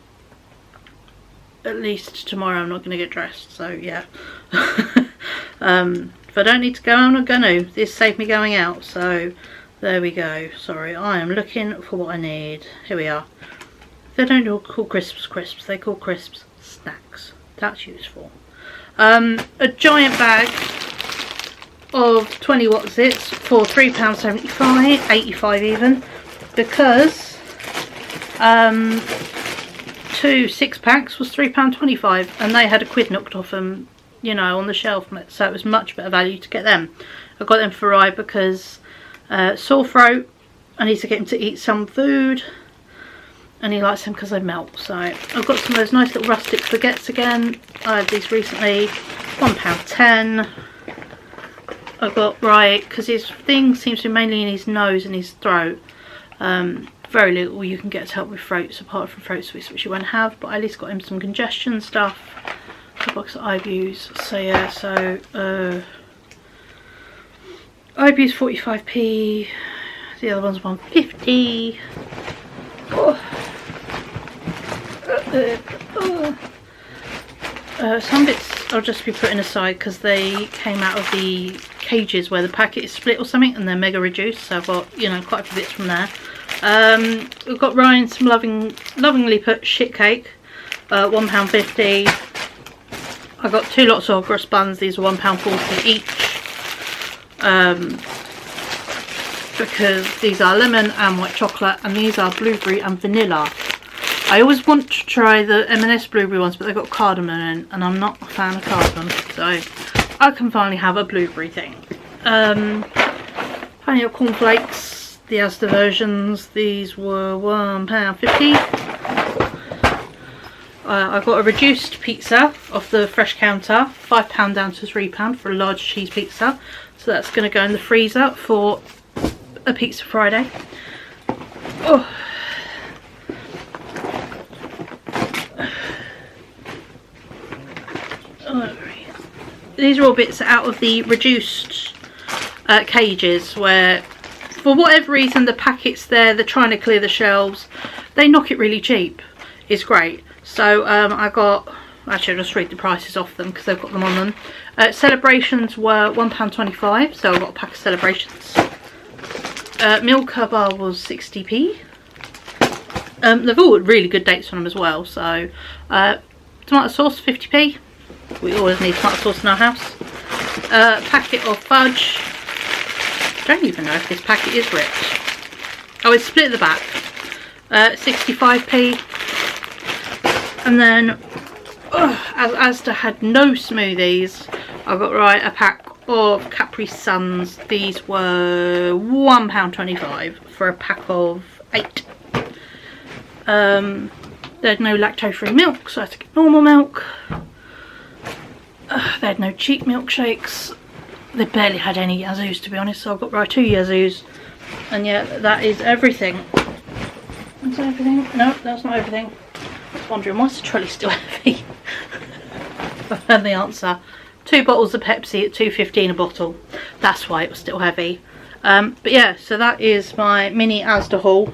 At least tomorrow I'm not going to get dressed, so yeah. If I don't need to go, I'm not going to. This saved me going out, so there we go. Sorry, I am looking for what I need. Here we are. They don't call crisps, they call crisps snacks. That's useful. A giant bag of 20 watt zits for £3.75, 85 even, because 2 6-packs was £3.25, and they had a quid knocked off them, you know, on the shelf, so it was much better value to get them. I got them for Rye because sore throat, I need to get him to eat some food, and he likes them because they melt. So I've got some of those nice little rustic baguettes again. I had these recently, £1.10. I got Rye because his thing seems to be mainly in his nose and his throat. Very little you can get to help with throats apart from throat sweets, which you won't have, but I at least got him some congestion stuff. A box of iBues. So yeah, so iBues 45p, the other one's 150. Some bits I'll just be putting aside because they came out of the cages where the packet is split or something, and they're mega reduced, so I've got, you know, quite a few bits from there. We've got Ryan some lovingly put shit cake, £1.50. I got 2 lots of Gross buns. These are £1.40 each, because these are lemon and white chocolate, and these are blueberry and vanilla. I always want to try the M&S blueberry ones, but they've got cardamom in, and I'm not a fan of cardamom, so I can finally have a blueberry thing. Plenty of cornflakes, the Asda versions. These were £1.50. I got a reduced pizza off the fresh counter, £5 down to £3 for a large cheese pizza. So that's going to go in the freezer for a pizza Friday. Oh. These are all bits out of the reduced cages where, for whatever reason, the packets there, they're trying to clear the shelves. They knock it really cheap. It's great. So I got, actually I'll just read the prices off them because they've got them on them. Celebrations were £1.25, so I got a pack of Celebrations. Milka bar was 60p. They've all got really good dates on them as well. So tomato sauce 50p. We always need tomato sauce in our house. Packet of fudge. I don't even know if this packet is ripped. Oh, it's split at the back. 65p. And then, as Asda had no smoothies, I got a pack of Capri Suns. These were £1.25 for a pack of 8. They had no lactose-free milk, so I had to get normal milk. They had no cheap milkshakes. They barely had any Yazoos, to be honest, so I've got 2 Yazoos. And yeah, that is everything. Is that everything? No, that's not everything. I was wondering, why's the trolley still heavy? I've had the answer. 2 bottles of Pepsi at $2.15 a bottle. That's why it was still heavy. But yeah, so that is my mini Asda haul.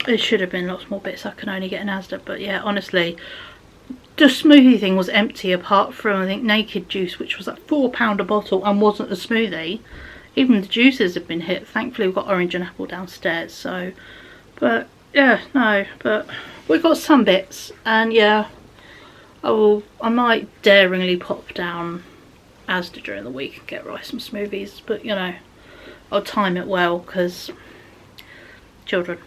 It should have been lots more bits I can only get in Asda, but yeah, honestly, the smoothie thing was empty apart from, I think, Naked Juice, which was like £4 a bottle and wasn't a smoothie. Even the juices have been hit. Thankfully we've got orange and apple downstairs, so, but yeah, no, but we've got some bits, and yeah, I might daringly pop down Asda during the week and get rice and smoothies, but you know, I'll time it well, because children.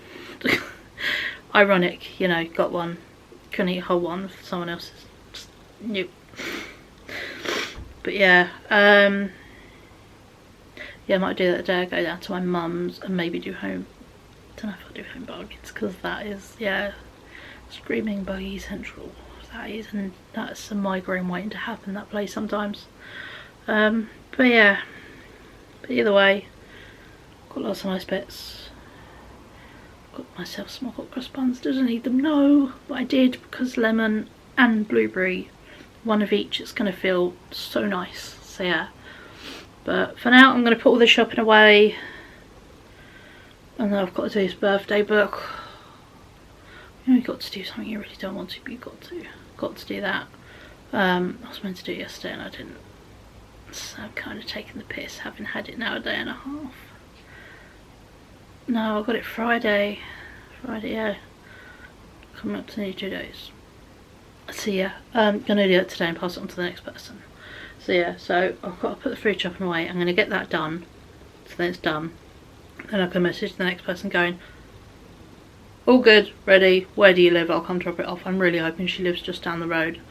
Ironic, you know, got one, couldn't eat a whole one for someone else's. Nope. But yeah, yeah, I might do that today. Go down to my mum's and maybe do home. Don't know if I'll do home bargains, because that is, yeah, screaming buggy central. That is, and that's a migraine waiting to happen, that place sometimes. But yeah, but either way, got lots of nice bits. Got myself some hot cross buns. Didn't need them, no, but I did, because lemon and blueberry, one of each, it's going to feel so nice. So yeah, but for now I'm going to put all this shopping away, and then I've got to do this birthday book. You know, you've got to do something you really don't want to, but you've got to do that. I was meant to do it yesterday and I didn't, so I'm kind of taking the piss, having had it now a day and a half. No, I got it Friday, yeah, coming up to nearly 2 days. So yeah, I'm going to do it today and pass it on to the next person. So yeah, so I've got to put the food shopping away. I'm going to get that done, so then it's done. Then I can message the next person going, all good, ready, where do you live? I'll come drop it off. I'm really hoping she lives just down the road,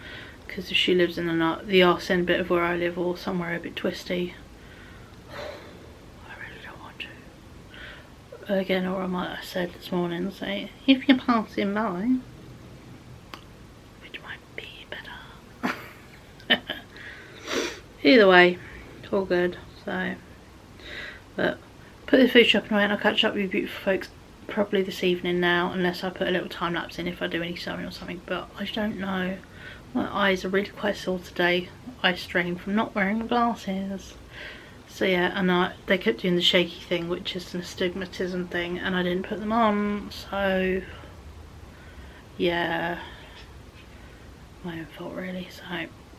because if she lives in the arse end bit of where I live, or somewhere a bit twisty, I really don't want to. Again, or I might have said this morning, say, if you're passing by, which might be better. Either way, it's all good. So, but put the food shopping away and I'll catch up with you beautiful folks probably this evening now, unless I put a little time lapse in if I do any sewing or something, but I don't know. My eyes are really quite sore today. Eye strain from not wearing glasses. So yeah, and they kept doing the shaky thing, which is an astigmatism thing, and I didn't put them on, so yeah, my own fault really. So,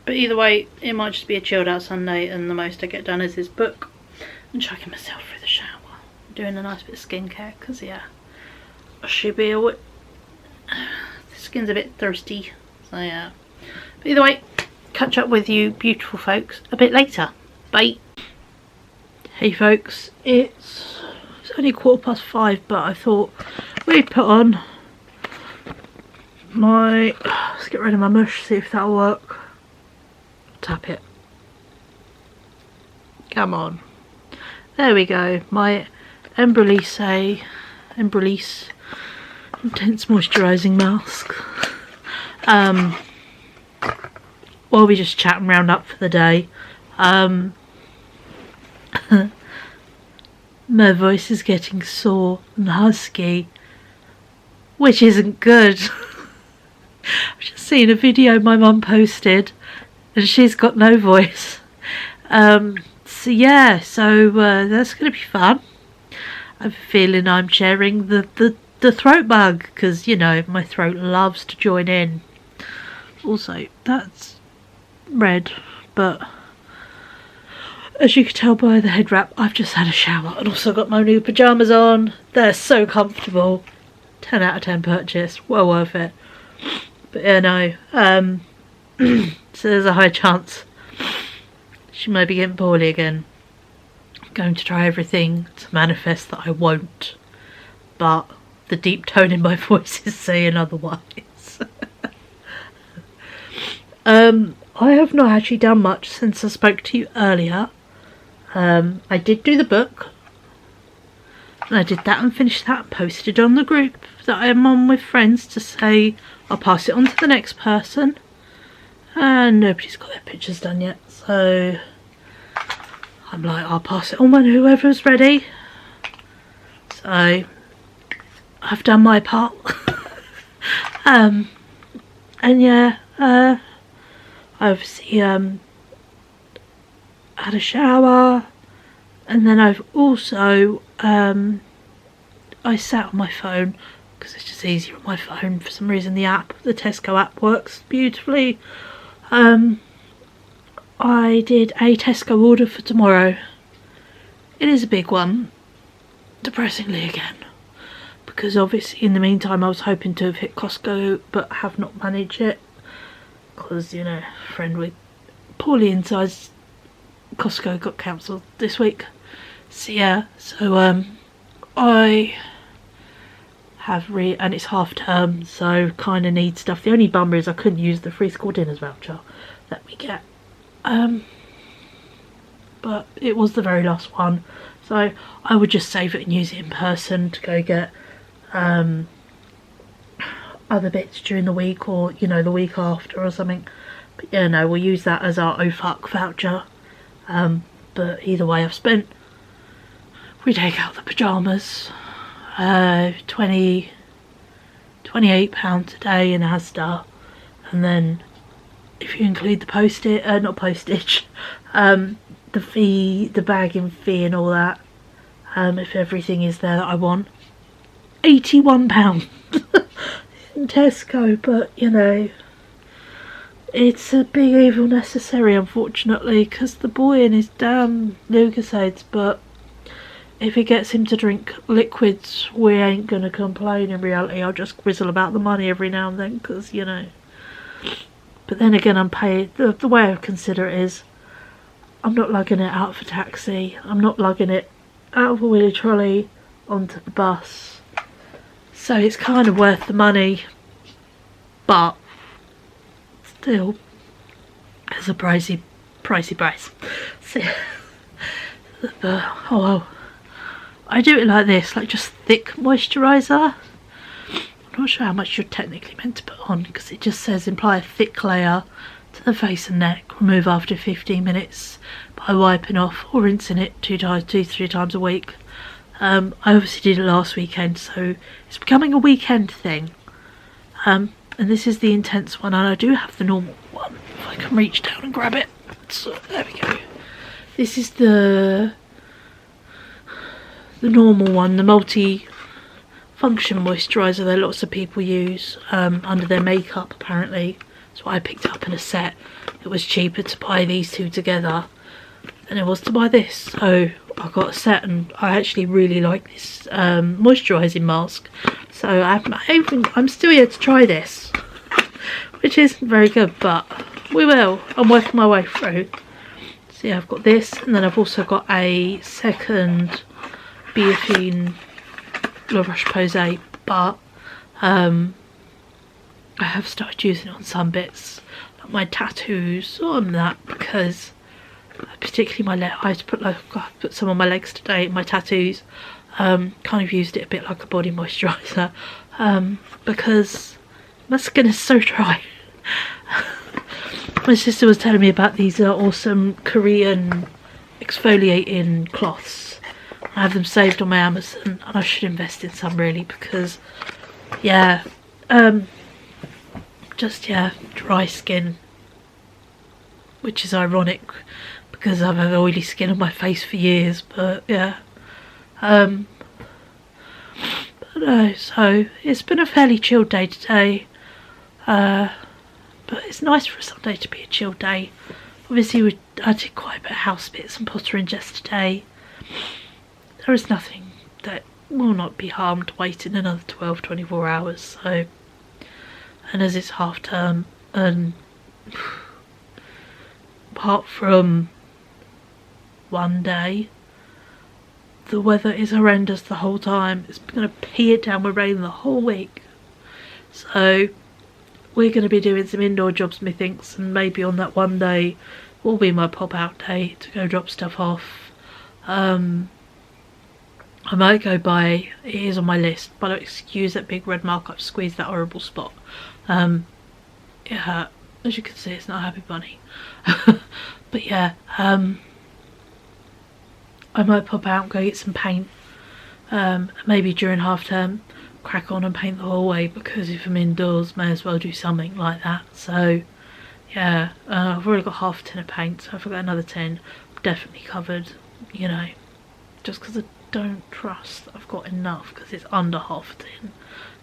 but either way, it might just be a chilled out Sunday, and the most I get done is this book and chucking myself through the shower, doing a nice bit of skincare, because yeah, I should be the skin's a bit thirsty. So yeah, but either way, catch up with you beautiful folks a bit later. Bye. Hey folks, it's only 5:15, but I thought we'd put on my, let's get rid of my mush, see if that'll work. Tap it. Come on. There we go, my Embryolisse Intense Moisturising Mask. While we just chat and round up for the day. My voice is getting sore and husky, which isn't good. I've just seen a video my mum posted and she's got no voice. So yeah, so that's going to be fun. I have a feeling I'm sharing the throat bug, because you know my throat loves to join in. Also, that's red, but as you can tell by the head wrap, I've just had a shower and also got my new pyjamas on. They're so comfortable. 10 out of 10 purchase. Well worth it. But yeah, no. So there's a high chance she may be getting poorly again. I'm going to try everything to manifest that I won't. But the deep tone in my voice is saying otherwise. I have not actually done much since I spoke to you earlier. I did do the book. And I did that and finished that and posted on the group that I am on with friends to say I'll pass it on to the next person. And nobody's got their pictures done yet, so I'm like, I'll pass it on when whoever's ready. So I've done my part. And yeah, I obviously had a shower, and then I've also I sat on my phone because it's just easier on my phone. For some reason the Tesco app works beautifully. I did a Tesco order for tomorrow. It is a big one, depressingly again, because obviously in the meantime I was hoping to have hit Costco but have not managed it because, you know, a friend with poorly incised Costco got cancelled this week. So yeah, I have and it's half term, so kind of need stuff. The only bummer is I couldn't use the free school dinners voucher that we get, but it was the very last one, so I would just save it and use it in person to go get other bits during the week, or you know, the week after or something. But yeah, no, we'll use that as our oh fuck voucher. But either way, we take out the pyjamas, £28 a day in asda, and then if you include the not postage, the fee, the bagging fee and all that, if everything is there that I want, £81 in Tesco. But you know, it's a big evil necessary, unfortunately, because the boy and his damn Lucasades, but if it gets him to drink liquids, we ain't gonna complain. In reality, I'll just grizzle about the money every now and then, because, you know. But then again, I'm paid. The way I consider it is, I'm not lugging it out for taxi. I'm not lugging it out of a wheelie trolley onto the bus. So it's kind of worth the money. But still, it's a pricey price. So, oh well. I do it like this, like just thick moisturiser. I'm not sure how much you're technically meant to put on, because it just says apply a thick layer to the face and neck, remove after 15 minutes by wiping off or rinsing it 2-3 times a week. I obviously did it last weekend, so it's becoming a weekend thing. And this is the intense one, and I do have the normal one, if I can reach down and grab it. So there we go. This is the normal one, the multi-function moisturiser that lots of people use under their makeup, apparently. That's why I picked it up in a set. It was cheaper to buy these two together than it was to buy this, so I got a set, and I actually really like this moisturising mask. So I'm still here to try this, which isn't very good, but we will. I'm working my way through. So yeah, I've got this, and then I've also got a second Biafine La Roche-Posay, but I have started using it on some bits, like my tattoos on that, because particularly my leg, I put some on my legs today, my tattoos, kind of used it a bit like a body moisturiser, because my skin is so dry. My sister was telling me about these awesome Korean exfoliating cloths. I have them saved on my Amazon, and I should invest in some, really, because yeah, dry skin, which is ironic because I've had oily skin on my face for years, but yeah, but no, so it's been a fairly chilled day today, but it's nice for a Sunday to be a chilled day. Obviously I did quite a bit of house bits and pottering today. There is nothing that will not be harmed waiting another 12-24 hours, so, and as it's half term, and apart from one day, the weather is horrendous the whole time. It's going to pee it down with rain the whole week, so we're going to be doing some indoor jobs, methinks, and maybe on that one day will be my pop out day to go drop stuff off. I might go buy, it is on my list, but excuse that big red mark, I've squeezed that horrible spot. It hurt. As you can see, it's not a happy bunny. But yeah, I might pop out and go get some paint. Maybe during half term, crack on and paint the hallway, because if I'm indoors, may as well do something like that. So yeah, I've already got half a tin of paint, so if I got another tin, I'm definitely covered, you know, just because I don't trust I've got enough, because it's under half a tin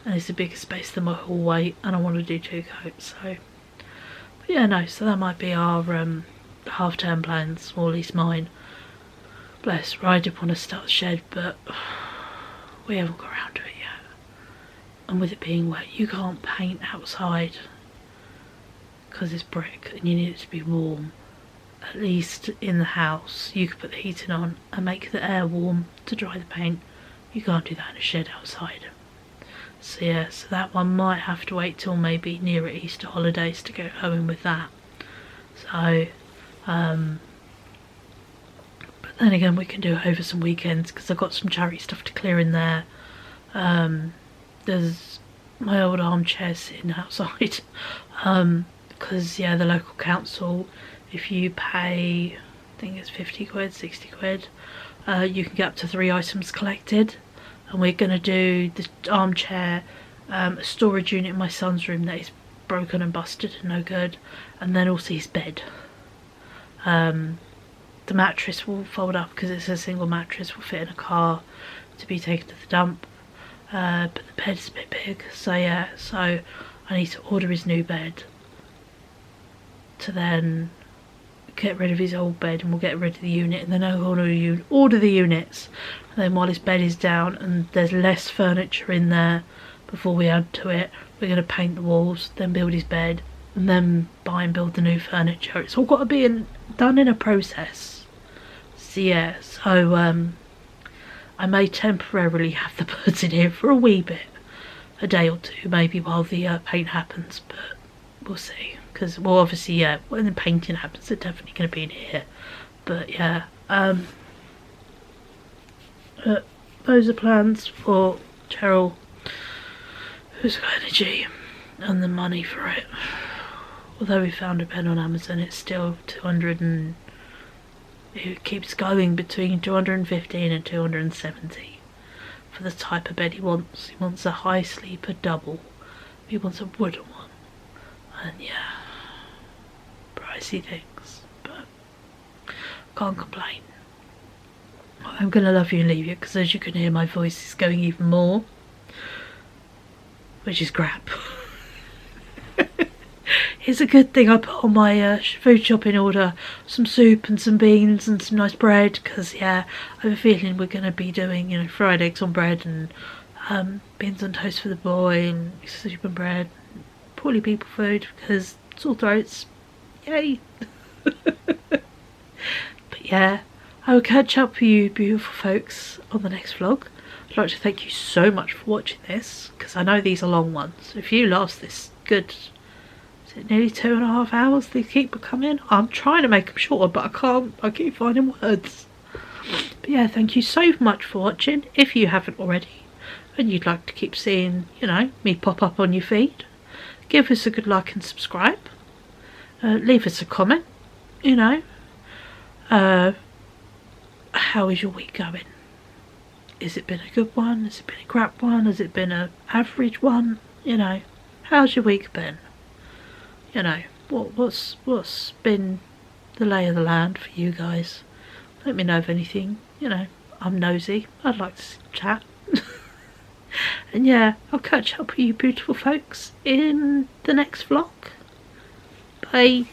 and it's a bigger space than my hallway, and I want to do 2 coats. So but yeah, no, so that might be our half term plans, or at least mine. Bless, I did want to start the shed, but we haven't got around to it yet. And with it being wet, you can't paint outside because it's brick and you need it to be warm. At least in the house, you could put the heating on and make the air warm to dry the paint. You can't do that in a shed outside. So yeah, so that one might have to wait till maybe nearer Easter holidays to get going with that. So, but then again, we can do it over some weekends, because I've got some charity stuff to clear in there. There's my old armchair sitting outside, because yeah, the local council, if you pay, I think it's 50 quid, 60 quid, you can get up to 3 items collected. And we're going to do the armchair, a storage unit in my son's room that is broken and busted and no good, and then also his bed. The mattress will fold up, because it's a single mattress, will fit in a car to be taken to the dump, but the bed's a bit big, so yeah, so I need to order his new bed to then get rid of his old bed, and we'll get rid of the unit, and then I'll order the units, and then while his bed is down and there's less furniture in there before we add to it, we're going to paint the walls, then build his bed, and then buy and build the new furniture. It's all got to be done in a process. So yeah, so I may temporarily have the birds in here for a wee bit, a day or two maybe, while the paint happens, but we'll see. Because, well, obviously, yeah, when the painting happens, they're definitely going to be in here. But yeah, those are plans for Cheryl, who's got energy and the money for it. Although we found a bed on Amazon, it's still 200 and it keeps going between 215 and 270 for the type of bed he wants. He wants a high sleeper double. He wants a wooden one. And yeah, pricey things, but can't complain. I'm gonna love you and leave you, because as you can hear, my voice is going even more, which is crap. It's a good thing I put on my food shopping order some soup and some beans and some nice bread, because yeah, I have a feeling we're gonna be doing, you know, fried eggs on bread and beans on toast for the boy, and soup and bread, poorly people food, because sore throats, yay. But yeah, I will catch up with you beautiful folks on the next vlog. I'd like to thank you so much for watching this, because I know these are long ones. If you last this good, is it nearly 2.5 hours they keep coming? I'm trying to make them shorter, but I can't, I keep finding words. But yeah, thank you so much for watching. If you haven't already and you'd like to keep seeing, you know, me pop up on your feed, give us a good like and subscribe. Leave us a comment, you know. How is your week going? Has it been a good one? Has it been a crap one? Has it been an average one? You know, how's your week been? You know, what's been the lay of the land for you guys? Let me know of anything. You know, I'm nosy. I'd like to chat. And yeah, I'll catch up with you beautiful folks in the next vlog. Bye.